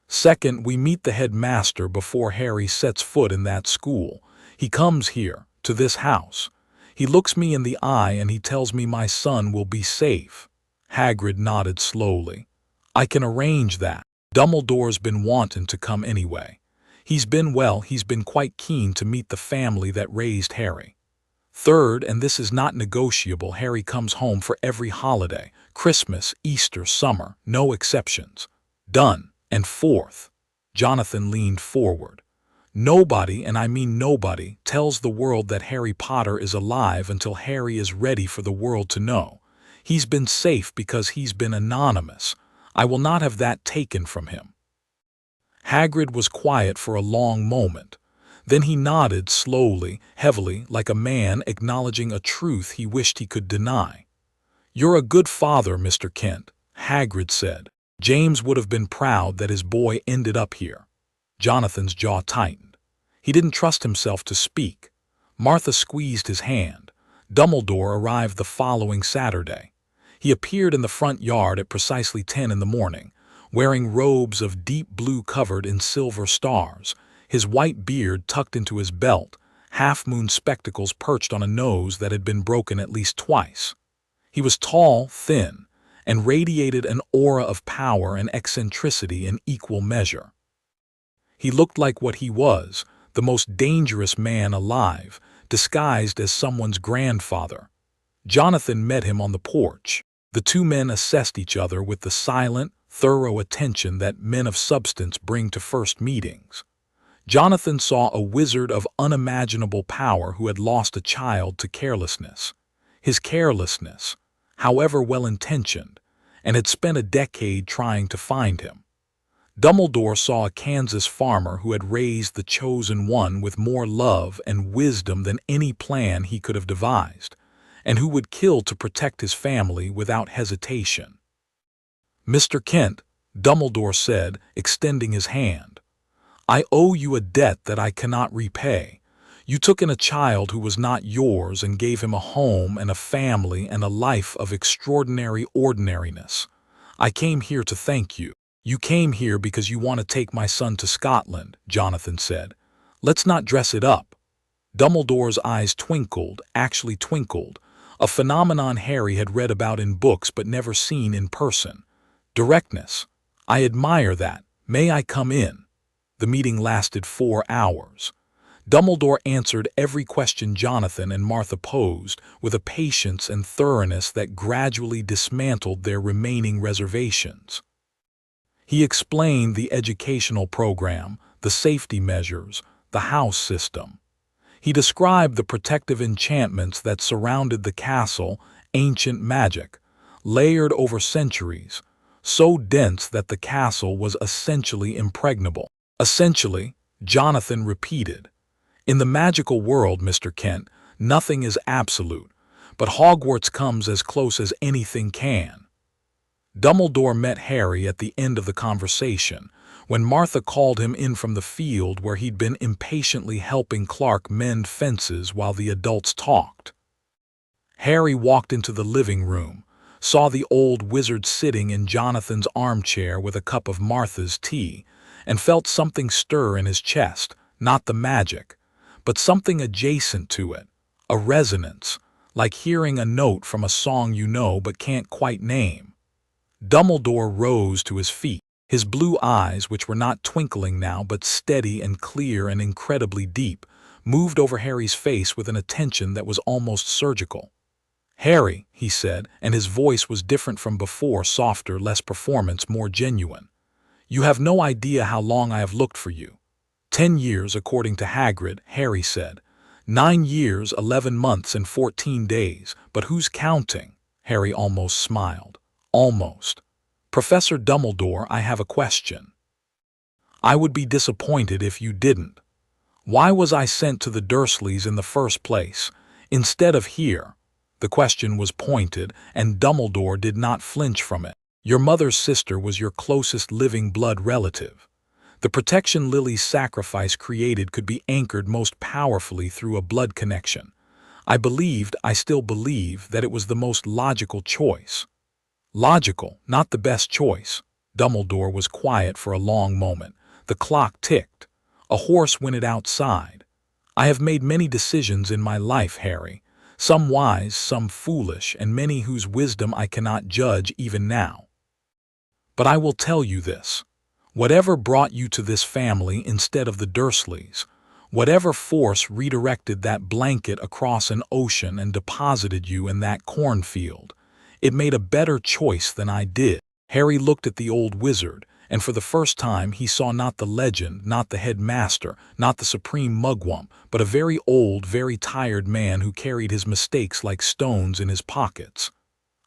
"Second, we meet the headmaster before Harry sets foot in that school. He comes here, to this house. He looks me in the eye and he tells me my son will be safe." Hagrid nodded slowly. "I can arrange that. Dumbledore's been wanting to come anyway. He's been quite keen to meet the family that raised Harry. Third, and this is not negotiable, Harry comes home for every holiday, Christmas, Easter, summer, no exceptions. Done. And fourth," Jonathan leaned forward, "nobody, and I mean nobody, tells the world that Harry Potter is alive until Harry is ready for the world to know. He's been safe because he's been anonymous. I will not have that taken from him." Hagrid was quiet for a long moment. Then he nodded slowly, heavily, like a man acknowledging a truth he wished he could deny. "You're a good father, Mr. Kent," Hagrid said. "James would have been proud that his boy ended up here." Jonathan's jaw tightened. He didn't trust himself to speak. Martha squeezed his hand. Dumbledore arrived the following Saturday. He appeared in the front yard at precisely 10 in the morning, wearing robes of deep blue covered in silver stars, his white beard tucked into his belt, half-moon spectacles perched on a nose that had been broken at least twice. He was tall, thin, and radiated an aura of power and eccentricity in equal measure. He looked like what he was, the most dangerous man alive, disguised as someone's grandfather. Jonathan met him on the porch. The two men assessed each other with the silent, thorough attention that men of substance bring to first meetings. Jonathan saw a wizard of unimaginable power who had lost a child to carelessness. His carelessness, however well-intentioned, and had spent a decade trying to find him. Dumbledore saw a Kansas farmer who had raised the chosen one with more love and wisdom than any plan he could have devised, and who would kill to protect his family without hesitation. "Mr. Kent," Dumbledore said, extending his hand, "I owe you a debt that I cannot repay. You took in a child who was not yours and gave him a home and a family and a life of extraordinary ordinariness. I came here to thank you." "You came here because you want to take my son to Scotland," Jonathan said. "Let's not dress it up." Dumbledore's eyes twinkled, actually twinkled, a phenomenon Harry had read about in books but never seen in person. Directness. "I admire that. May I come in?" The meeting lasted 4 hours. Dumbledore answered every question Jonathan and Martha posed with a patience and thoroughness that gradually dismantled their remaining reservations. He explained the educational program, the safety measures, the house system. He described the protective enchantments that surrounded the castle, ancient magic, layered over centuries, so dense that the castle was essentially impregnable. "Essentially," Jonathan repeated. "In the magical world, Mr. Kent, nothing is absolute, but Hogwarts comes as close as anything can." Dumbledore met Harry at the end of the conversation, when Martha called him in from the field where he'd been impatiently helping Clark mend fences while the adults talked. Harry walked into the living room, saw the old wizard sitting in Jonathan's armchair with a cup of Martha's tea, and felt something stir in his chest, not the magic, but something adjacent to it, a resonance, like hearing a note from a song you know but can't quite name. Dumbledore rose to his feet. His blue eyes, which were not twinkling now but steady and clear and incredibly deep, moved over Harry's face with an attention that was almost surgical. "Harry," he said, and his voice was different from before, softer, less performance, more genuine. "You have no idea how long I have looked for you." 10 years, according to Hagrid," Harry said. 9 years, 11 months, and 14 days, but who's counting?" Harry almost smiled. "Almost. Professor Dumbledore, I have a question. I would be disappointed if you didn't. Why was I sent to the Dursleys in the first place, instead of here?" The question was pointed, and Dumbledore did not flinch from it. "Your mother's sister was your closest living blood relative. The protection Lily's sacrifice created could be anchored most powerfully through a blood connection. I still believe, that it was the most logical choice." "Logical, not the best choice." Dumbledore was quiet for a long moment. The clock ticked. A horse whinnied outside. "I have made many decisions in my life, Harry. Some wise, some foolish, and many whose wisdom I cannot judge even now. But I will tell you this. Whatever brought you to this family instead of the Dursleys, whatever force redirected that blanket across an ocean and deposited you in that cornfield, it made a better choice than I did." Harry looked at the old wizard, and for the first time he saw not the legend, not the headmaster, not the supreme mugwump, but a very old, very tired man who carried his mistakes like stones in his pockets.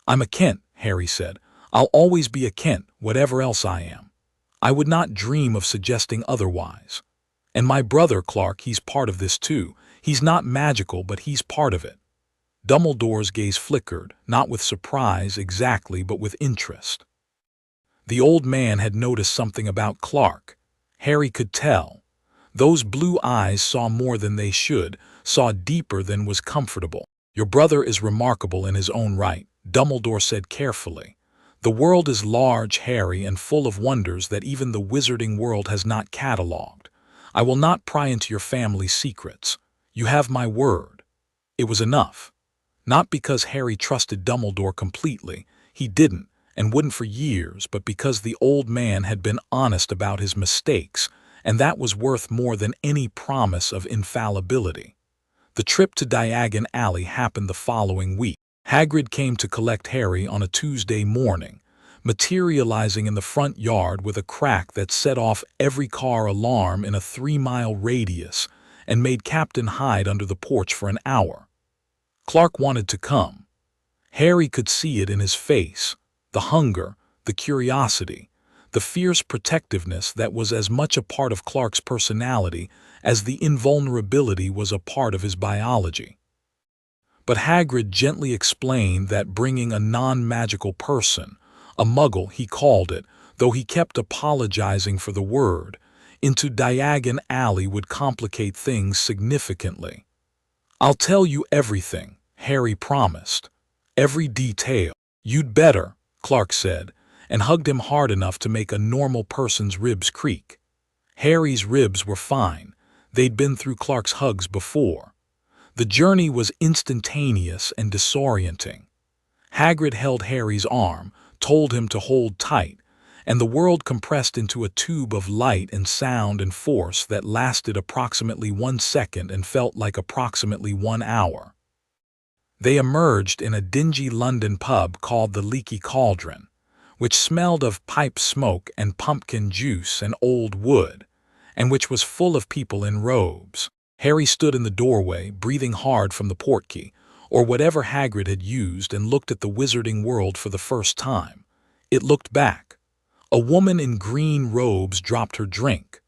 "I'm a Kent," Harry said. "I'll always be a Kent, whatever else I am. I would not dream of suggesting otherwise. And my brother Clark, he's part of this too. He's not magical, but he's part of it." Dumbledore's gaze flickered, not with surprise exactly, but with interest. The old man had noticed something about Clark. Harry could tell. Those blue eyes saw more than they should, saw deeper than was comfortable. "Your brother is remarkable in his own right," Dumbledore said carefully. "The world is large, Harry, and full of wonders that even the wizarding world has not catalogued. I will not pry into your family's secrets. You have my word." It was enough. Not because Harry trusted Dumbledore completely, he didn't, and wouldn't for years, but because the old man had been honest about his mistakes, and that was worth more than any promise of infallibility. The trip to Diagon Alley happened the following week. Hagrid came to collect Harry on a Tuesday morning, materializing in the front yard with a crack that set off every car alarm in a 3-mile radius and made Captain hide under the porch for an hour. Clark wanted to come. Harry could see it in his face, the hunger, the curiosity, the fierce protectiveness that was as much a part of Clark's personality as the invulnerability was a part of his biology. But Hagrid gently explained that bringing a non-magical person, a muggle he called it, though he kept apologizing for the word, into Diagon Alley would complicate things significantly. "I'll tell you everything," Harry promised. "Every detail." "You'd better," Clark said, and hugged him hard enough to make a normal person's ribs creak. Harry's ribs were fine. They'd been through Clark's hugs before. The journey was instantaneous and disorienting. Hagrid held Harry's arm, told him to hold tight, and the world compressed into a tube of light and sound and force that lasted approximately 1 second and felt like approximately 1 hour. They emerged in a dingy London pub called the Leaky Cauldron, which smelled of pipe smoke and pumpkin juice and old wood, and which was full of people in robes. Harry stood in the doorway, breathing hard from the portkey, or whatever Hagrid had used, and looked at the wizarding world for the first time. It looked back. A woman in green robes dropped her drink.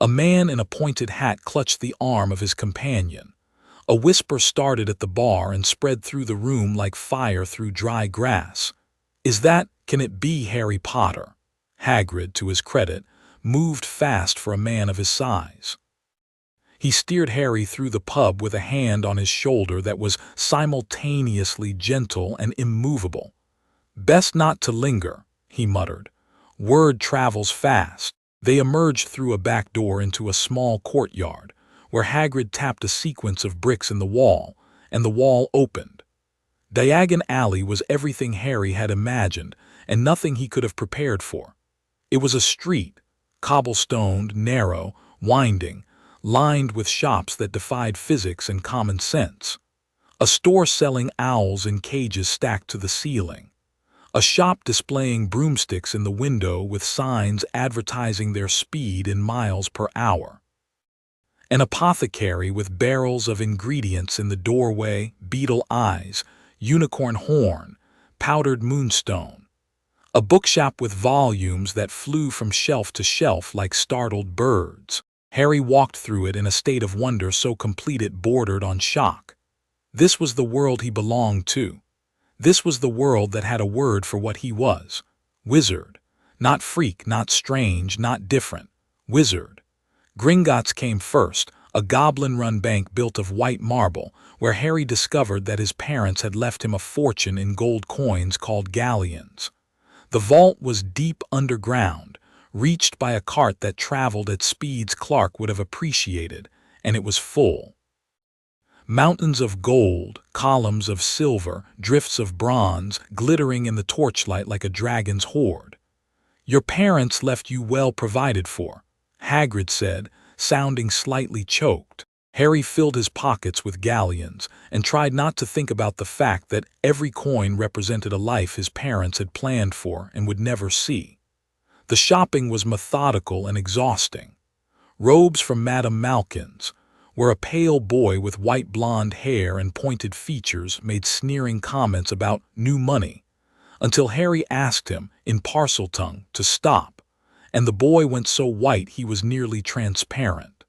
A man in a pointed hat clutched the arm of his companion. A whisper started at the bar and spread through the room like fire through dry grass. Can it be Harry Potter?" Hagrid, to his credit, moved fast for a man of his size. He steered Harry through the pub with a hand on his shoulder that was simultaneously gentle and immovable. "Best not to linger," he muttered. "Word travels fast." They emerged through a back door into a small courtyard, where Hagrid tapped a sequence of bricks in the wall, and the wall opened. Diagon Alley was everything Harry had imagined, and nothing he could have prepared for. It was a street, cobblestoned, narrow, winding, lined with shops that defied physics and common sense. A store selling owls in cages stacked to the ceiling. A shop displaying broomsticks in the window with signs advertising their speed in miles per hour. An apothecary with barrels of ingredients in the doorway, beetle eyes, unicorn horn, powdered moonstone. A bookshop with volumes that flew from shelf to shelf like startled birds. Harry walked through it in a state of wonder so complete it bordered on shock. This was the world he belonged to. This was the world that had a word for what he was. Wizard. Not freak, not strange, not different. Wizard. Gringotts came first, a goblin-run bank built of white marble, where Harry discovered that his parents had left him a fortune in gold coins called galleons. The vault was deep underground, reached by a cart that traveled at speeds Clark would have appreciated, and it was full. Mountains of gold, columns of silver, drifts of bronze, glittering in the torchlight like a dragon's hoard. "Your parents left you well provided for," Hagrid said, sounding slightly choked. Harry filled his pockets with galleons and tried not to think about the fact that every coin represented a life his parents had planned for and would never see. The shopping was methodical and exhausting. Robes from Madame Malkin's, where a pale boy with white blonde hair and pointed features made sneering comments about new money, until Harry asked him, in Parseltongue, to stop, and the boy went so white he was nearly transparent.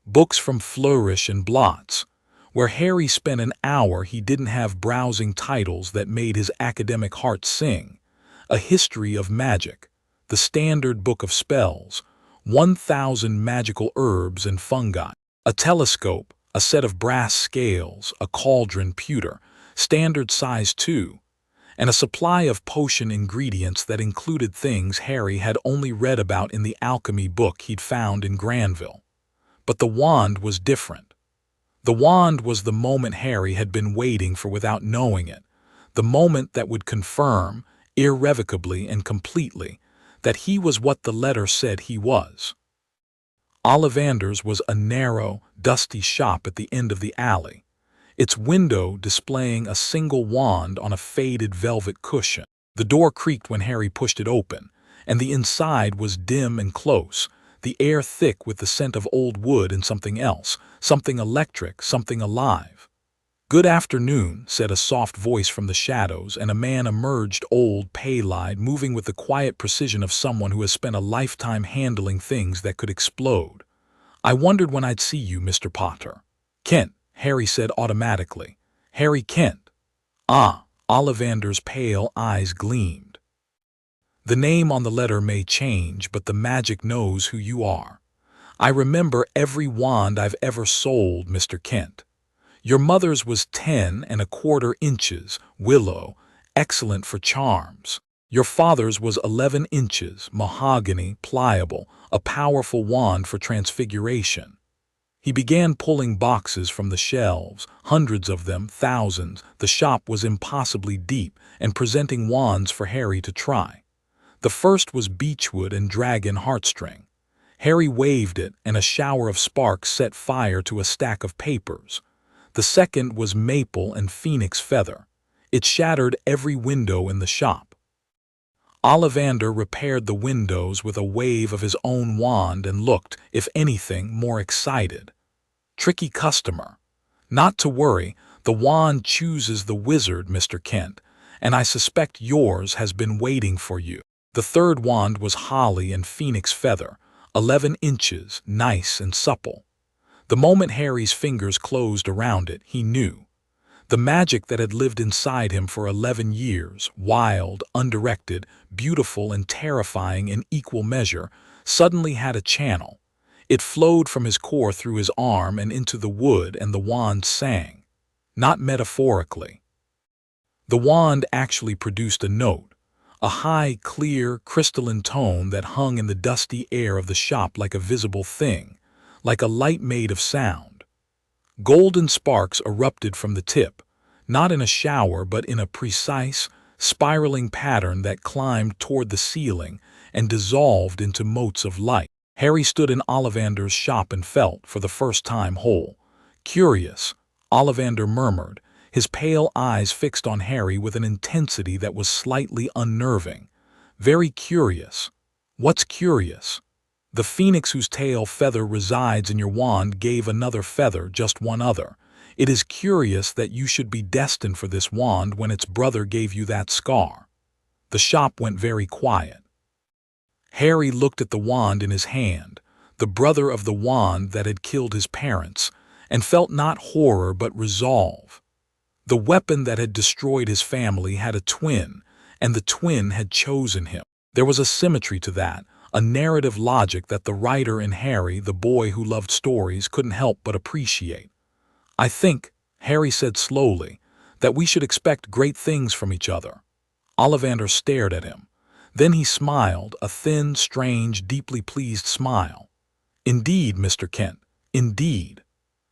Books from Flourish and Blots, where Harry spent an hour he didn't have browsing titles that made his academic heart sing. A history of magic, the standard book of spells, 1,000 magical herbs and fungi. A telescope, a set of brass scales, a cauldron pewter, standard size too, and a supply of potion ingredients that included things Harry had only read about in the alchemy book he'd found in Granville. But the wand was different. The wand was the moment Harry had been waiting for without knowing it, the moment that would confirm, irrevocably and completely, that he was what the letter said he was. Ollivander's was a narrow, dusty shop at the end of the alley, its window displaying a single wand on a faded velvet cushion. The door creaked when Harry pushed it open, and the inside was dim and close, the air thick with the scent of old wood and something else, something electric, something alive. "Good afternoon," said a soft voice from the shadows, and a man emerged, old, pale-eyed, moving with the quiet precision of someone who has spent a lifetime handling things that could explode. "I wondered when I'd see you, Mr. Potter." "Kent," Harry said automatically. "Harry Kent." "Ah," Ollivander's pale eyes gleamed. "The name on the letter may change, but the magic knows who you are. I remember every wand I've ever sold, Mr. Kent. Your mother's was 10¼ inches, willow, excellent for charms. Your father's was 11 inches, mahogany, pliable, a powerful wand for transfiguration." He began pulling boxes from the shelves, hundreds of them, thousands. The shop was impossibly deep, and presenting wands for Harry to try. The first was beechwood and dragon heartstring. Harry waved it, and a shower of sparks set fire to a stack of papers. The second was maple and phoenix feather. It shattered every window in the shop. Ollivander repaired the windows with a wave of his own wand and looked, if anything, more excited. "Tricky customer. Not to worry, the wand chooses the wizard, Mr. Kent, and I suspect yours has been waiting for you." The third wand was holly and phoenix feather, 11 inches, nice and supple. The moment Harry's fingers closed around it, he knew. The magic that had lived inside him for 11 years, wild, undirected, beautiful and terrifying in equal measure, suddenly had a channel. It flowed from his core through his arm and into the wood, and the wand sang. Not metaphorically. The wand actually produced a note, a high, clear, crystalline tone that hung in the dusty air of the shop like a visible thing, like a light made of sound. Golden sparks erupted from the tip, not in a shower but in a precise, spiraling pattern that climbed toward the ceiling and dissolved into motes of light. Harry stood in Ollivander's shop and felt, for the first time, whole. "Curious," Ollivander murmured, his pale eyes fixed on Harry with an intensity that was slightly unnerving. "Very curious." "What's curious?" "The phoenix whose tail feather resides in your wand gave another feather, just one other. It is curious that you should be destined for this wand when its brother gave you that scar." The shop went very quiet. Harry looked at the wand in his hand, the brother of the wand that had killed his parents, and felt not horror but resolve. The weapon that had destroyed his family had a twin, and the twin had chosen him. There was a symmetry to that, a narrative logic that the writer in Harry, the boy who loved stories, couldn't help but appreciate. "I think," Harry said slowly, "that we should expect great things from each other." Ollivander stared at him. Then he smiled, a thin, strange, deeply pleased smile. "Indeed, Mr. Kent, indeed."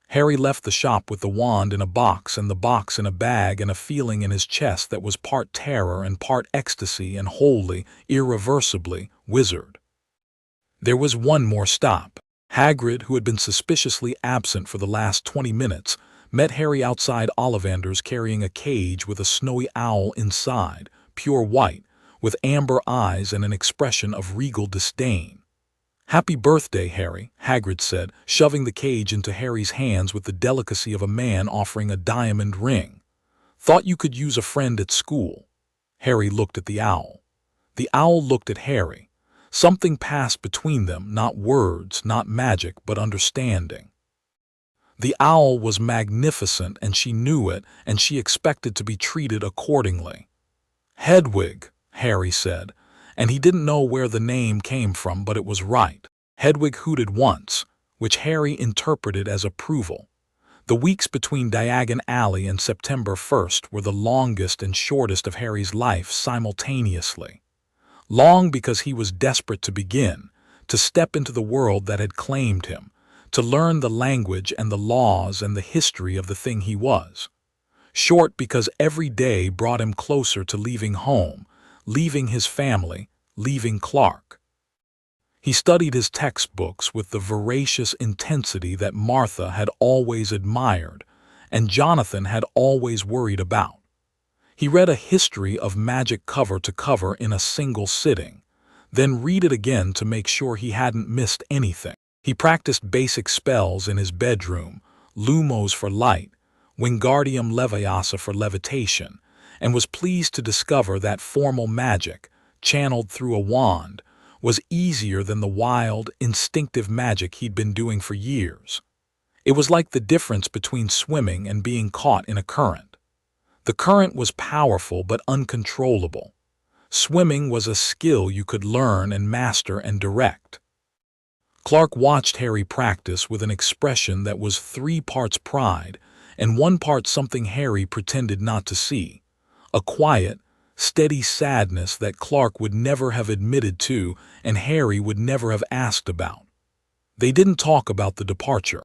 Harry left the shop with the wand in a box and the box in a bag, and a feeling in his chest that was part terror and part ecstasy and wholly, irreversibly, wizard. There was one more stop. Hagrid, who had been suspiciously absent for the last 20 minutes, met Harry outside Ollivander's carrying a cage with a snowy owl inside, pure white, with amber eyes and an expression of regal disdain. "Happy birthday, Harry," Hagrid said, shoving the cage into Harry's hands with the delicacy of a man offering a diamond ring. "Thought you could use a friend at school." Harry looked at the owl. The owl looked at Harry. Something passed between them, not words, not magic, but understanding. The owl was magnificent, and she knew it, and she expected to be treated accordingly. "Hedwig," Harry said, and he didn't know where the name came from, but it was right. Hedwig hooted once, which Harry interpreted as approval. The weeks between Diagon Alley and September 1st were the longest and shortest of Harry's life simultaneously. Long because he was desperate to begin, to step into the world that had claimed him, to learn the language and the laws and the history of the thing he was. Short because every day brought him closer to leaving home, leaving his family, leaving Clark. He studied his textbooks with the voracious intensity that Martha had always admired and Jonathan had always worried about. He read a history of magic cover to cover in a single sitting, then read it again to make sure he hadn't missed anything. He practiced basic spells in his bedroom, Lumos for light, Wingardium Leviosa for levitation, and was pleased to discover that formal magic, channeled through a wand, was easier than the wild, instinctive magic he'd been doing for years. It was like the difference between swimming and being caught in a current. The current was powerful but uncontrollable. Swimming was a skill you could learn and master and direct. Clark watched Harry practice with an expression that was 3 parts pride and 1 part something Harry pretended not to see, a quiet, steady sadness that Clark would never have admitted to and Harry would never have asked about. They didn't talk about the departure.